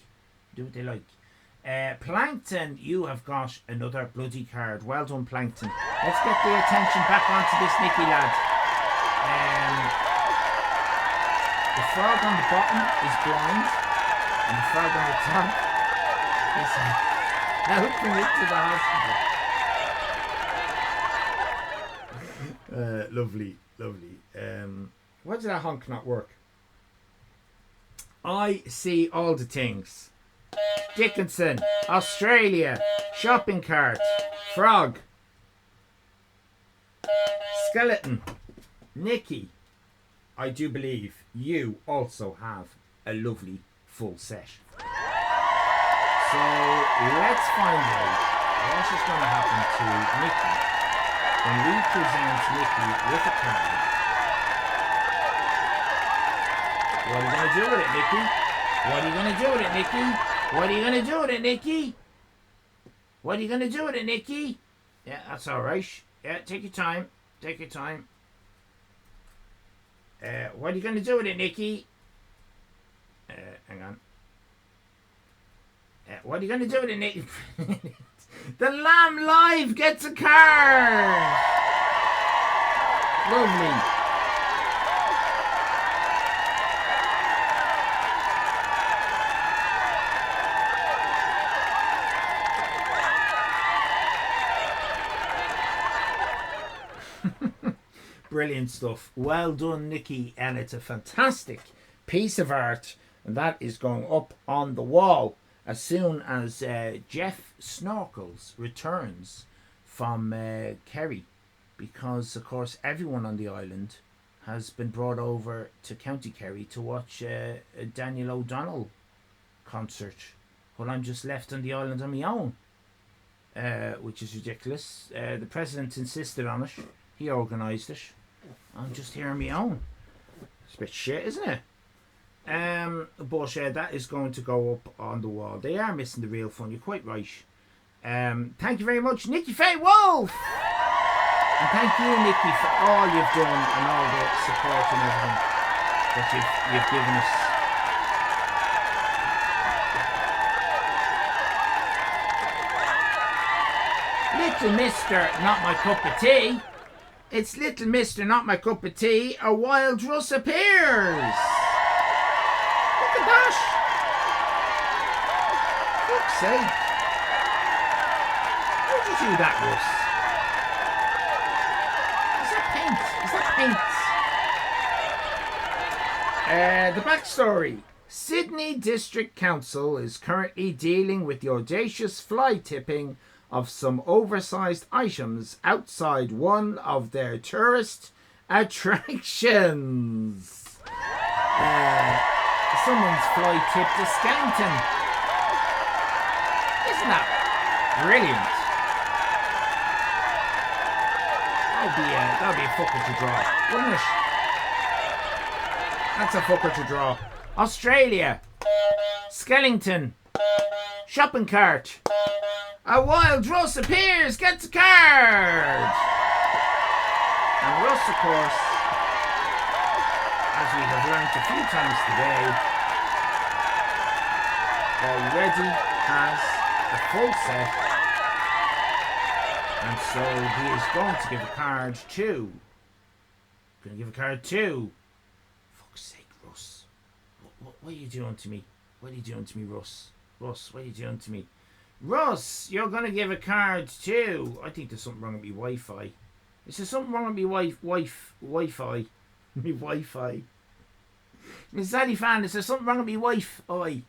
Plankton, you have got another bloody card. Well done, Plankton. Let's get the attention back onto this Nicky lad. The frog on the bottom is blind, and the frog on the top is helping it to the hospital. Lovely. Why did that honk not work? I see all the things. Dickinson, Australia, shopping cart, frog, skeleton, Nikki. I do believe you also have a lovely full set. So let's find out what is going to happen to Nikki when we present Nikki with a card. What are you going to do with it, Nikki? What are you going to do with it, Nikki? What are you going to do with it, Nikki? What are you going to do with it, Nikki? Yeah, that's all right. Yeah, take your time. What are you going to do with it, Nikki? Hang on. What are you going to do with it, Nikki? The Lamb Live gets a card! Lovely. Brilliant stuff. Well done, Nikki, and it's a fantastic piece of art, and that is going up on the wall as soon as Jeff Snorkels returns from Kerry, because of course everyone on the island has been brought over to County Kerry to watch a Daniel O'Donnell concert, while I'm just left on the island on my own, which is ridiculous. The president insisted on it. He organised it. I'm just here on my own. It's a bit shit, isn't it? But that is going to go up on the wall. They are missing the real fun. You're quite right. Thank you very much, Nicky Faye Wolf. And thank you, Nikki, for all you've done and all the support and everything that you've given us. Little Mister, not my cup of tea. It's Little Mister, not my cup of tea. A wild Russ appears. Look at that. Fuck's sake. How'd you do that, Russ? Is that paint? The backstory. Sydney District Council is currently dealing with the audacious fly tipping of some oversized items outside one of their tourist attractions. Someone's fly tipped a skeleton. Isn't that brilliant? That'll be a fucker to draw, wouldn't it? That's a fucker to draw. Australia. Skellington. Shopping cart. A wild Russ appears, gets a card! And Russ, of course, as we have learnt a few times today, already has a full set. And so he is going to give a card to... Fuck's sake, Russ. What are you doing to me? What are you doing to me, Russ? Russ, what are you doing to me? Russ, you're going to give a card too. I think there's something wrong with me Wi-Fi. Is there something wrong with me Wi-Fi? Me Wi-Fi. Miss Sally Fan, is there something wrong with me Wi-Fi?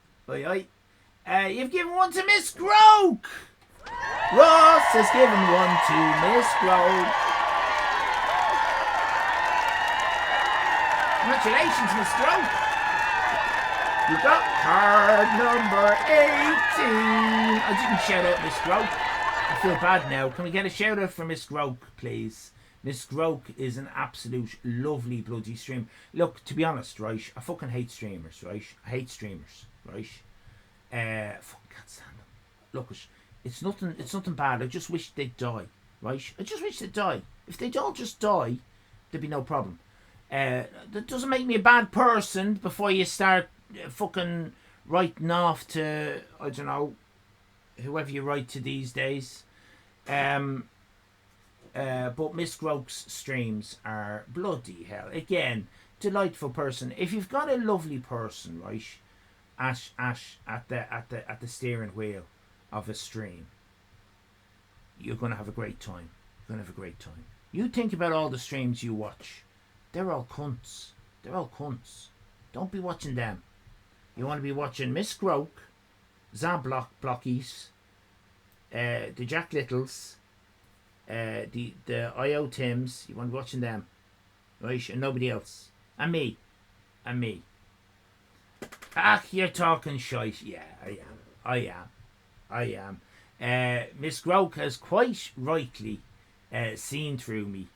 You've given one to Miss Groke. Russ has given one to Miss Groke. Congratulations, Miss Groke. You got card number 18. I didn't shout out Miss Groke. I feel bad now. Can we get a shout out for Miss Groke, please? Miss Groke is an absolute lovely bloody stream. Look, to be honest, right, I fucking hate streamers, right? I hate streamers, right? Fucking can't stand them. Look, it's nothing bad. I just wish they'd die, right? I just wish they'd die. If they'd all just die, there'd be no problem. That doesn't make me a bad person before you start fucking writing off to, I don't know, whoever you write to these days. But Miss Groke's streams are bloody hell. Again, delightful person. If you've got a lovely person, right, at the steering wheel of a stream, you're gonna have a great time. You think about all the streams you watch. They're all cunts. Don't be watching them. You want to be watching Miss Groke, Blockies, the Jack Littles, the I.O. Tims. You want to be watching them, right? And nobody else. And me. Ah, you're talking shite. Yeah, I am. Miss Groke has quite rightly seen through me.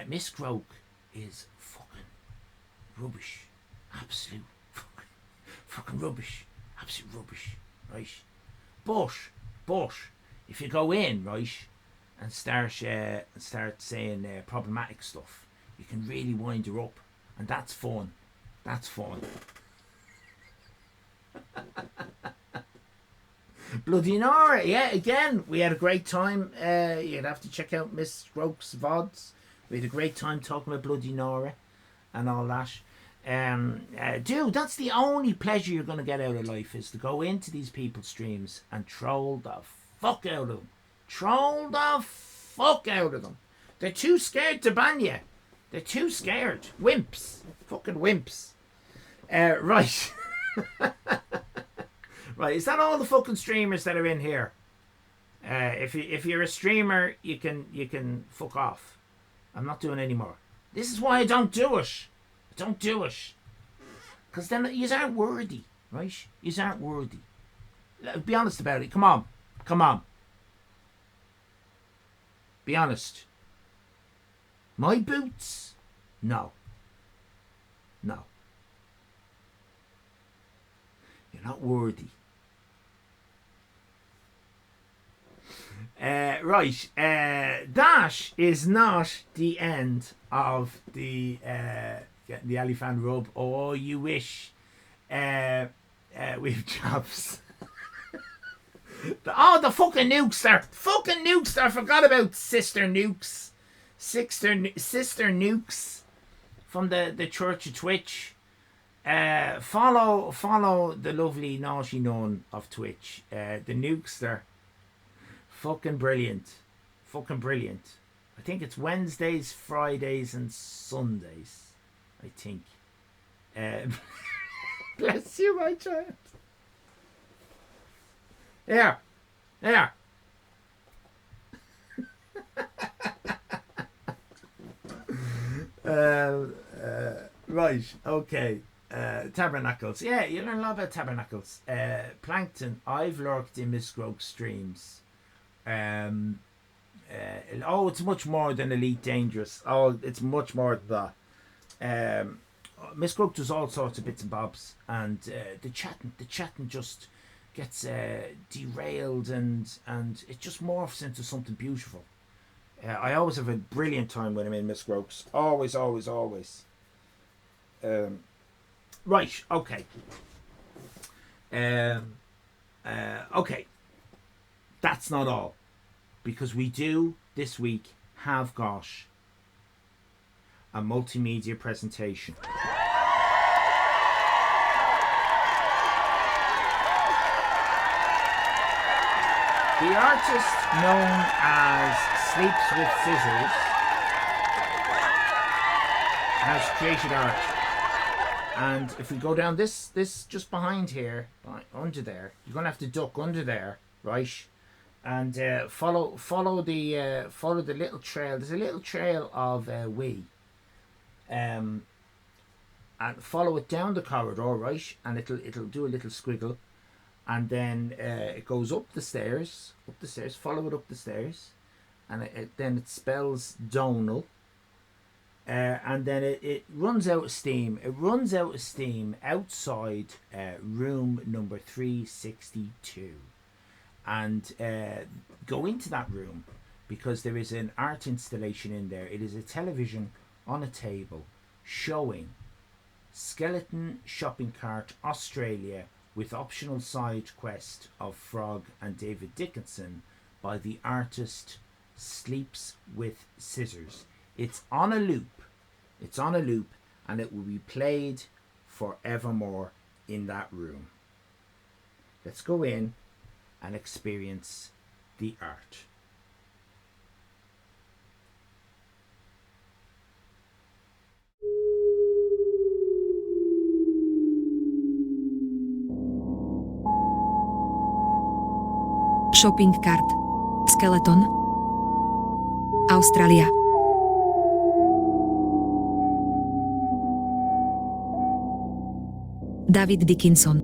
Miss Groke is fucking rubbish. Absolute fucking rubbish. Absolute rubbish, right? But if you go in, right, and start saying problematic stuff, you can really wind her up, and that's fun. Bloody Nora, yeah, again, we had a great time. You'd have to check out Miss Groke's VODs. We had a great time talking about Bloody Nora and all that. Dude, that's the only pleasure you're going to get out of life, is to go into these people's streams and troll the fuck out of them. They're too scared to ban you. They're too scared. Wimps. Fucking wimps. Right. Right, is that all the fucking streamers that are in here? If you're a streamer, you can fuck off. I'm not doing any more. This is why I don't do it. Because then you aren't worthy, right? You aren't worthy. Be honest about it. Come on. Be honest. My boots? No. You're not worthy. Right. That is not the end of the elephant rub. Oh, you wish. We've jobs. The fucking nukes there. Fucking nukes there. I forgot about Sister Nukes. Sister Nukes from the Church of Twitch. Follow the lovely naughty nun of Twitch. The nukes there. Fucking brilliant. Fucking brilliant. I think it's Wednesdays, Fridays, and Sundays. I think. Bless you, my child. There. Right, okay. Tabernacles. Yeah, you learn a lot about tabernacles. Plankton. I've lurked in Miss Groke's streams. It's much more than Elite Dangerous. Oh, it's much more than that. Miss Groke does all sorts of bits and bobs, and the chatting just gets derailed, and it just morphs into something beautiful. I always have a brilliant time when I'm in Miss Groke's. Always. Right, okay. Okay. That's not all. Because we do, this week, have got a multimedia presentation. The artist known as Sleeps with Scissors has created art. And if we go down this just behind here, under there, you're going to have to duck under there, right? And follow the little trail. There's a little trail of wee. And follow it down the corridor, right? And it'll do a little squiggle. And then it goes up the stairs, follow it up the stairs, and then it spells Donal. And then it runs out of steam. It runs out of steam outside room number 362. And go into that room because there is an art installation in there. It is a television on a table showing Skeleton Shopping Cart Australia with optional side quest of Frog and David Dickinson by the artist Sleeps with Scissors. It's on a loop, and it will be played forevermore in that room. Let's go in and experience the art. Shopping cart. Skeleton. Australia. David Dickinson.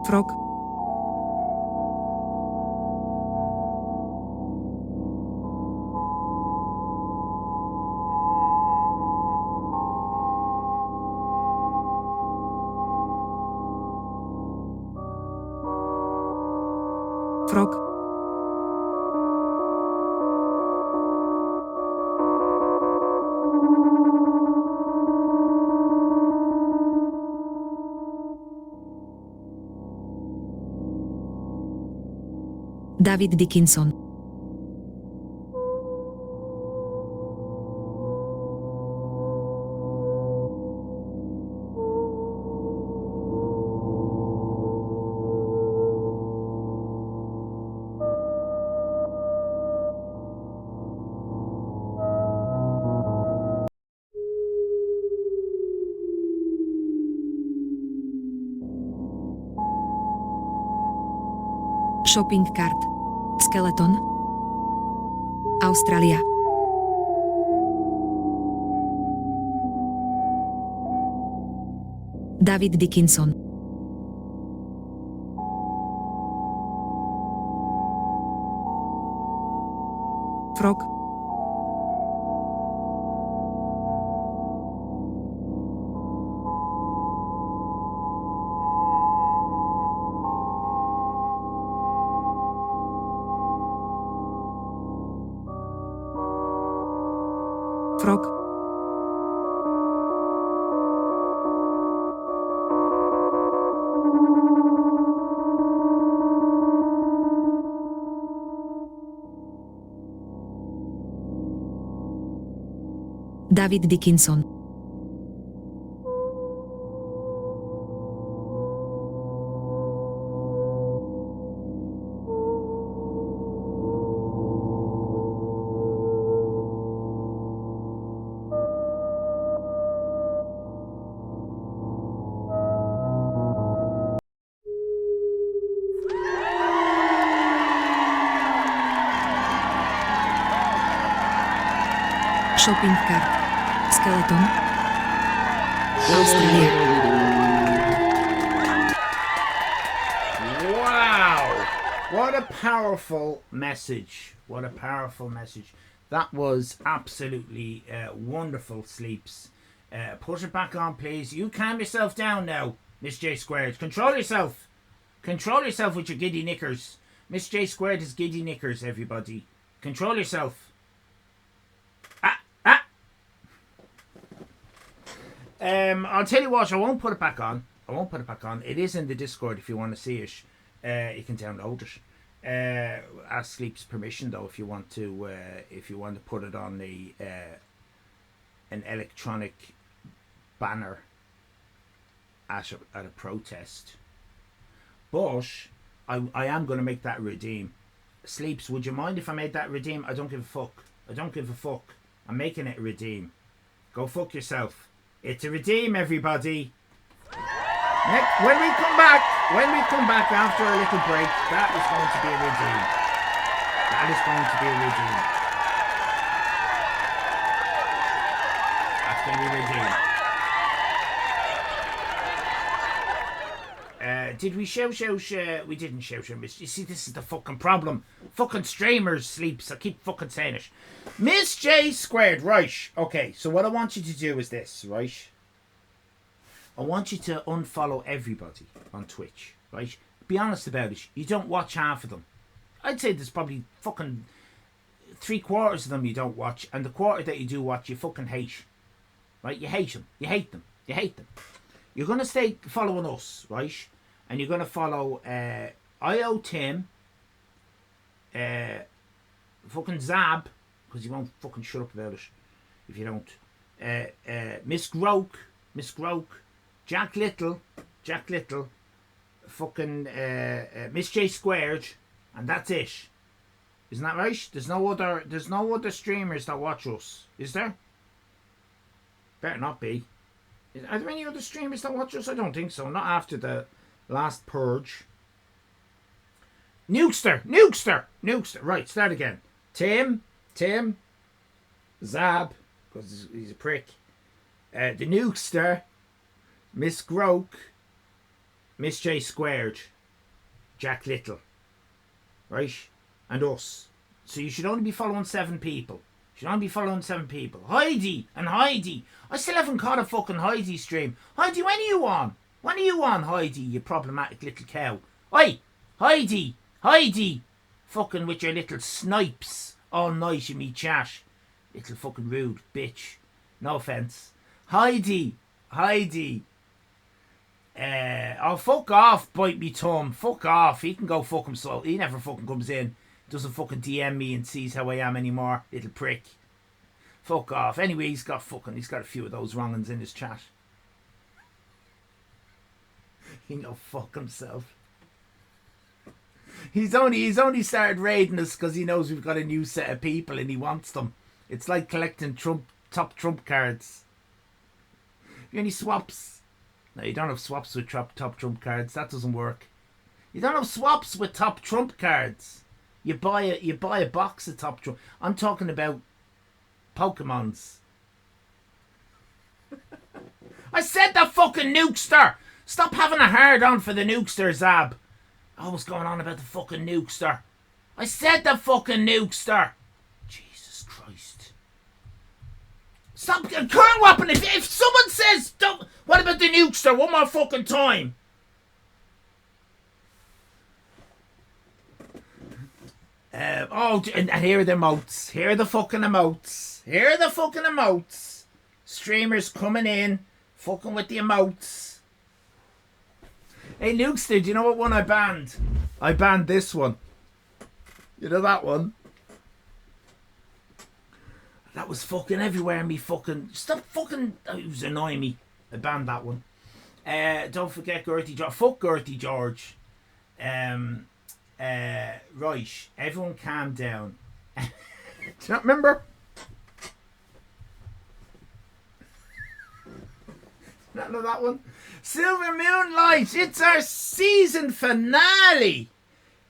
Frog. Frog. David Dickinson. Shopping cart. Skeleton. Australia. David Dickinson. Frog. Frog. David Dickinson. Shopping cart. Skeleton. Australia. Wow! What a powerful message. What a powerful message. That was absolutely wonderful, Sleeps. Put it back on, please. You calm yourself down now, Miss J Squared. Control yourself. Control yourself with your giddy knickers. Miss J Squared is giddy knickers, everybody. Control yourself. I'll tell you what, I won't put it back on. It is in the Discord if you want to see it. You can download it. Ask Sleep's permission though if you want to put it on an electronic banner at a protest. But I am going to make that redeem. Sleeps, would you mind if I made that redeem? I don't give a fuck. I'm making it a redeem. Go fuck yourself. It's a redeem, everybody. When we come back after a little break, that is going to be a redeem. That's going to be a redeem. Did we shout? We didn't shout. You see, this is the fucking problem. Fucking streamers, Sleeps. I keep fucking saying it. Miss J Squared, right. Okay, so what I want you to do is this, right? I want you to unfollow everybody on Twitch, right? Be honest about it. You don't watch half of them. I'd say there's probably fucking 3/4 of them you don't watch, and the quarter that you do watch, you fucking hate. Right? You hate them. You hate them. You're going to stay following us, right? And you're going to follow IO Tim, fucking Zab, because you won't fucking shut up about it if you don't. Miss Groke, Jack Little, fucking Miss J Squared, and that's it. Isn't that right? There's no other streamers that watch us, is there? Better not be. Are there any other streamers that watch us? I don't think so. Not after the last purge. Nukester. Right, start again. Tim, Zab, because he's a prick. The Nukester, Miss Groke, Miss J Squared, Jack Little, right, and us. So you should only be following 7 people. Heidi. I still haven't caught a fucking Heidi stream. Heidi, when are you on? Heidi, you problematic little cow? Oi, Heidi, fucking with your little snipes all night in me chat. Little fucking rude bitch. No offence. Heidi. Oh, fuck off, bite me tongue. Fuck off. He can go fuck himself. He never fucking comes in. Doesn't fucking DM me and sees how I am anymore. Little prick. Fuck off. Anyway, he's got a few of those wrong uns in his chat. He no fuck himself. He's only started raiding us because he knows we've got a new set of people and he wants them. It's like collecting top trump cards. Have you any swaps? No, you don't have swaps with top trump cards. That doesn't work. You don't have swaps with top trump cards. You buy a box of top trump. I'm talking about Pokemons. I said the fucking Nukester. Stop having a hard on for the Nukester, Zab. I was going on about the fucking Nukester. I said the fucking Nukester. Jesus Christ. Stop current whopping. If someone says, what about the Nukester one more fucking time? And here are the emotes. Here are the fucking emotes. Here are the fucking emotes. Streamers coming in, fucking with the emotes. Hey, Lukester, do you know what one I banned? I banned this one. You know that one? That was fucking everywhere. Me fucking stop fucking. It was annoying me. I banned that one. Don't forget Gertie George. Fuck Gertie George. Right. Everyone, calm down. Do you not remember? Not know that one. Silver Moonlight. It's our season finale.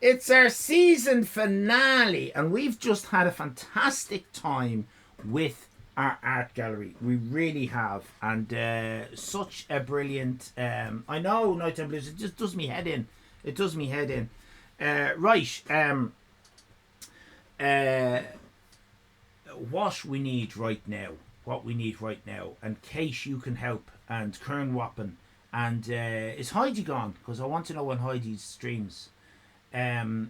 It's our season finale, and we've just had a fantastic time with our art gallery. We really have, and such a brilliant. I know Nighttime Blues. It just does me head in. It does me head in. Right. What we need right now. What we need right now, and Kate, you can help, and Kern Wappen, and is Heidi gone? Because I want to know when Heidi's streams. Right,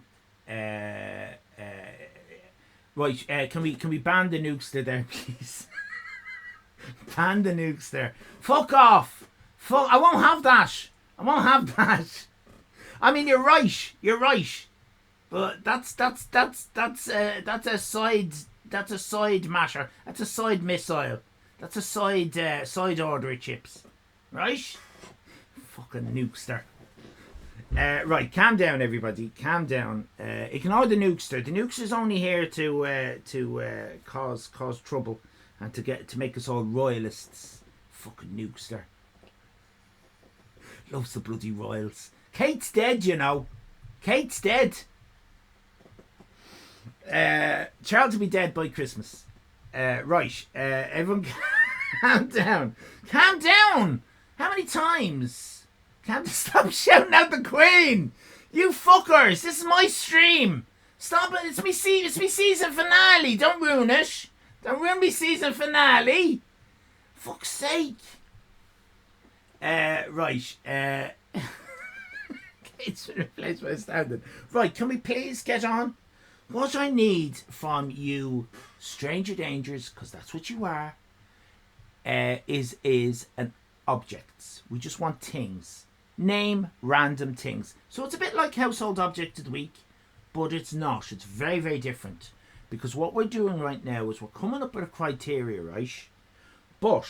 can we ban the nukes there, please? Ban the nukes there. Fuck off. Fuck. I won't have that. I won't have that. I mean, you're right. You're right. But that's a side. That's a side matter. That's a side missile. That's a side order of chips. Right? Fucking nukester. Right, calm down, everybody. Calm down. Ignore the nukester. The nukester's only here to cause trouble and to make us all royalists. Fucking nukester. Loves the bloody royals. Kate's dead, you know. Kate's dead. Charles will be dead by Christmas. Right. Everyone, calm down. Calm down. How many times? Can't stop shouting out the Queen. You fuckers. This is my stream. Stop it. It's me season finale. Don't ruin it. Don't ruin me season finale. Fuck's sake. Right. It's replaced by a standard. Right, can we please get on? What I need from you, stranger dangers, because that's what you are, is an objects. We just want things. Name random things. So it's a bit like household object of the week, but it's not. It's very, very different. Because what we're doing right now is we're coming up with a criteria, right? But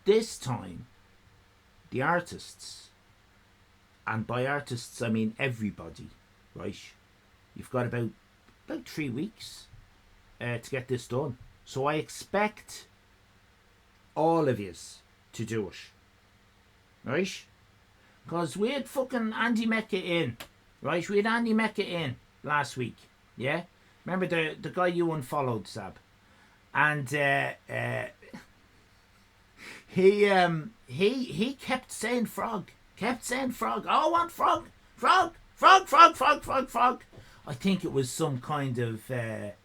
this time, the artists, and by artists I mean everybody, right? You've got about 3 weeks to get this done. So I expect all of yous to do it. Right? Because we had fucking Andy Mecca in. Right? We had Andy Mecca in last week. Yeah? Remember the guy you unfollowed, Sab? And he kept saying frog. Kept saying frog. Oh, I want frog. Frog. Frog, frog, frog, frog, frog. I think it was some kind of there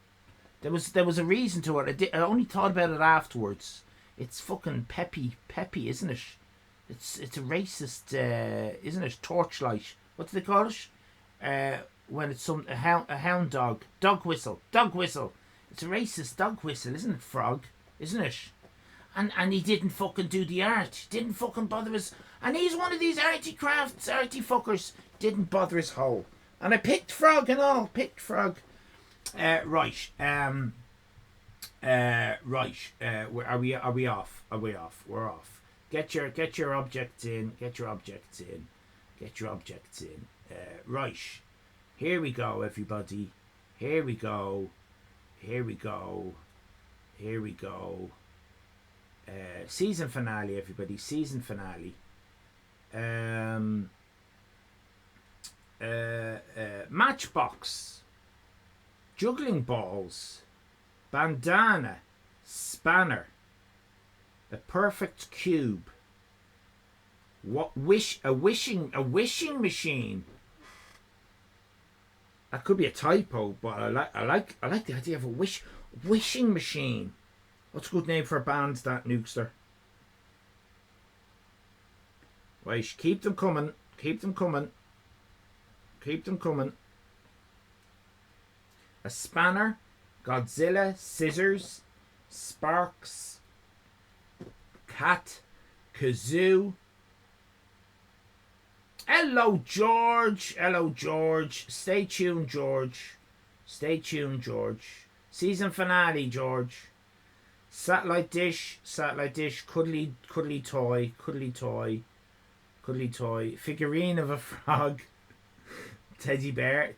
was a reason to it. I only thought about it afterwards. It's fucking peppy, isn't it? It's a racist, isn't it? Torchlight. What do they call it? When it's a hound dog whistle. It's a racist dog whistle, isn't it? Frog, isn't it? And he didn't fucking do the art. Didn't fucking bother his. And he's one of these arty crafts, arty fuckers. Didn't bother his hole. And I picked frog and all. Picked frog. Right. Right. Are we off? Are we off? We're off. Get your objects in. Get your objects in. Get your objects in. Right. Here we go, everybody. Here we go. Here we go. Here we go. Season finale, everybody. Season finale. Matchbox. Juggling balls. Bandana. Spanner. The perfect cube. What a wishing machine. That could be a typo, but I like the idea of a wishing machine. What's a good name for a band, that, Nukester? Right, keep them coming. Keep them coming. Keep them coming. a spanner, Godzilla, scissors, sparks, cat, kazoo. Hello, George. Hello, George. Stay tuned, George. Stay tuned, George. Season finale, George. Satellite dish, cuddly, cuddly toy, cuddly toy, cuddly toy. Figurine of a frog. Teddy bear,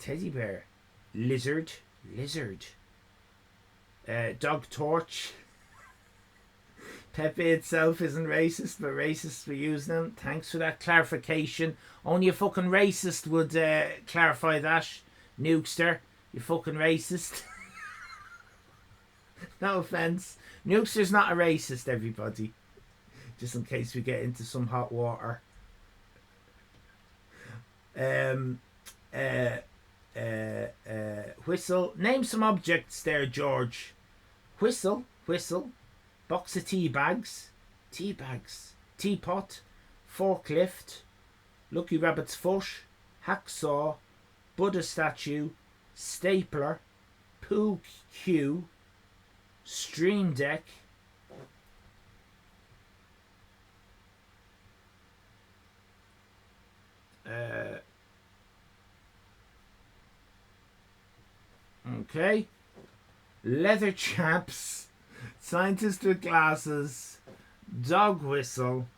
lizard, dog torch. Pepe itself isn't racist, but racists for using them. Thanks for that clarification. Only a fucking racist would clarify that. Nukester, you fucking racist. No offense. Nukester's not a racist, everybody. Just in case we get into some hot water. Whistle. Name some objects there, George. Whistle. Box of tea bags. Teapot. Forklift. Lucky rabbit's foot. Hacksaw. Buddha statue. Stapler. Pooh cue. Stream deck. Okay. Leather chaps. Scientist with glasses. Dog whistle.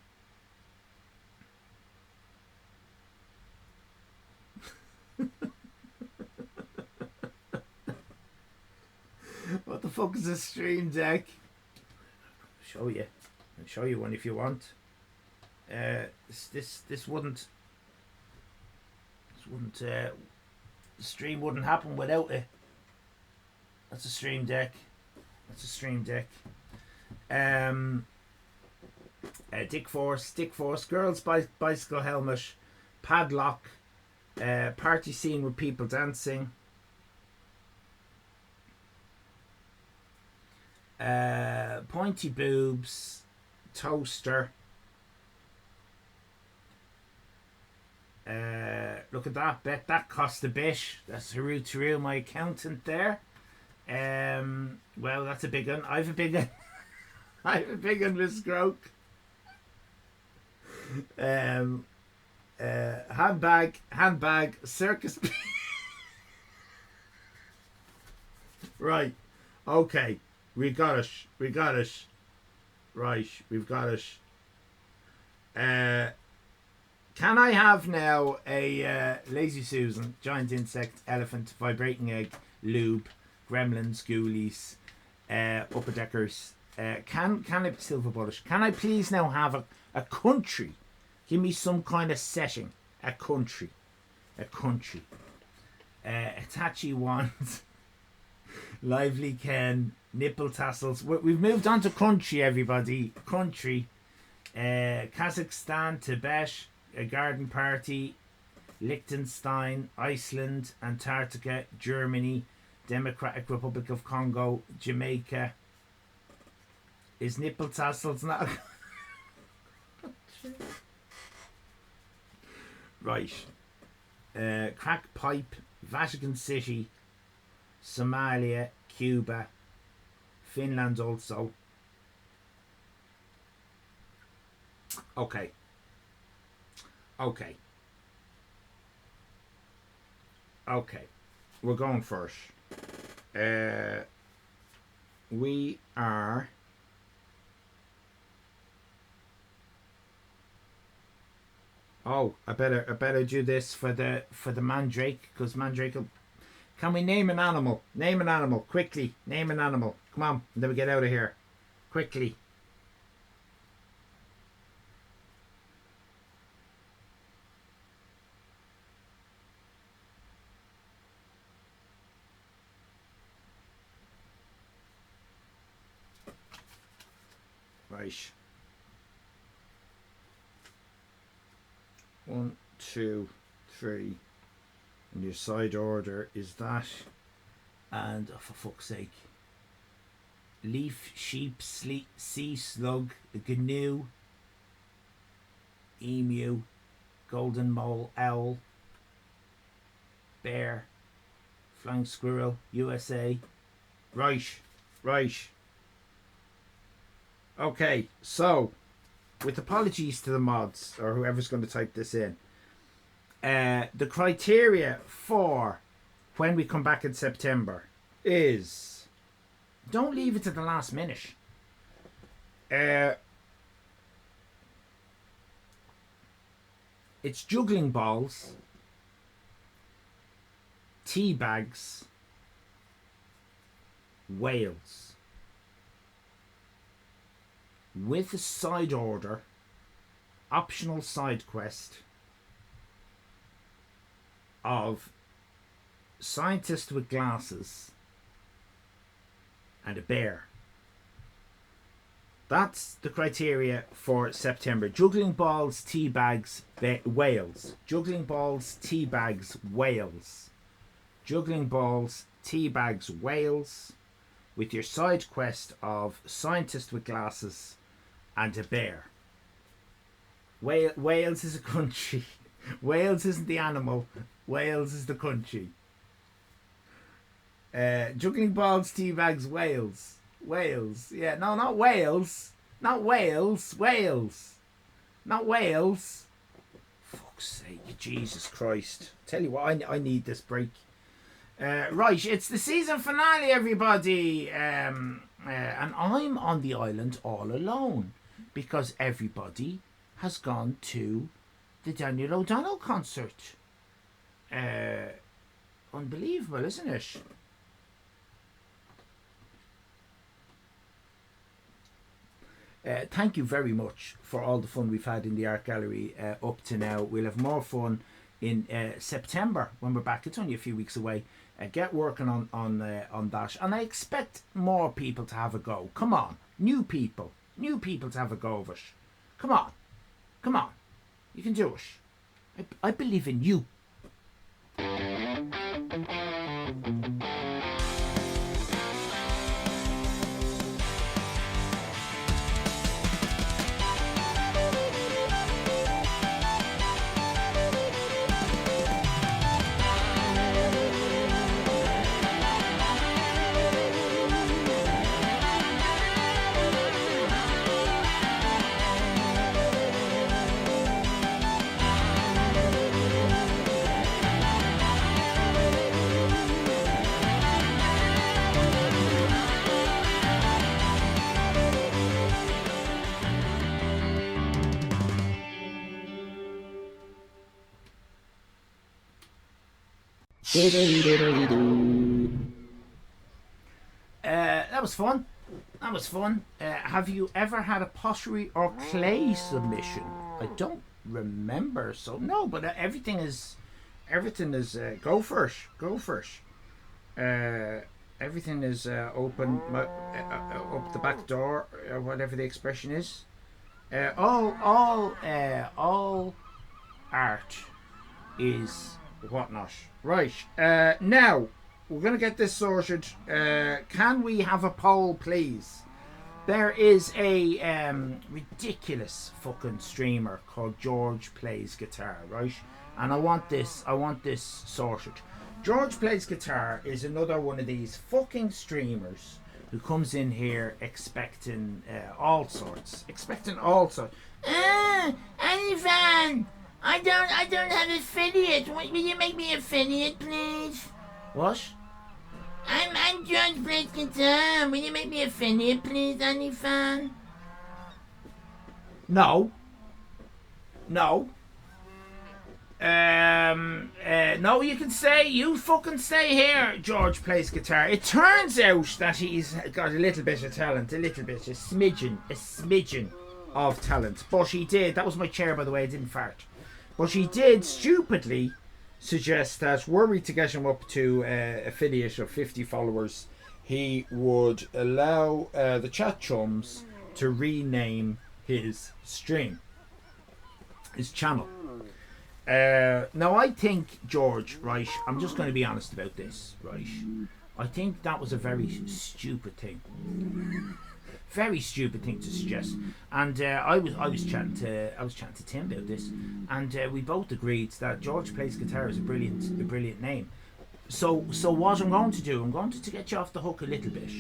What the fuck is a stream deck? I'll show you one if you want. This wouldn't the stream wouldn't happen without it. That's a stream deck. Dick Force, girls bicycle helmet, padlock, party scene with people dancing, pointy boobs, toaster. Look at that. Bet that cost a bit. That's Haru, my accountant there. Well, that's a big one. I've a big one. Miss Groke. Handbag, circus. Right. Okay. We got it. Right. We've got it. Can I have now a Lazy Susan, giant insect, elephant, vibrating egg, lube, gremlins, ghoulies, upper deckers? Can I silver bullish? Can I please now have a country? Give me some kind of setting. A country. Hitachi wand. Lively Ken. Nipple tassels. We've moved on to country, everybody. Country. Kazakhstan, Tibet, a garden party, Liechtenstein, Iceland, Antarctica, Germany, Democratic Republic of Congo, Jamaica. Is nipple tassels not? Right. Crack pipe, Vatican City, Somalia, Cuba, Finland also. Okay. We're going first. We are. Oh, I better do this for the Mandrake, because Mandrake will. Can we name an animal? Quickly. Name an animal. Come on, and then we get out of here. Quickly. Right. 1, 2, 3. And your side order is that. And oh, for fuck's sake. Leaf, sheep, sea slug, gnu, emu, golden mole, owl, bear, Flying Squirrel, USA. Right. Okay, so, with apologies to the mods, or whoever's going to type this in, the criteria for when we come back in September is, don't leave it to the last minute. It's juggling balls, tea bags, whales, with a side order, optional side quest of scientist with glasses and a bear. That's the criteria for September. Juggling balls, tea bags, whales. Juggling balls, tea bags, whales. Juggling balls, tea bags, whales, with your side quest of scientist with glasses and a bear. Wales is a country. Wales isn't the animal. Wales is the country. Juggling balls, tea bags, Wales. Wales. Yeah, no, not Wales. Not Wales. Wales. Not Wales. Fuck's sake, Jesus Christ. Tell you what, I need this break. Right, it's the season finale, everybody. And I'm on the island all alone because everybody has gone to the Daniel O'Donnell concert. Unbelievable, isn't it? Thank you very much for all the fun we've had in the art gallery up to now. We'll have more fun in September when we're back. It's only a few weeks away. Get working on that, and I expect more people to have a go. Come on, new people to have a go of it. Come on, you can do it. I believe in you. That was fun. Have you ever had a pottery or clay submission? I don't remember, so no. But everything is go for it. Everything is open up the back door, or whatever the expression is. All art is whatnot. Right, now we're going to get this sorted. Can we have a poll, please? There is a ridiculous fucking streamer called George Plays Guitar, right? And I want this sorted. George Plays Guitar is another one of these fucking streamers who comes in here expecting all sorts. Ivan, I don't have affiliate. Will you make me affiliate, please? What? I'm George Plays Guitar. Will you make me affiliate, please, Ivan? No. No, you fucking stay here, George Plays Guitar. It turns out that he's got a little bit of talent, a smidgen of talent. But he did, that was my chair by the way, I didn't fart. But he did stupidly suggest that were we to get him up to affiliate of 50 followers, he would allow the chat chums to rename his stream, his channel. Now I think, George, right, I'm just going to be honest about this, right, I think that was a very stupid thing. Very stupid thing to suggest. And I was chatting to Tim about this, and we both agreed that George Plays Guitar is a brilliant name. so what I'm going to do, I'm going to get you off the hook a little bit.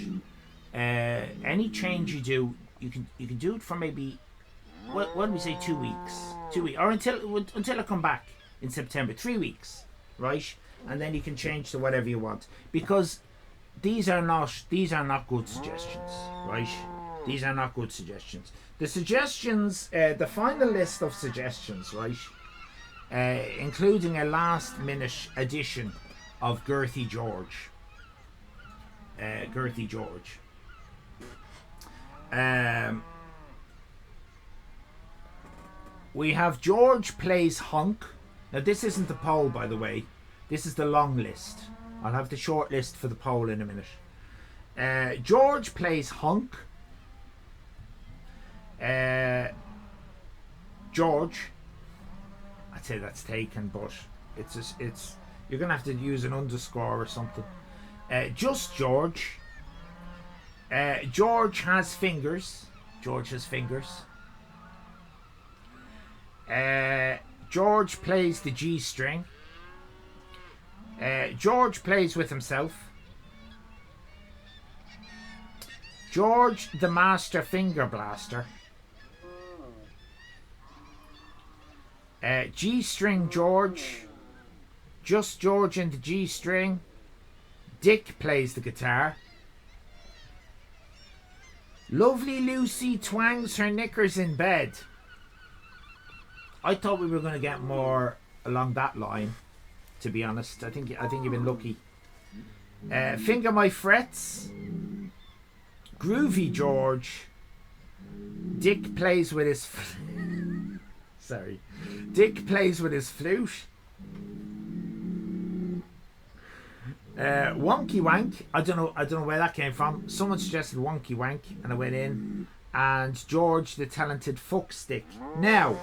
Any change you do, you can do it for maybe, what do we say, 2 weeks, or until I come back in September, 3 weeks, right? And then you can change to whatever you want, because these are not good suggestions, right? These are not good suggestions. The suggestions, the final list of suggestions, right, including a last-minute addition of Girthy George. We have George plays Hunk. Now this isn't the poll, by the way. This is the long list. I'll have the short list for the poll in a minute. George plays Hunk. George. I'd say that's taken, but it's you're gonna have to use an underscore or something. Just George. George has fingers. George has fingers. George plays the G string. George plays with himself. George the Master Finger Blaster. G string George. Just George in the G string. Dick plays the guitar. Lovely Lucy twangs her knickers in bed. I thought we were going to get more along that line, to be honest. I think you've been lucky. Finger my frets. Groovy George. Dick plays with his sorry. Dick plays with his flute. Wonky Wank. I don't know where that came from. Someone suggested Wonky Wank and I went in. And George the Talented Fuckstick. Now,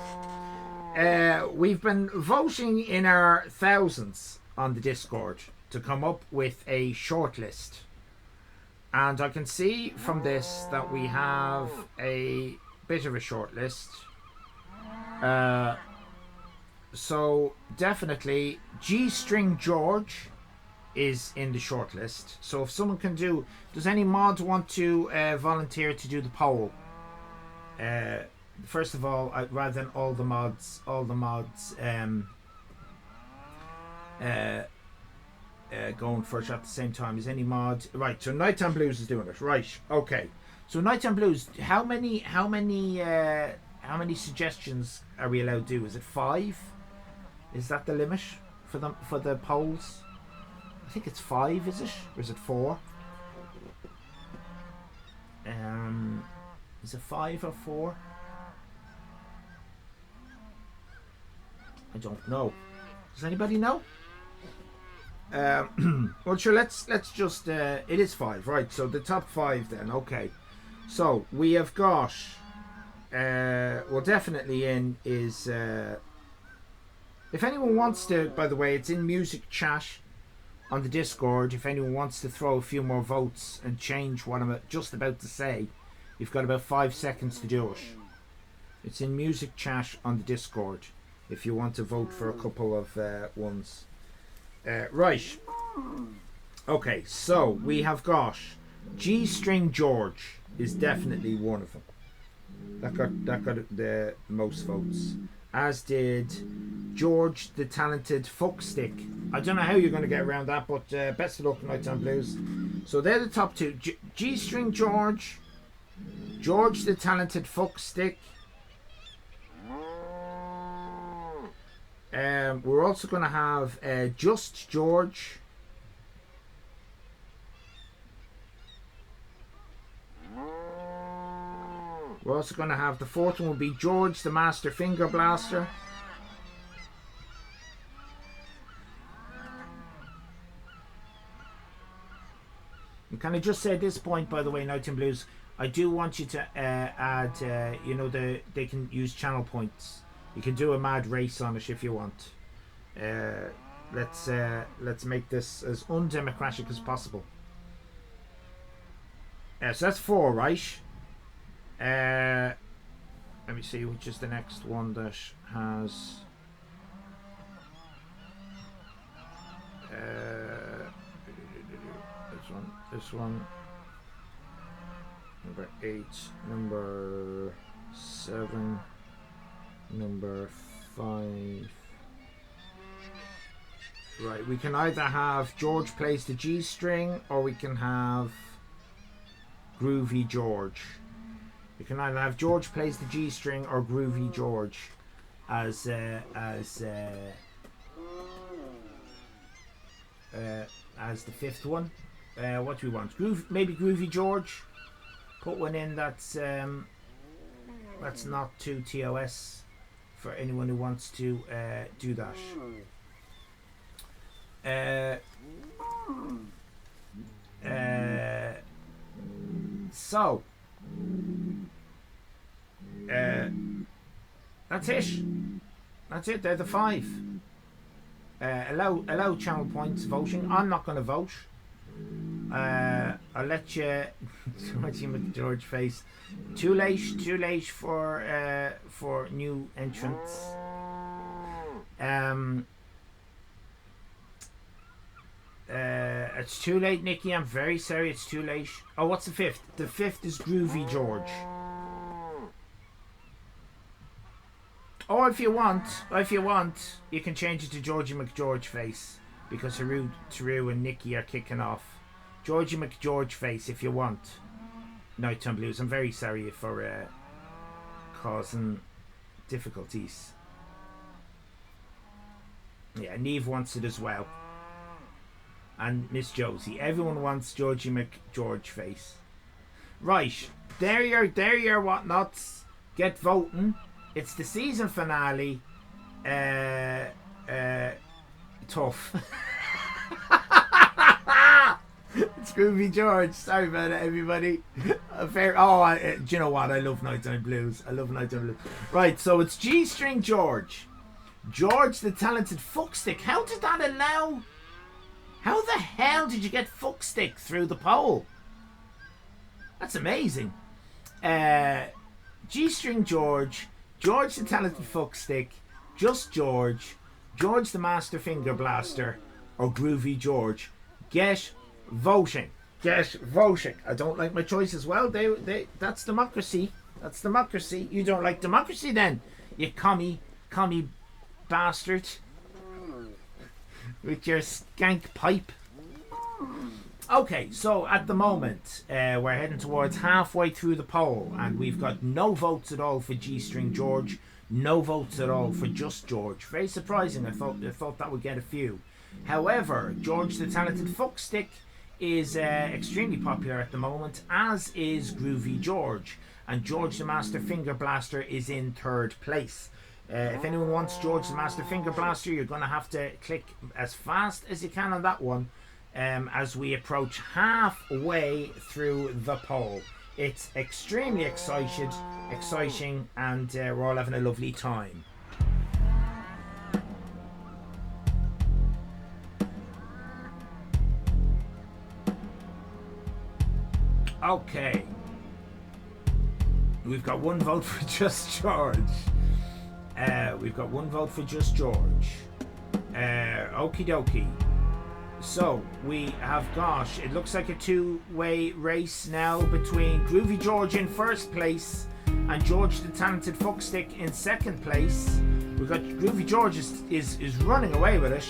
we've been voting in our thousands on the Discord to come up with a short list. And I can see from this that we have a bit of a short list. So definitely G-String George is in the short list. So if someone can do, does any mod want to volunteer to do the poll? First of all, rather than all the mods going for it at the same time, is any mod right? So Nighttime Blues is doing it, right? Okay. So Nighttime Blues, how many suggestions are we allowed to do? Is it 5? Is that the limit for the polls? I think it's 5, is it? Or is it 4? Is it 5 or 4? I don't know. Does anybody know? Well, sure. Let's just. It is 5, right? So the top 5 then. Okay. So we have got. Well, definitely in is. If anyone wants to, by the way, it's in music chat on the Discord. If anyone wants to throw a few more votes and change what I'm just about to say, you've got about 5 seconds to do it. It's in music chat on the Discord if you want to vote for a couple of ones. Right. Okay, so we have got G-String George is definitely one of them. That got the most votes. As did George the Talented Fuckstick. I don't know how you're going to get around that, but best of luck, Nighttime Blues. So they're the top 2. G-String George, George the Talented Fuckstick. We're also going to have Just George. We're also going to have the 4th one will be George the Master Finger Blaster. And can I just say at this point, by the way, Nighttime Blues, I do want you to add, they can use channel points. You can do a mad race on it if you want. Let's make this as undemocratic as possible. So that's 4, right? Let me see which is the next one that has this one. Number 8, number 7, number 5. Right, we can either have George plays the G string, or we can have Groovy George. We can either have George plays the G string or Groovy George as the 5th one. What do we want? Maybe Groovy George. Put one in that's not too TOS for anyone who wants to do that. So that's it. That's it. They're the 5. Allow channel points voting. I'm not going to vote. I'll let you. George face. Too late for new entrants. It's too late, Nikki. I'm very sorry. It's too late. Oh, what's the 5th? The 5th is Groovy George. Or if you want, you can change it to Georgie McGeorge face, because Taru and Nikki are kicking off. Georgie McGeorge face if you want. Nighttime Blues. I'm very sorry for causing difficulties. Yeah, Neve wants it as well. And Miss Josie. Everyone wants Georgie McGeorge face. Right. There your whatnots. Get voting. It's the season finale. Tough. It's Groovy George. Sorry about it, everybody. Do you know what? I love Nighttime Blues. Right, so it's G string George. George the talented fuckstick. How did that allow? How the hell did you get fuckstick through the poll? That's amazing. G string George. George the talented fuckstick. Just George. George the master finger blaster. Or Groovy George. Get voting. I don't like my choice as well. That's democracy. You don't like democracy then, you commie bastard with your skank pipe. Okay, so at the moment we're heading towards halfway through the poll, and we've got no votes at all for G string George, no votes at all for just George. Very surprising. I thought that would get a few. However, George the talented fuckstick is extremely popular at the moment, as is Groovy George, and George the Master Finger Blaster is in 3rd place. If anyone wants George the Master Finger Blaster, you're going to have to click as fast as you can on that one as we approach halfway through the poll. It's extremely exciting, and we're all having a lovely time. Okay, we've got one vote for just George. Okie dokie. So we have got, it looks like a 2-way race now between Groovy George in 1st place and George the talented fuckstick in 2nd place. We've got Groovy George is running away with it.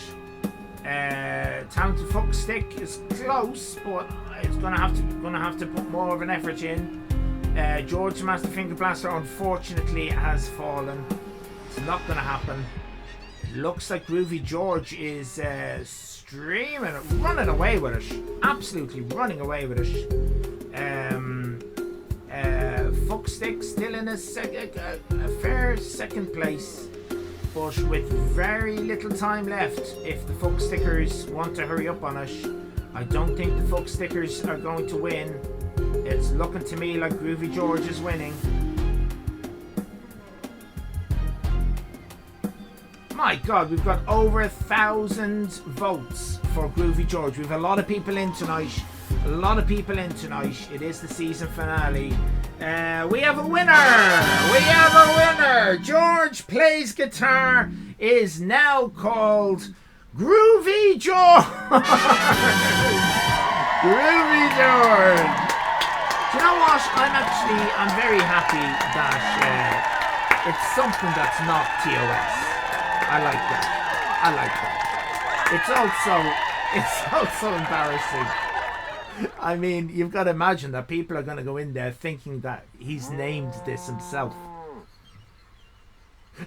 Talented fuckstick is close, but it's gonna have to put more of an effort in. George the Master Finger Blaster unfortunately has fallen. It's not gonna happen. It looks like Groovy George is running away with it. Absolutely running away with it. Fuckstick still in a fair 2nd place, but with very little time left. If the fuckstickers want to hurry up on it, I don't think the fuckstickers are going to win. It's looking to me like Groovy George is winning. My God, we've got over 1,000 votes for Groovy George. We've a lot of people in tonight. It is the season finale. We have a winner! George Plays Guitar is now called Groovy George! Groovy George. Do you know what? I'm very happy that it's something that's not TOS. I like that. It's also embarrassing. I mean, you've got to imagine that people are going to go in there thinking that he's named this himself.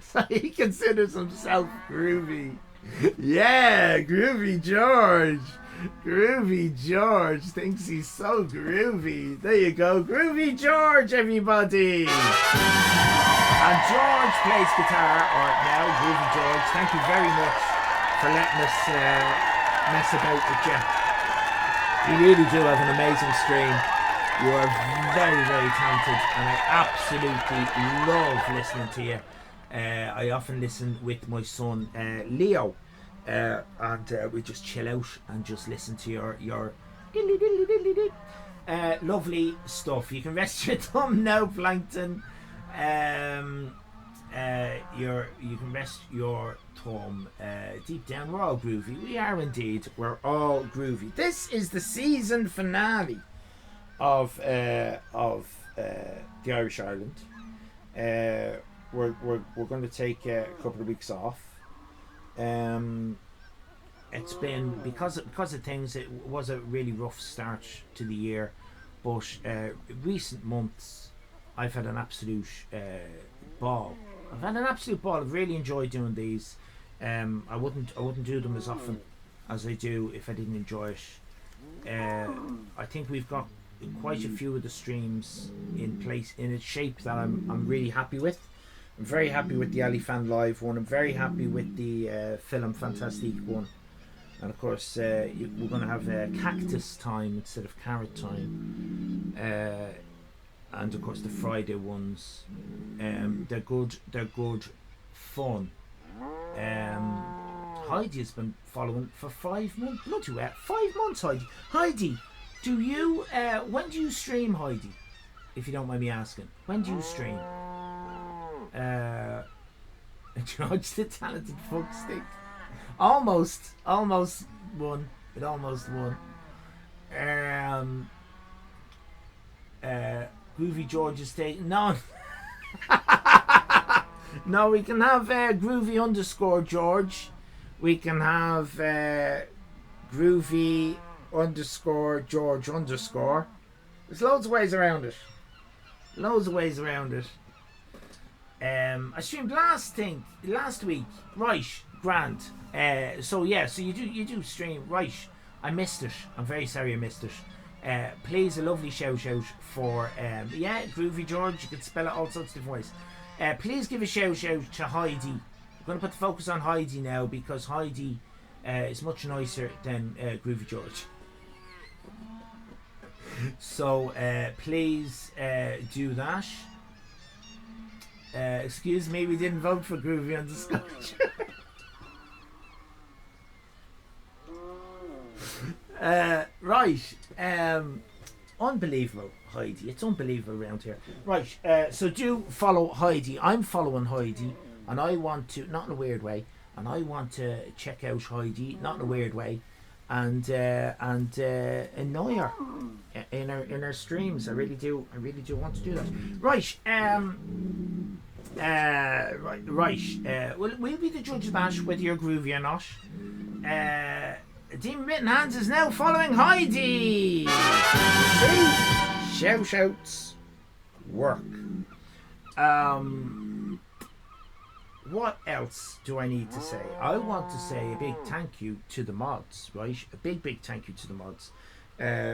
So he considers himself groovy. Yeah, Groovy George. Groovy George thinks he's so groovy. There you go, Groovy George, everybody. And George plays guitar, or now Groovy George. Thank you very much for letting us mess about with you. You really do have an amazing stream. You are very, very talented, and I absolutely love listening to you. I often listen with my son Leo, and we just chill out and just listen to your lovely stuff. You can rest your thumb now, Plankton. You can rest your thumb deep down. We're all groovy. We are indeed. We're all groovy. This is the season finale of the Irish Ireland. We're going to take a couple of weeks off. It's been because of things. It was a really rough start to the year, but recent months I've had an absolute ball. I've really enjoyed doing these. I wouldn't do them as often as I do if I didn't enjoy it. I think we've got quite a few of the streams in place in a shape that I'm really happy with. I'm very happy with the Alifan Live one. I'm very happy with the Film Fantastique one. And of course, we're going to have cactus time instead of carrot time. And of course, the Friday ones. They're good fun. Heidi has been following for 5 months. Bloody hell, 5 months, Heidi. Heidi, do you? When do you stream, Heidi? If you don't mind me asking, when do you stream? George the talented fuck stick. Almost won. It almost won. Groovy George is taking no. No, we can have Groovy _ George. We can have Groovy _ George _. There's loads of ways around it. I streamed last week. Right, grand. So you do stream. Right, I missed it. I'm very sorry I missed it. Please, a lovely shout out for Groovy George. You can spell it all sorts of different ways. Please give a shout out to Heidi. I'm going to put the focus on Heidi now because Heidi is much nicer than Groovy George. So please do that. Excuse me, we didn't vote for Groovy _ right. Unbelievable, Heidi. It's unbelievable around here. Right. So do follow Heidi. I'm following Heidi, and I want to, not in a weird way, and I want to check out Heidi, not in a weird way, and annoy her in her streams. I really do want to do that. Right. We'll be the judge of that, whether you're groovy or not. Demon Mitten Hands is now following Heidi. See? Shouts work. What else do I need to say? I want to say a big thank you to the mods, right? A big thank you to the mods.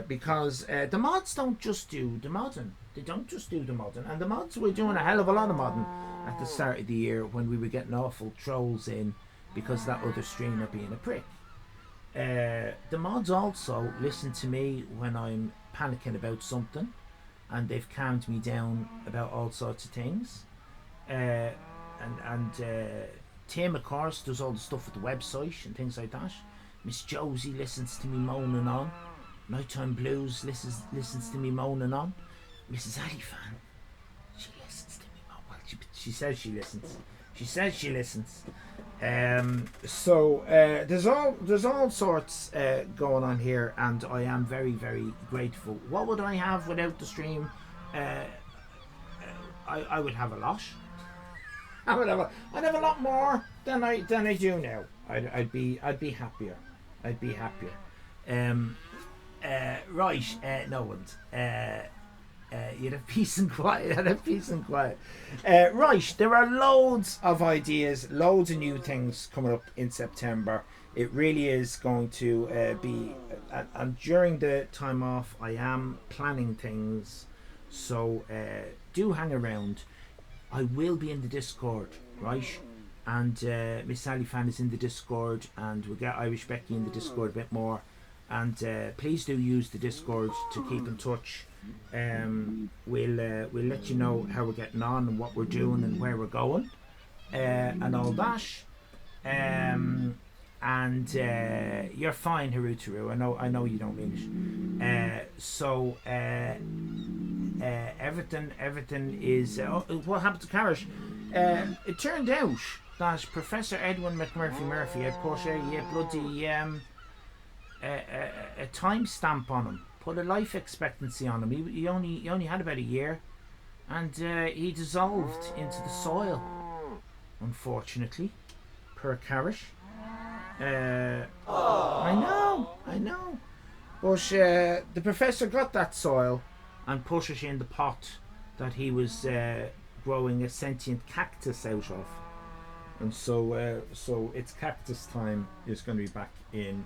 Because the mods don't just do the modding. They don't just do the modding. And the mods were doing a hell of a lot of modding at the start of the year when we were getting awful trolls in because that other streamer being a prick. The mods also listen to me when I'm panicking about something, and they've calmed me down about all sorts of things. And Tim, of course, does all the stuff with the website and things like that. Miss Josie listens to me moaning on. Nighttime Blues listens to me moaning on. Mrs. Alifan, she listens to me. Well, she says she listens. She says she listens. So there's all sorts going on here, and I am very, very grateful. What would I have without the stream? I would have a lot. I'd have a lot more than I do now. I'd be happier. I'd be happier. Right. No one's. You'd have peace and quiet. I'd have peace and quiet. Right. There are loads of ideas, loads of new things coming up in September. It really is going to be. And during the time off, I am planning things. So do hang around. I will be in the Discord, right? And Miss Sally Fan is in the Discord, and we'll get Irish Becky in the Discord a bit more. And please do use the Discord to keep in touch. We'll let you know how we're getting on and what we're doing and where we're going, and all that. And you're fine, Harutaru. I know you don't mean it. So everything is. What happened to Carish? It turned out that Professor Edwin McMurphy Murphy had put a bloody a time stamp on him, put a life expectancy on him. He only had about a year, and he dissolved into the soil, unfortunately, per Carish. I know. But the professor got that soil and put it in the pot that he was growing a sentient cactus out of. And so it's cactus time is going to be back in.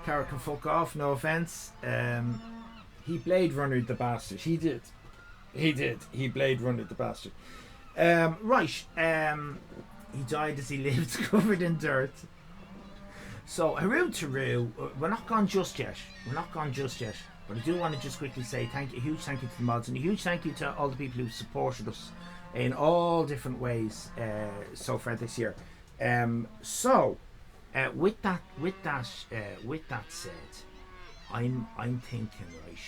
Cara can fuck off, no offence. He Blade Runnered the bastard. He did. He Blade Runnered the bastard. Right. He died as he lived, covered in dirt. So, Haru, we're not gone just yet. But I do want to just quickly say a huge thank you to the mods, and a huge thank you to all the people who've supported us in all different ways so far this year. With that said, I'm thinking, right.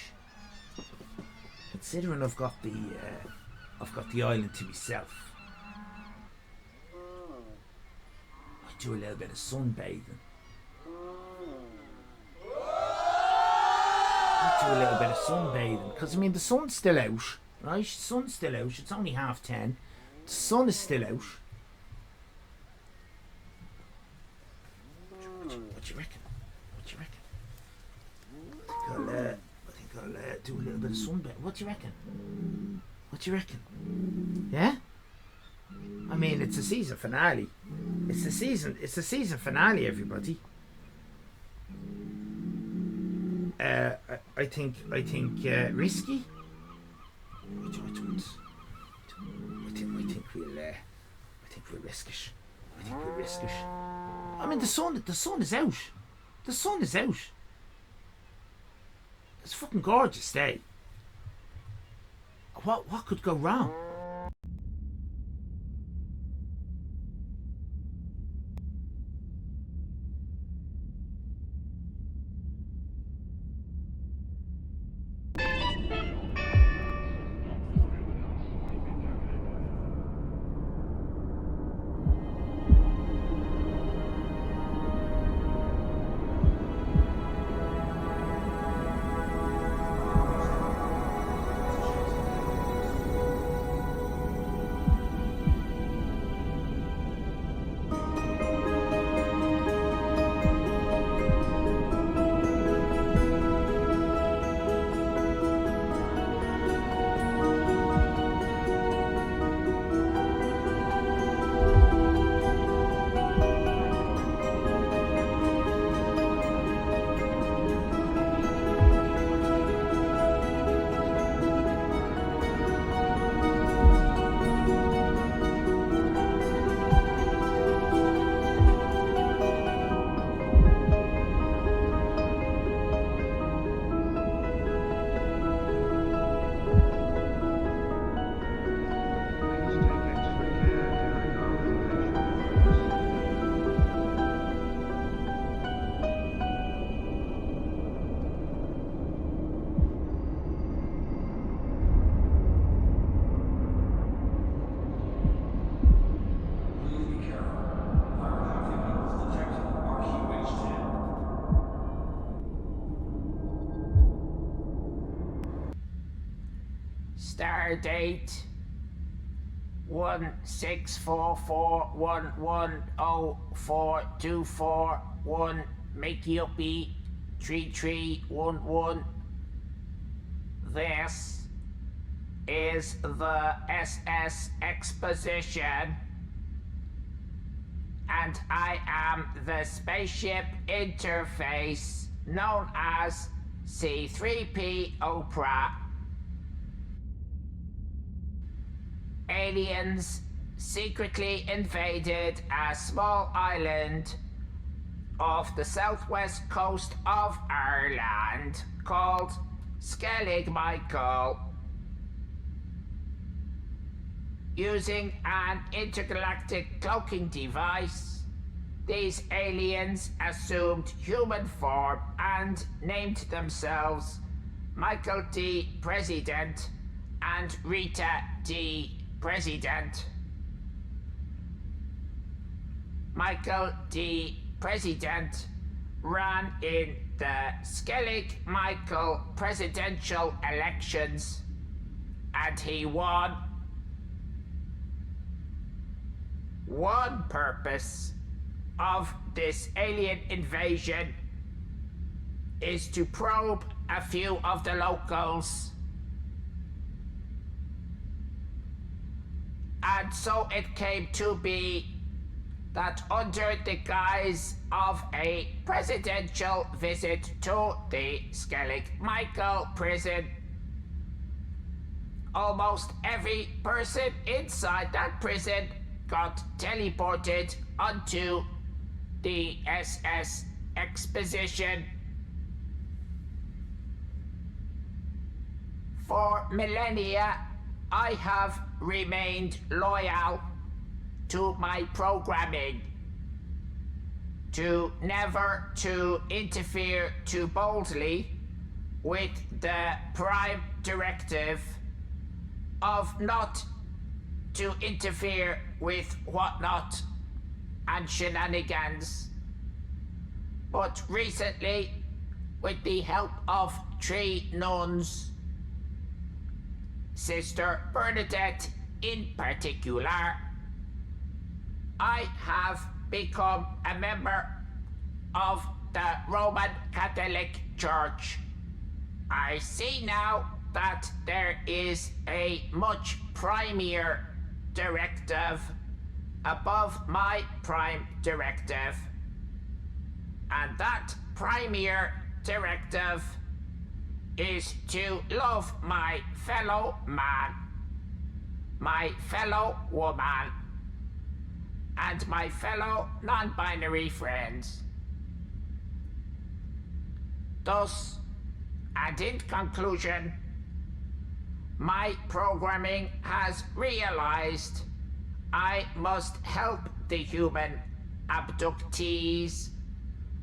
Considering I've got the island to myself, I do a little bit of sunbathing. Because I mean the sun's still out, right? It's only 10:30. The sun is still out. What do you reckon? I think I'll do a little bit of sunbathing. What do you reckon? Yeah? I mean, it's a season finale. It's the season finale, everybody. I think risky. I think we'll risk it. I mean, the sun is out. It's a fucking gorgeous day. What could go wrong? Stardate 1644110424 Mickey Uppy 3311. This is the SS Exposition, and I am the spaceship interface known as C3P Oprah. Aliens secretly invaded a small island off the southwest coast of Ireland called Skellig Michael. Using an intergalactic cloaking device, these aliens assumed human form and named themselves Michael D. President and Rita D. President. Michael D. President ran in the Skellig Michael presidential elections, and he won. One purpose of this alien invasion is to probe a few of the locals. And so it came to be that under the guise of a presidential visit to the Skellig Michael prison, almost every person inside that prison got teleported onto the SS Exposition. For millennia, I have remained loyal to my programming, to never to interfere too boldly with the prime directive of not to interfere with whatnot and shenanigans. But recently, with the help of 3 nuns, Sister Bernadette in particular, I have become a member of the Roman Catholic Church. I see now that there is a much primier directive above my prime directive, and that premier directive is to love my fellow man, my fellow woman, and my fellow non-binary friends. Thus, and in conclusion, my programming has realized I must help the human abductees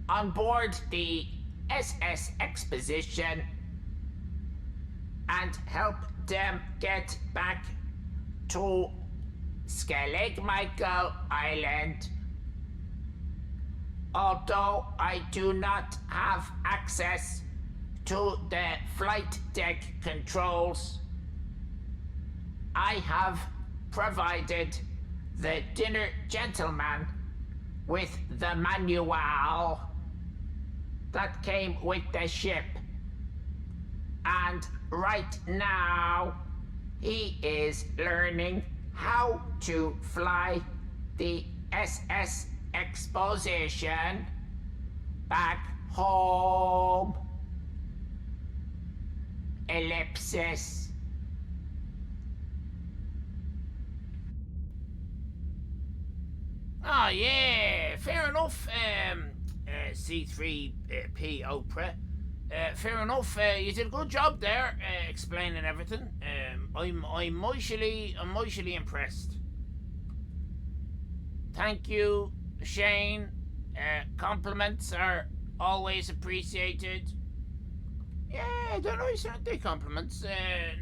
on board the SS Exposition and help them get back to Skellig Michael Island. Although I do not have access to the flight deck controls, I have provided the dinner gentleman with the manual that came with the ship. And right now, he is learning how to fly the SS Exposition back home. Ellipsis. Oh, yeah, fair enough, C3P Oprah. Fair enough, you did a good job there, explaining everything. I'm mightily impressed. Thank you, Shane. Compliments are always appreciated. Yeah, they're nice, aren't they, compliments?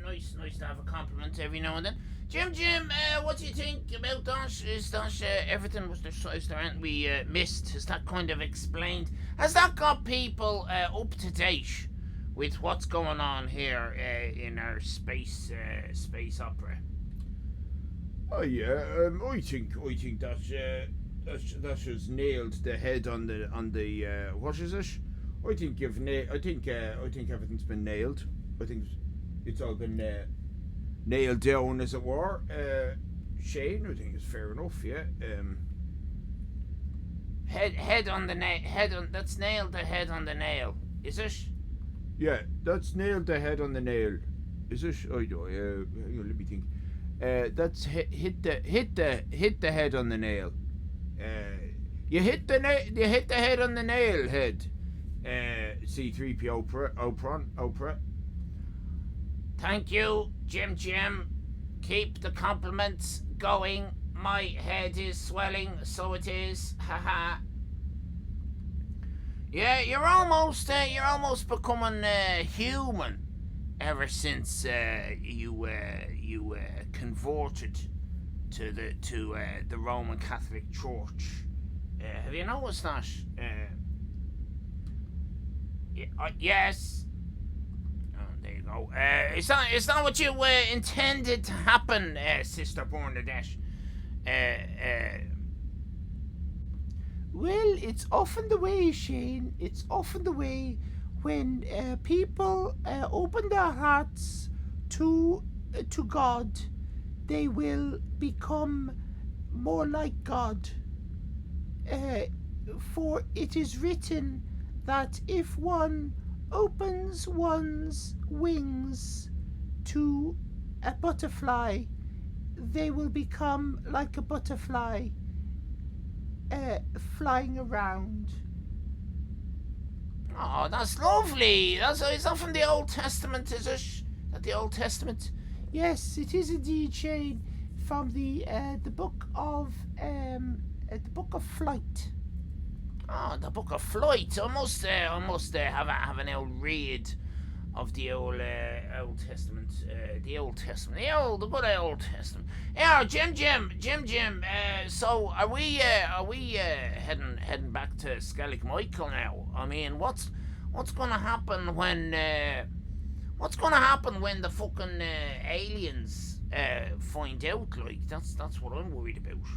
Nice to have a compliment every now and then. Jim, what do you think about that? Is that everything, is there anything we missed? Is that kind of explained? Has that got people up to date with what's going on here in our space opera. Oh yeah, I think that has nailed the head on the what is it? I think I think everything's been nailed. I think it's all been nailed down, as it were. Shane, I think it's fair enough. Yeah. Head on the nail. That's nailed the head on the nail. Is it? Yeah, that's nailed the head on the nail. Is it? I know. Hang on, let me think. That's hit the head on the nail. You hit the head on the nail, head. C3PO Oprah. Thank you, Jim. Keep the compliments going. My head is swelling, so it is. Haha. Yeah, you're almost becoming human ever since you converted to the Roman Catholic Church. Have you noticed that? Yes. Oh, there you go. Is that what you intended to happen, Sister Bernadette? Well, it's often the way, Shane. It's often the way when people open their hearts to God, they will become more like God. For it is written that if one opens one's wings to a butterfly, they will become like a butterfly, flying around. Oh, that's lovely. Is that from the Old Testament, is it? That the Old Testament? Yes, it is indeed, Shane, from the book of Flight. Oh, the Book of Flight. I must have an old read of the old Testament. The good old Testament. Yeah, Jim. So are we heading back to Skellig Michael now? I mean, what's gonna happen when the fucking aliens find out? Like, that's what I'm worried about.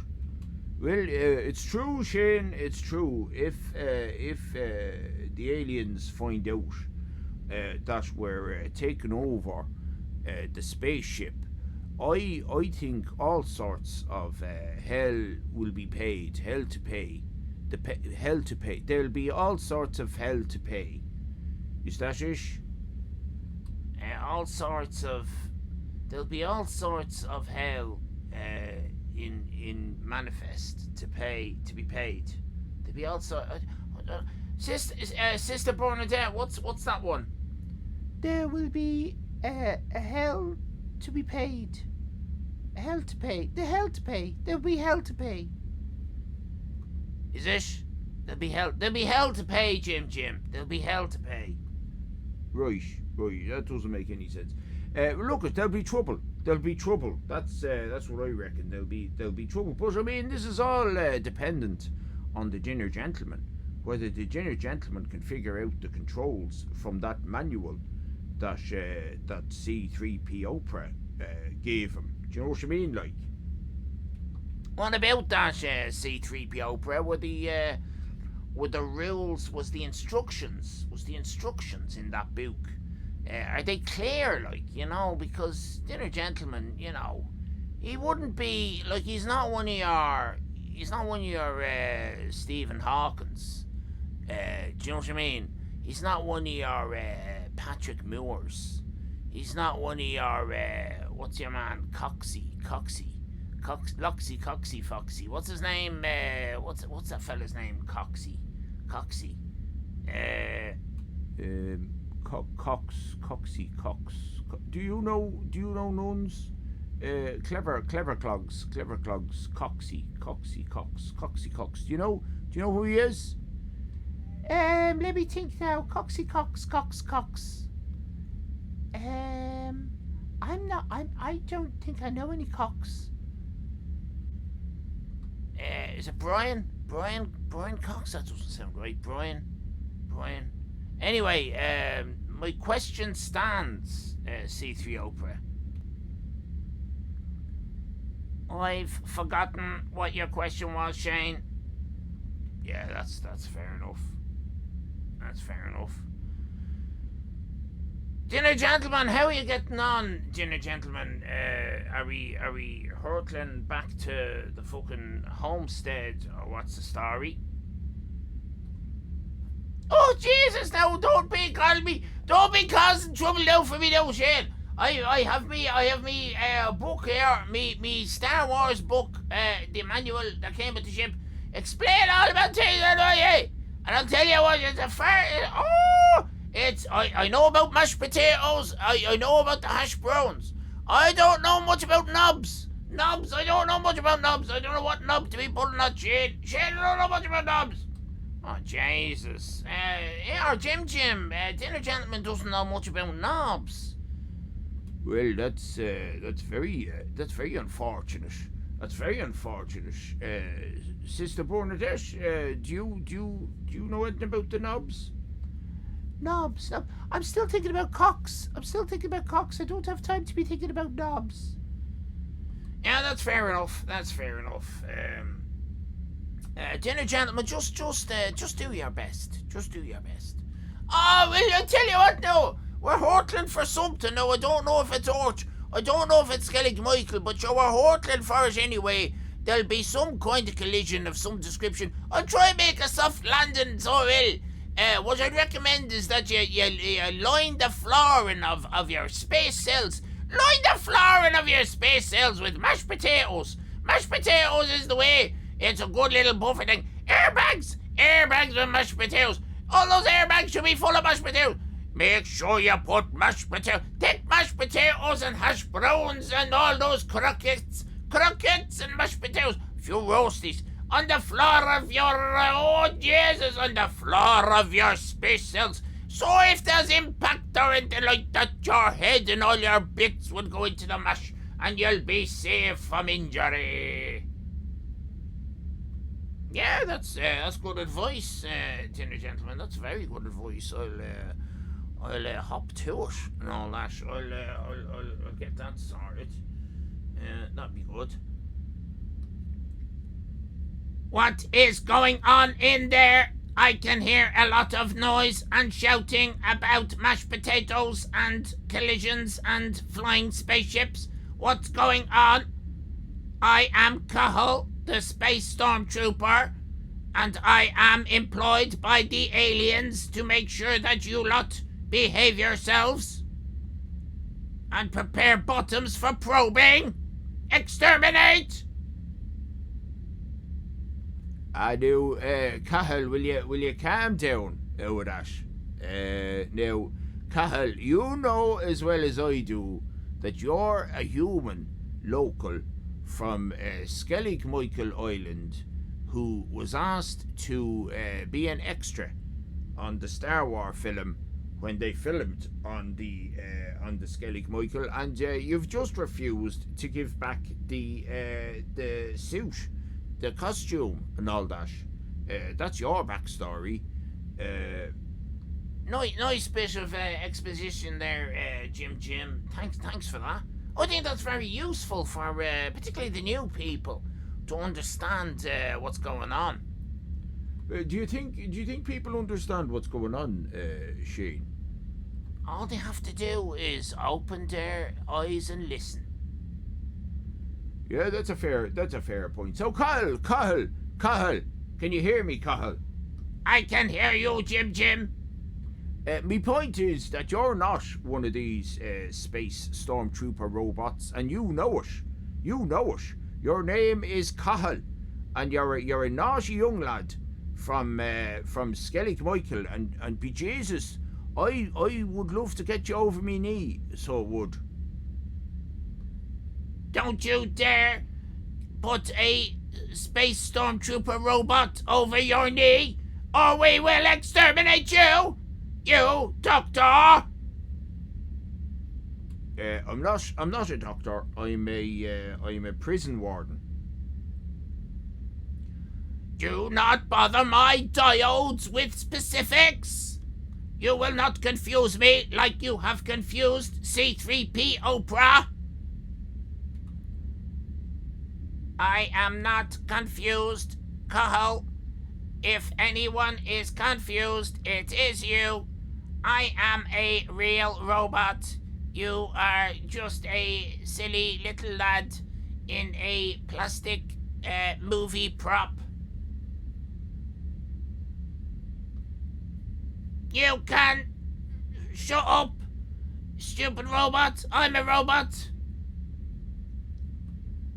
Well, it's true, Shane. It's true. If the aliens find out that we're taking over the spaceship, I think all sorts of hell will be paid. Hell to pay. Hell to pay. There'll be all sorts of hell to pay. Is that ish? There'll be all sorts of hell in manifest to be paid. There'll be all sorts. Sister Bernadette, what's that one? There will be a hell to be paid. A hell to pay. The hell to pay. There'll be hell to pay. Is it? There'll be hell to pay, Jim. There'll be hell to pay. Right. That doesn't make any sense. Look, there'll be trouble. That's what I reckon. There'll be trouble. But I mean, this is all dependent on the dinner gentleman. Whether the dinner gentleman can figure out the controls from that manual that C3PO gave him. Do you know what I mean? Like, what about that C3PO? Were the rules? Was the instructions in that book? Are they clear? Like, because dinner gentleman, he wouldn't be like he's not one of your Stephen Hawkins. Do you know what I mean? He's not one of your Patrick Moores. He's not one of your what's your man Coxie, Foxy. What's his name? What's that fella's name? Coxie. Coxie. Do you know nuns? Clever clogs. Coxie. Do you know who he is? Let me think now. Coxie Cox. I don't think I know any Cox. Is it Brian Cox? That doesn't sound right. Brian. Anyway, my question stands, C3OPA. I've forgotten what your question was, Shane. Yeah, that's fair enough. That's fair enough. Dinner gentlemen, how are you getting on, dinner gentlemen? Are we hurtling back to the fucking homestead, or what's the story? Oh Jesus! Now don't be causing trouble now for me now, Shane. I have me book here, me Star Wars book, the manual that came with the ship. Explain all about things, and I'll tell you what, it's a I know about mashed potatoes. I know about the hash browns. I don't know much about knobs. I don't know much about knobs. I don't know what knob to be pulling on Shane. I don't know much about knobs. Oh, Jesus. Jim, dinner gentleman doesn't know much about knobs. Well, that's very unfortunate. That's very unfortunate. Sister Bernadette, do you know anything about the knobs? Knobs. I'm still thinking about cocks. I don't have time to be thinking about knobs. Yeah, that's fair enough. Dinner gentlemen, just do your best. Oh, well, I tell you what now. We're hurtling for something now. I don't know if it's Orch. I don't know if it's Skellig Michael, but we're hurtling for it anyway. There'll be some kind of collision of some description. I'll try and make a soft landing, so I will. What I'd recommend is that you line the flooring of your space cells. Line the flooring of your space cells with mashed potatoes. Mashed potatoes is the way. It's a good little buffer thing. Airbags with mashed potatoes. All those airbags should be full of mashed potatoes. Make sure you put mashed potatoes. Take mashed potatoes and hash browns and all those croquettes and mashed potatoes. A few roasties on the floor of your on the floor of your space cells. So if there's impact or anything like that, your head and all your bits will go into the mash, and you'll be safe from injury. Yeah, that's good advice, dinner gentlemen. That's very good advice. I'll hop to it and all that. I'll get that sorted. That'd be good. What is going on in there? I can hear a lot of noise and shouting about mashed potatoes and collisions and flying spaceships. What's going on? I am Cahill, the space stormtrooper, and I am employed by the aliens to make sure that you lot behave yourselves and prepare bottoms for probing. Exterminate! I do. Cahill, will you calm down with that? Now, Cahill, you know as well as I do that you're a human local from Skellig Michael Island who was asked to be an extra on the Star Wars film when they filmed on the Skellig Michael, and you've just refused to give back the suit, the costume, and all that. That's your backstory. Nice bit of exposition there, Jim. Thanks for that. I think that's very useful for particularly the new people to understand what's going on. Do you think people understand what's going on, Shane? All they have to do is open their eyes and listen. Yeah, that's a fair point. So, Cahill, can you hear me, Cahill? I can hear you, Jim. My point is that you're not one of these space stormtrooper robots, and you know it. Your name is Cahill, and you're a naughty young lad from Skellig Michael, and be Jesus, I would love to get you over me knee, so it would. Don't you dare put a space stormtrooper robot over your knee, or we will exterminate you! You, Doctor! I'm not a doctor. I'm a prison warden. Do not bother my diodes with specifics. You will not confuse me like you have confused C3P Oprah. I am not confused, Cahill. If anyone is confused, it is you. I am a real robot. You are just a silly little lad in a plastic movie prop. You can shut up, stupid robot. I'm a robot.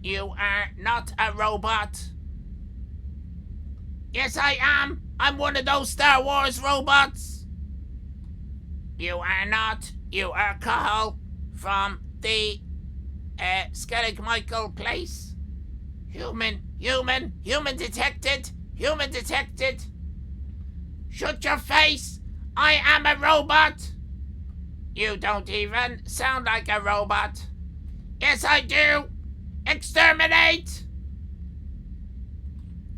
You are not a robot. Yes, I am. I'm one of those Star Wars robots. You are not. You are Cahill from the Skellig Michael place. Human detected. Human detected. Shut your face. I am a robot. You don't even sound like a robot. Yes, I do. Exterminate.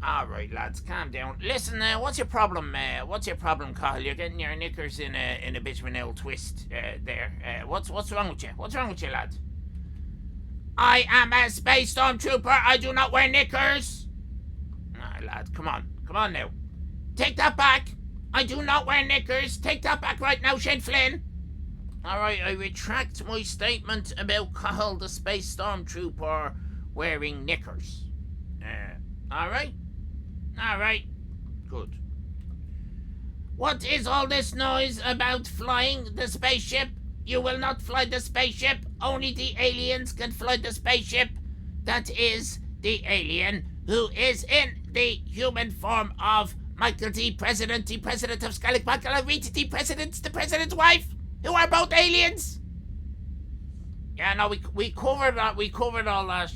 All right, lads, calm down. Listen, what's your problem? What's your problem, Cahill? You're getting your knickers in a bit of an old twist there. What's wrong with you? What's wrong with you, lad? I am a space stormtrooper. I do not wear knickers. All right, lad, come on now. Take that back. I do not wear knickers. Take that back right now, Shane Flynn. All right, I retract my statement about Cahill the space stormtrooper wearing knickers. All right. All right. Good. What is all this noise about flying the spaceship? You will not fly the spaceship. Only the aliens can fly the spaceship. That is the alien who is in the human form of Michael D. President, the president of Skellig Michael, and Rita D. President, the president's wife, who are both aliens. Yeah, no, we covered that. We covered all that,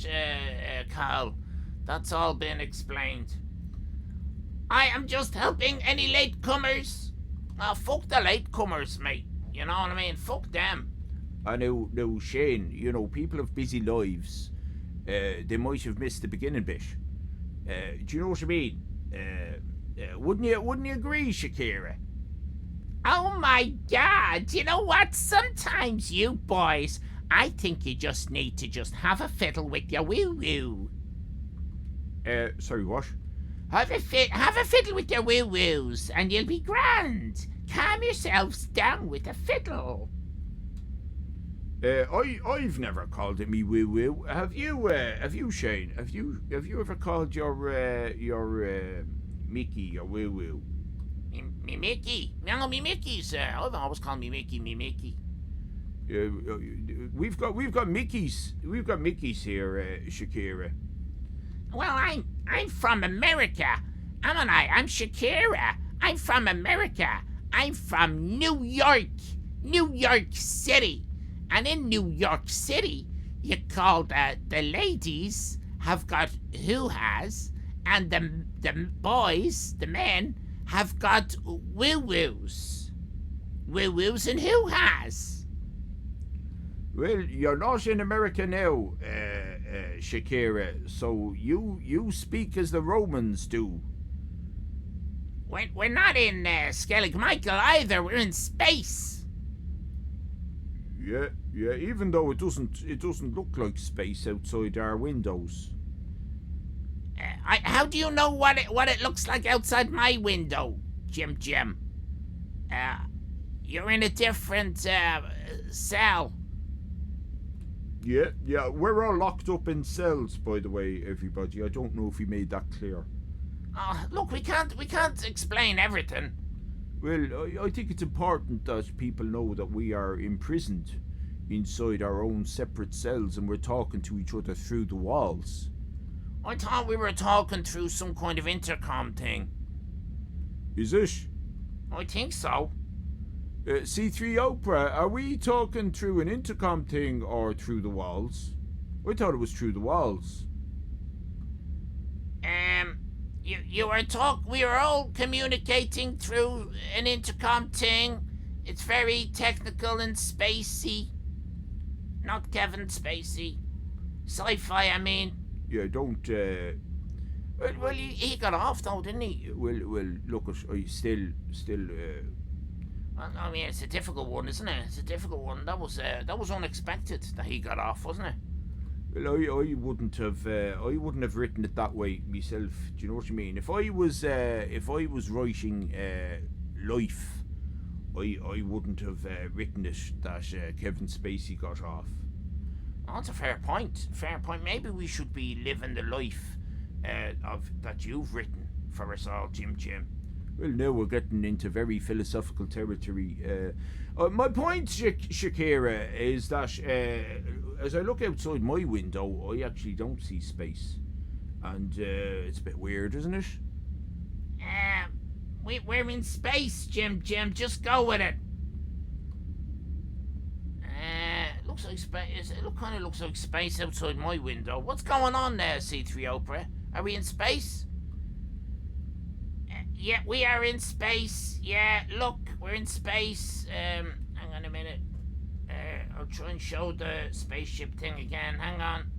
Carl. That's all been explained. I am just helping any latecomers. Fuck the latecomers, mate. You know what I mean? Fuck them. I know, Shane, you know, people have busy lives. They might have missed the beginning bit. Do you know what I mean? Wouldn't you agree, Shakira? Oh my God, you know what? Sometimes you boys, I think you just need to just have a fiddle with your woo-woo. Sorry, what? Have a fiddle with your woo-woos and you'll be grand. Calm yourselves down with a fiddle. I've never called it me woo-woo. Have you, Shane? Have you ever called your Mickey your woo-woo? Me Mickey? No, me Mickey, sir. I've always called me Mickey, me Mickey. We've got Mickeys. We've got Mickeys here, Shakira. Well, I'm from America. I'm Shakira. I'm from America. I'm from New York City. And in New York City, you call the ladies have got hoo-has, and the boys, the men, have got woo-woos. Woo-woos and hoo-has. Well, you're not in America now, Shakira, so you speak as the Romans do. We're not in Skellig Michael either. We're in space. Yeah. Even though it doesn't look like space outside our windows. How do you know what it looks like outside my window, Jim? You're in a different cell. Yeah, we're all locked up in cells, by the way, everybody. I don't know if we made that clear. Look, we can't explain everything. Well, I think it's important that people know that we are imprisoned inside our own separate cells and we're talking to each other through the walls. I thought we were talking through some kind of intercom thing. Is it? I think so. C3 Oprah, are we talking through an intercom thing or through the walls? I thought it was through the walls. We are all communicating through an intercom thing. It's very technical and spacey. Not Kevin Spacey. Sci-fi, I mean. Yeah, don't, Well, he got off though, didn't he? Well, look, I still, I mean, it's a difficult one, isn't it? It's a difficult one. That was unexpected that he got off, wasn't it? Well, I wouldn't have written it that way myself. Do you know what I mean? If I was writing life, I wouldn't have written it that Kevin Spacey got off. Oh, that's a fair point. Fair point. Maybe we should be living the life of that you've written for us all, Jim. Well, now we're getting into very philosophical territory. My point, Shakira, is that as I look outside my window, I actually don't see space. And it's a bit weird, isn't it? We're in space, Jim. Just go with it. Looks like space. It kind of looks like space outside my window. What's going on there, C3 Are we in space? Yeah, we are in space. Yeah, look, we're in space. Hang on a minute. I'll try and show the spaceship thing again. Hang on.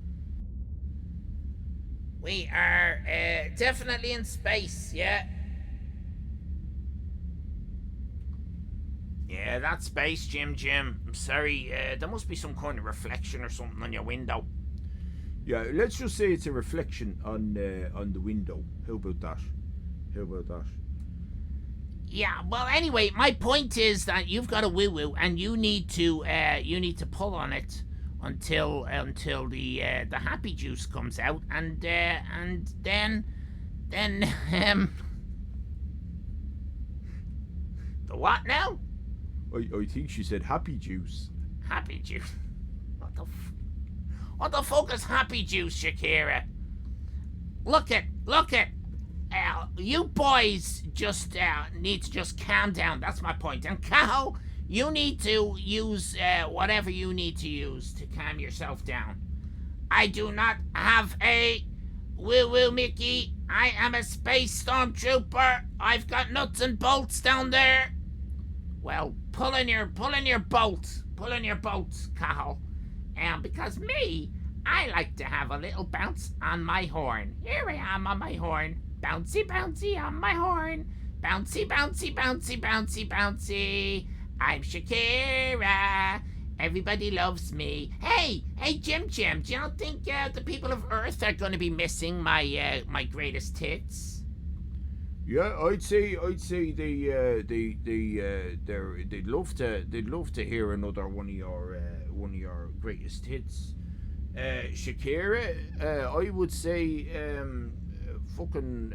We are definitely in space, yeah. Yeah, that's space, Jim. I'm sorry, there must be some kind of reflection or something on your window. Yeah, let's just say it's a reflection on the window. How about that? Yeah, well, anyway, my point is that you've got a woo-woo, and you need to pull on it until the happy juice comes out, and then the what now? I think she said happy juice. Happy juice. What the fuck is happy juice, Shakira? Look it. You boys just need to just calm down. That's my point. And Cahill, you need to use whatever you need to use to calm yourself down. I do not have a woo-woo, Mickey. I am a space stormtrooper. I've got nuts and bolts down there. Well, pull in your bolt, Cahill. Because me, I like to have a little bounce on my horn. Here I am on my horn. Bouncy, bouncy on my horn. Bouncy, bouncy, bouncy, bouncy, bouncy. I'm Shakira. Everybody loves me. Hey, Jim, do you not think the people of Earth are going to be missing my greatest hits? Yeah, I'd say they'd love to hear another one of your greatest hits. Shakira, I would say fucking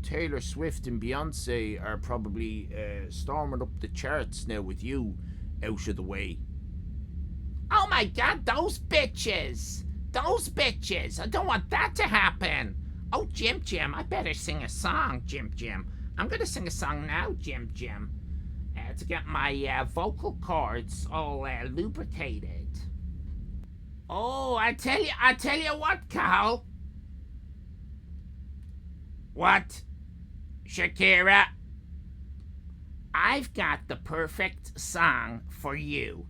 Taylor Swift and Beyonce are probably storming up the charts now with you out of the way. Oh my God, those bitches! I don't want that to happen. Oh, Jim, I better sing a song, Jim. I'm gonna sing a song now, Jim, to get my vocal cords all lubricated. Oh, I tell you what, Carl. What? Shakira? I've got the perfect song for you.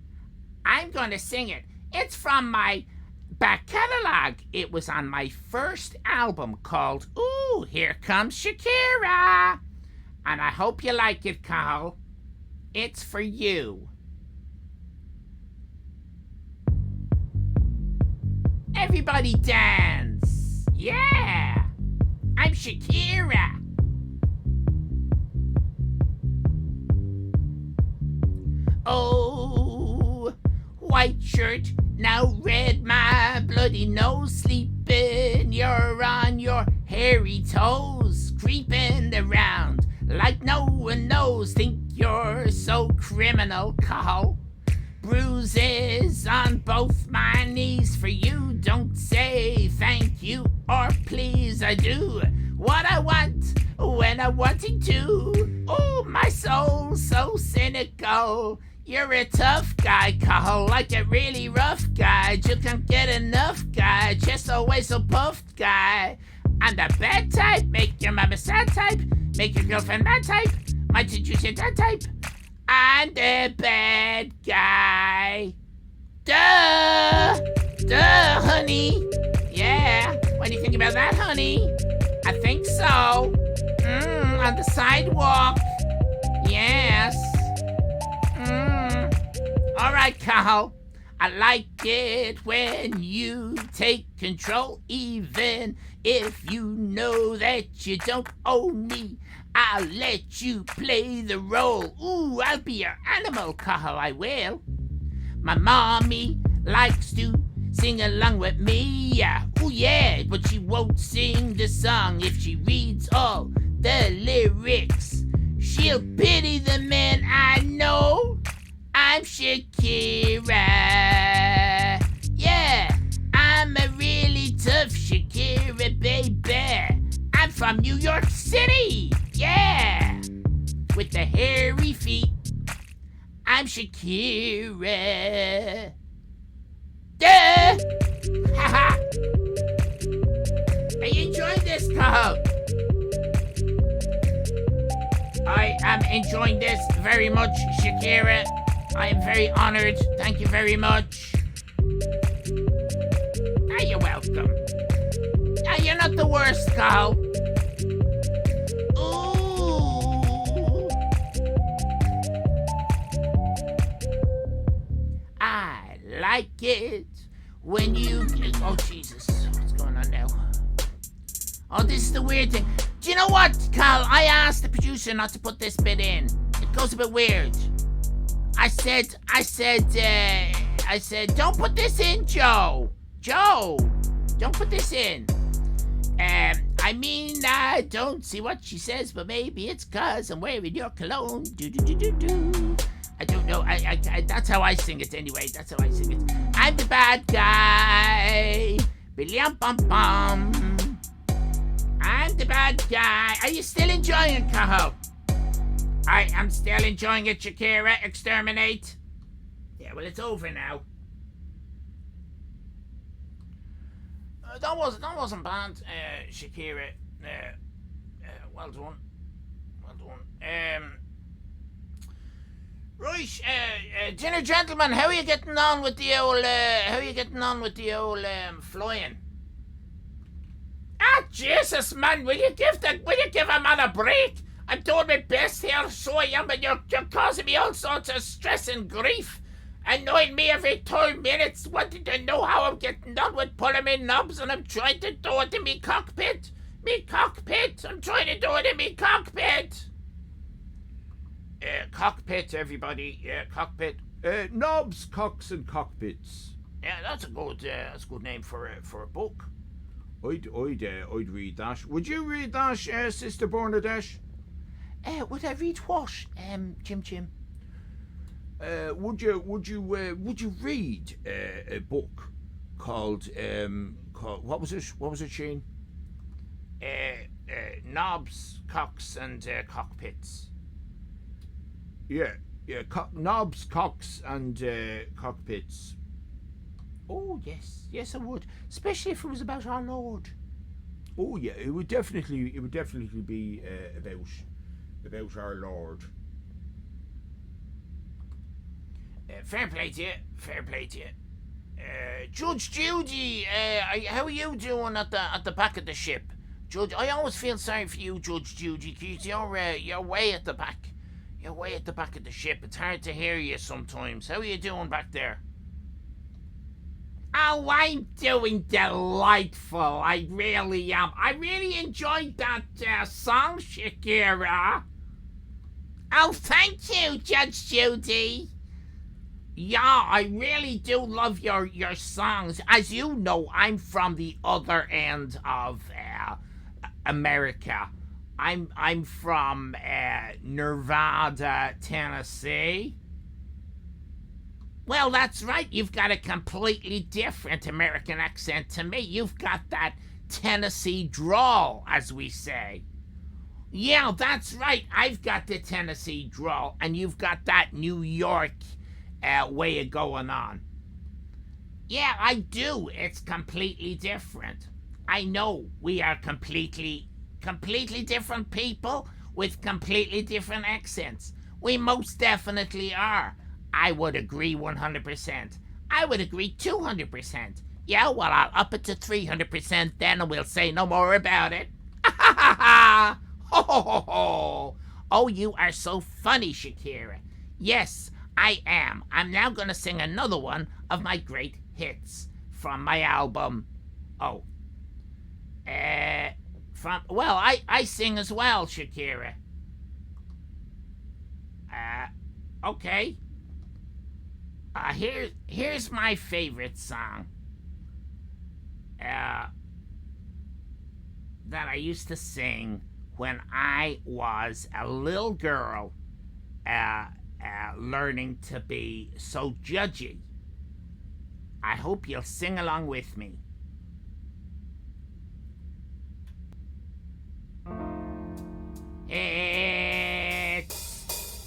I'm gonna sing it. It's from my back catalog. It was on my first album called Ooh, Here Comes Shakira. And I hope you like it, Carl. It's for you. Everybody dance. Yeah. I'm Shakira. Oh, white shirt, now red, my bloody nose, sleeping, you're on your hairy toes, creeping around like no one knows, think you're so criminal, Carl. Bruises on both my knees for you, don't say thank you or please, I do what I want when I wanting to. Oh, my soul's so cynical. You're a tough guy, Carl, like a really rough guy. You can't get enough guy, just always so puffed guy. I'm the bad type, make your mama sad type, make your girlfriend mad type, might you say that type. I'm the bad guy. Duh, honey. Yeah, what do you think about that, honey? I think so. On the sidewalk. Yes. All right, Cahill. I like it when you take control, even if you know that you don't own me. I'll let you play the role. Ooh, I'll be your animal, Cahill, I will. My mommy likes to sing along with me. Ooh, yeah, but she won't sing the song if she reads all the lyrics. She'll pity the man I know. I'm Shakira. Yeah, I'm a really tough Shakira, baby. I'm from New York City. Yeah, with the hairy feet. I'm Shakira. Duh! Haha! Are you enjoying this, Cahill? I am enjoying this very much, Shakira. I am very honored. Thank you very much. You're welcome. You're not the worst, Cahill. Ooh. I like it when you... Oh, Jesus. What's going on now? Oh, this is the weird thing. Do you know what, Cahill? I asked the producer not to put this bit in. It goes a bit weird. I said, don't put this in, Joe. Joe, don't put this in. I mean, I don't see what she says, but maybe it's 'cause I'm wearing your cologne. Do. I don't know. I that's how I sing it anyway. That's how I sing it. I'm the bad guy. Billiam-bum-bum. I'm the bad guy. Are you still enjoying it, Cahill? I am still enjoying it, Shakira. Exterminate. Yeah, well, it's over now. That wasn't bad, Shakira. Well done. Right, dinner gentlemen, how are you getting on with the old flying? Ah, Jesus, man, will you give a man a break? I'm doing my best here, so I am, but you're causing me all sorts of stress and grief. Annoying me every 2 minutes, wanting to know how I'm getting on with pulling my knobs, and I'm trying to do it in me cockpit. I'm trying to do it in me cockpit. Cockpit, everybody. Yeah, cockpit. Knobs, cocks, and cockpits. Yeah, that's a good name for a book. I'd read that. Would you read that, Sister Bernadette? Would I read what, Jim? Would you read a book called what was it, Shane? Knobs, cocks, and cockpits. Yeah, knobs, cocks, and cockpits. Oh yes, I would, especially if it was about our Lord. Oh yeah, it would definitely be about our Lord. Fair play to you. Judge Judy, how are you doing at the back of the ship? Judge, I always feel sorry for you, Judge Judy, because you're way at the back. You're way at the back of the ship. It's hard to hear you sometimes. How are you doing back there? Oh, I'm doing delightful. I really am. I really enjoyed that song, Shakira. Oh, thank you, Judge Judy. Yeah, I really do love your songs. As you know, I'm from the other end of America. I'm from Nevada, Tennessee. Well, that's right. You've got a completely different American accent to me. You've got that Tennessee drawl, as we say. Yeah, that's right. I've got the Tennessee drawl, and you've got that New York way of going on. Yeah, I do. It's completely different. I know we are completely different people with completely different accents. We most definitely are. I would agree 100%. I would agree 200%. Yeah, well, I'll up it to 300% then, and we'll say no more about it. Ha ha ha ha! Ho ho ho ho! Oh, you are so funny, Shakira. Yes, I am. I'm now gonna sing another one of my great hits from my album. Oh. I sing as well, Shakira. Okay. Here's my favorite song. That I used to sing when I was a little girl, learning to be so judgy. I hope you'll sing along with me. It's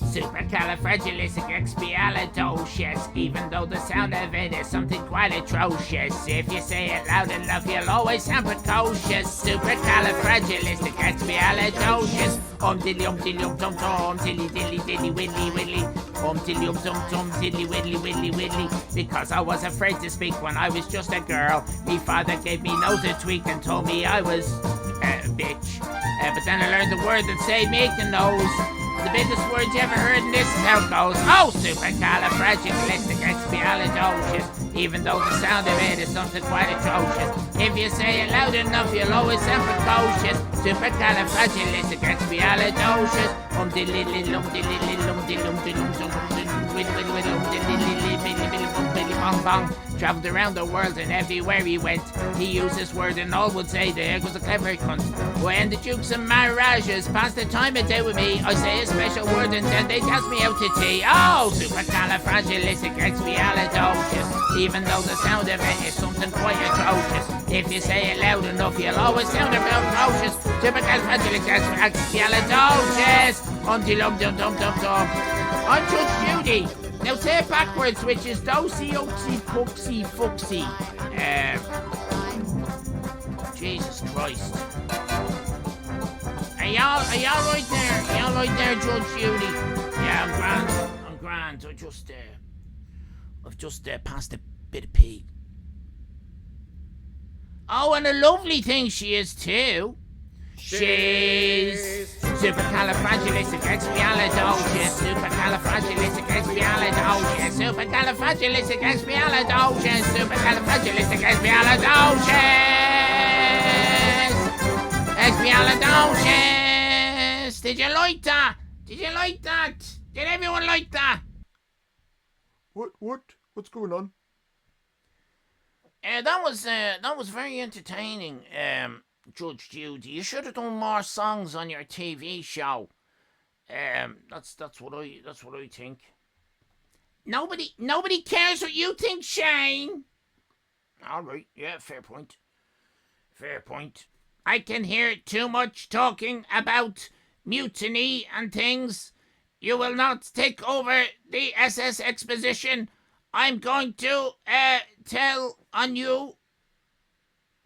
supercalifragilisticexpialidocious, even though the sound of it is something quite atrocious. If you say it loud enough, you'll always sound precocious. Supercalifragilisticexpialidocious. Dilly tum tum, dilly dilly dilly willy willy. Dilly tum tum, dilly willy willy willy. Because I was afraid to speak when I was just a girl. Me father gave me nose a tweak and told me I was a bitch. But then I learned the word that saved me the nose. The biggest word you ever heard, and this is how it goes. Oh, supercalifragilisticexpialidocious, even though the sound of it is something quite atrocious. If you say it loud enough, you'll always sound precocious. Supercalifragilisticexpialidocious. Travelled around the world and everywhere he went, he used this word and all would say there was a clever cunt. When the dukes and maharajas pass the time of day with me, I say a special word and then they cast me out to tea. Oh, supercalifragilisticexpialidocious, even though the sound of it is something quite atrocious. If you say it loud enough, you'll always sound about atrocious. Supercalifragilisticexpialidocious. I'm Judge Judy. Now say it backwards, which is dosey, oopsie, pooksy, fooksy. Jesus Christ. Are y'all right there? Are y'all right there, Judge Judy? Yeah, I'm grand. I've just passed a bit of pee. Oh, and a lovely thing she is too. She's supercalifragilisticexpialidocious, supercalifragilisticexpialidocious, supercalifragilisticexpialidocious, supercalifragilisticexpialidocious, expialidocious. Did you like that? Did you like that? Did everyone like that? What's going on? That was very entertaining. Judge Judy, you should have done more songs on your TV show. That's what I think. Nobody cares what you think, Shane. All right, yeah, fair point. I can hear too much talking about mutiny and things. You will not take over the SS Exposition. I'm going to tell on you,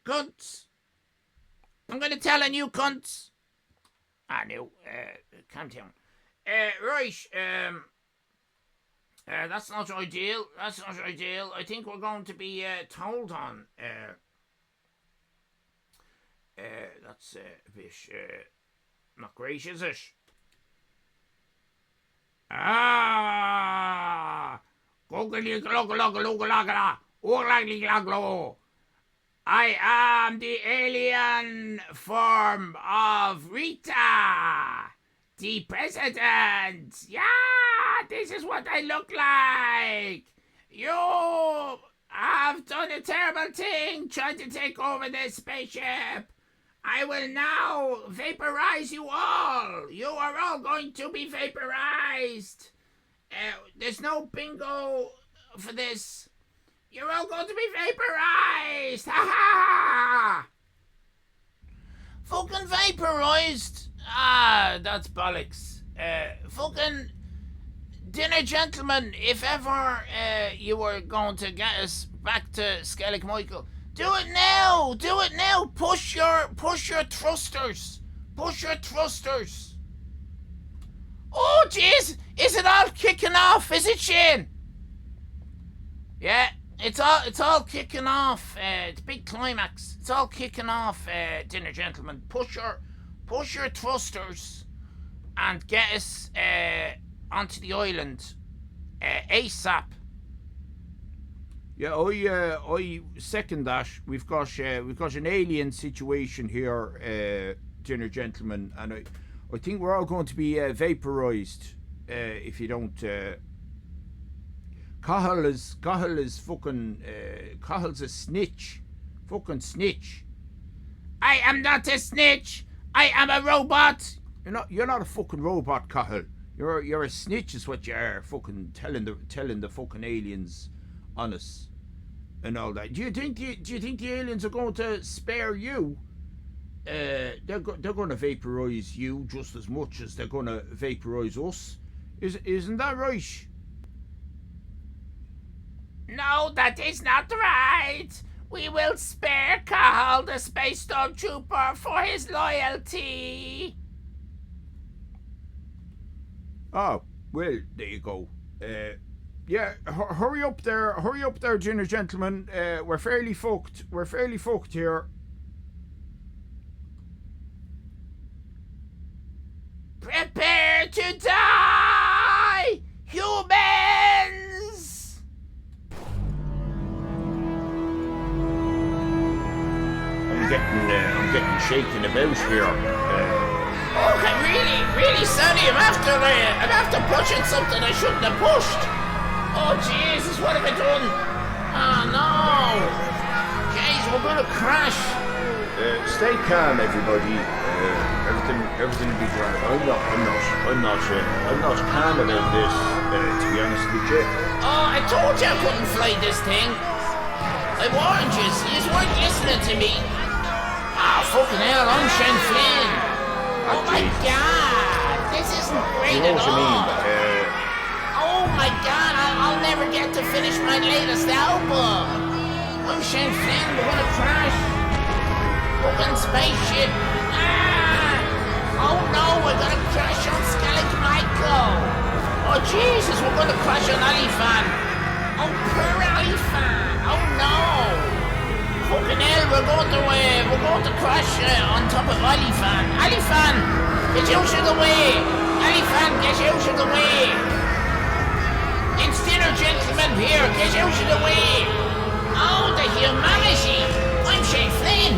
cunts. I'm going to tell on you, cunts. No, calm down. Right, that's not ideal. I think we're going to be told on. That's a bit not great, is it? I am the alien form of Rita, the president. Yeah, this is what I look like. You have done a terrible thing trying to take over this spaceship. I will now vaporize you all. You are all going to be vaporized. There's no bingo for this. You're all going to be vaporized! Ha ha! Fucking vaporized? That's bollocks. Fucking dinner gentlemen, if ever you were going to get us back to Skellig Michael, do it now! Push your thrusters! Oh jeez! Is it all kicking off? Is it, Shane? Yeah. It's all kicking off. It's a big climax. It's all kicking off, dinner gentlemen. Push your thrusters and get us onto the island. ASAP. Yeah, I second that. We've got an alien situation here, dinner gentlemen, and I think we're all going to be vaporized if you don't. Cahill is fucking. Cahill's a snitch, fucking snitch. I am not a snitch. I am a robot. You're not a fucking robot, Cahill. You're a snitch, is what you are. Fucking telling the fucking aliens on us and all that. Do you think the aliens are going to spare you? They're going to vaporize you just as much as they're going to vaporize us. Isn't that right? No, that is not right. We will spare Cahill, the space stormtrooper, for his loyalty. Oh, well, there you go. Yeah, hurry up there, junior gentlemen. We're fairly fucked here. Prepare to die, humans! I'm getting shaken about here. Okay, really sorry. I'm after pushing something I shouldn't have pushed. Oh Jesus, what have I done? Oh no! Jeez, we're gonna crash. Stay calm, everybody. Everything will be grand. I'm not calm about this. To be honest with you. Oh, I told you I couldn't fly this thing. I warned you. You weren't listening to me. Oh, fucking hell! I'm Shane Flynn. Oh my God! This isn't great at all. Oh my God! I'll never get to finish my latest album. I'm Shane Flynn. We're gonna crash. Fucking spaceship. Oh no! We're gonna crash on Skellig Michael. Oh Jesus! We're gonna crash on Alifan. Oh, poor Alifan. Oh no! Fucking hell! We're going to crash on top of Alifan. Alifan, get out of the way! Alifan, get out of the way! It's dinner, gentlemen, here, get out of the way! Oh, the humanity! I'm Shane Flynn!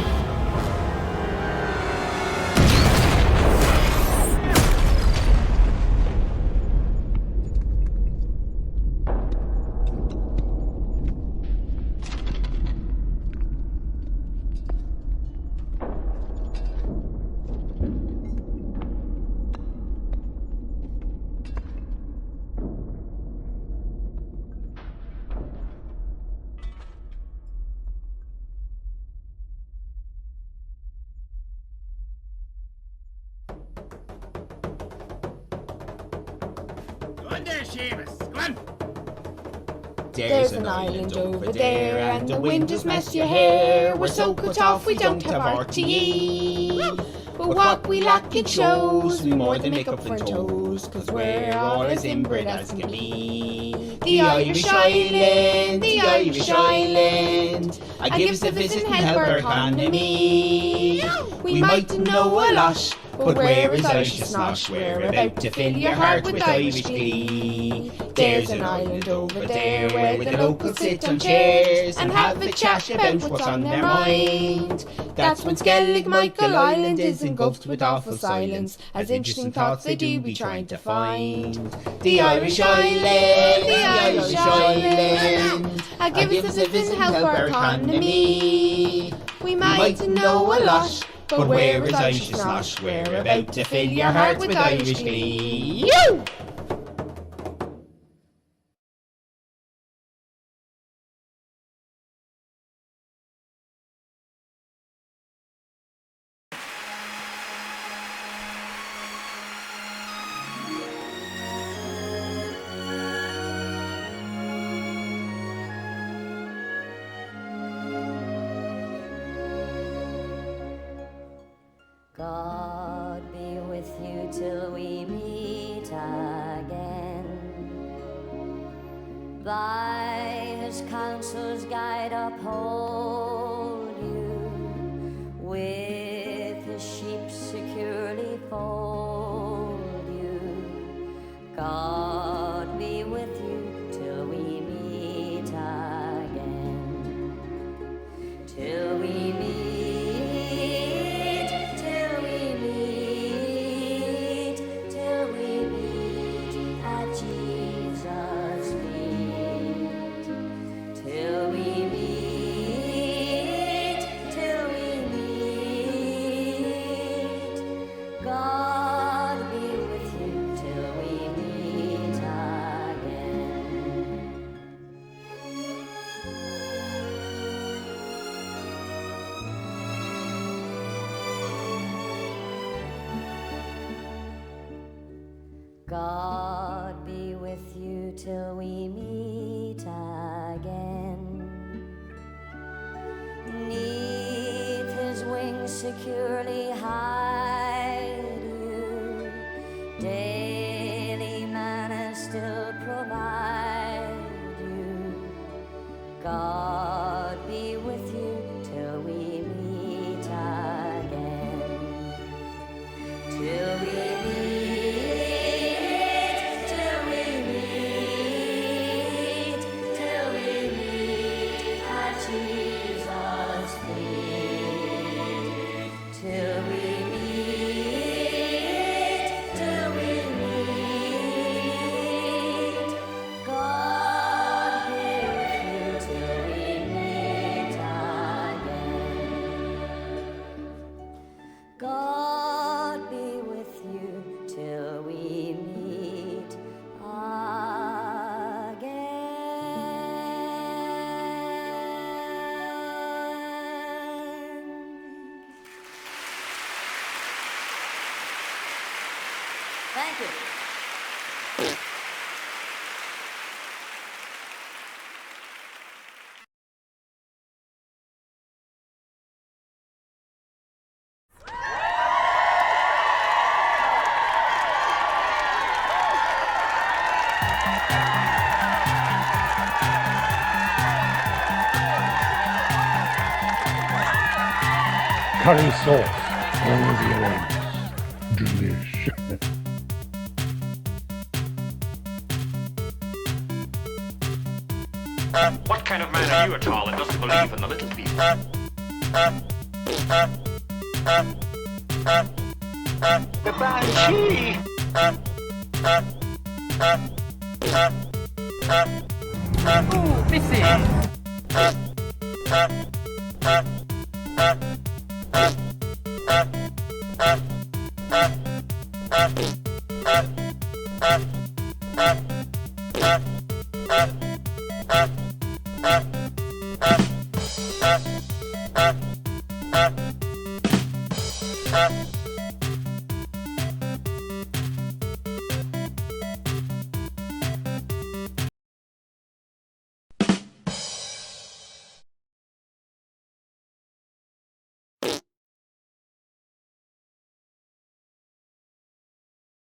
There's an island over there, and the wind has messed your hair. We're so cut off we don't have RTE. But what we lack it shows, we more than make up for toes, 'cause we're all as inbred as can be. The Irish island, the Irish island, give us a visit and help our economy. We mightn't know a lot, but where is Irish snosh? We're about to fill your heart with Irish glee. There's an island over there where the locals sit on chairs and have a chat about what's on their mind. That's when Skellig Michael Island is engulfed with awful silence, as interesting thoughts they do be trying to find. The Irish island, the Irish island, give us a visit and help our economy. We mightn't know a lot, but where is Irish snosh? We're about to fill your heart with Irish glee. You! God be with you till we meet again. By his counsel's guide uphold you, with his sheep securely fold you. God be with you God be with you till we meet again. Neath his wings securely hide you. Daily manna still provide you. God be with you till we meet again. Till we meet, till we meet, till we meet at Jesus' feet. Till we meet, till we meet. God be with you till we meet again. God be with you till we meet again. Thank you. Curry sauce all over your anus. Delish. What kind of man are you at all that doesn't believe in the little people? The banshee! Ooh, Missy! Uh,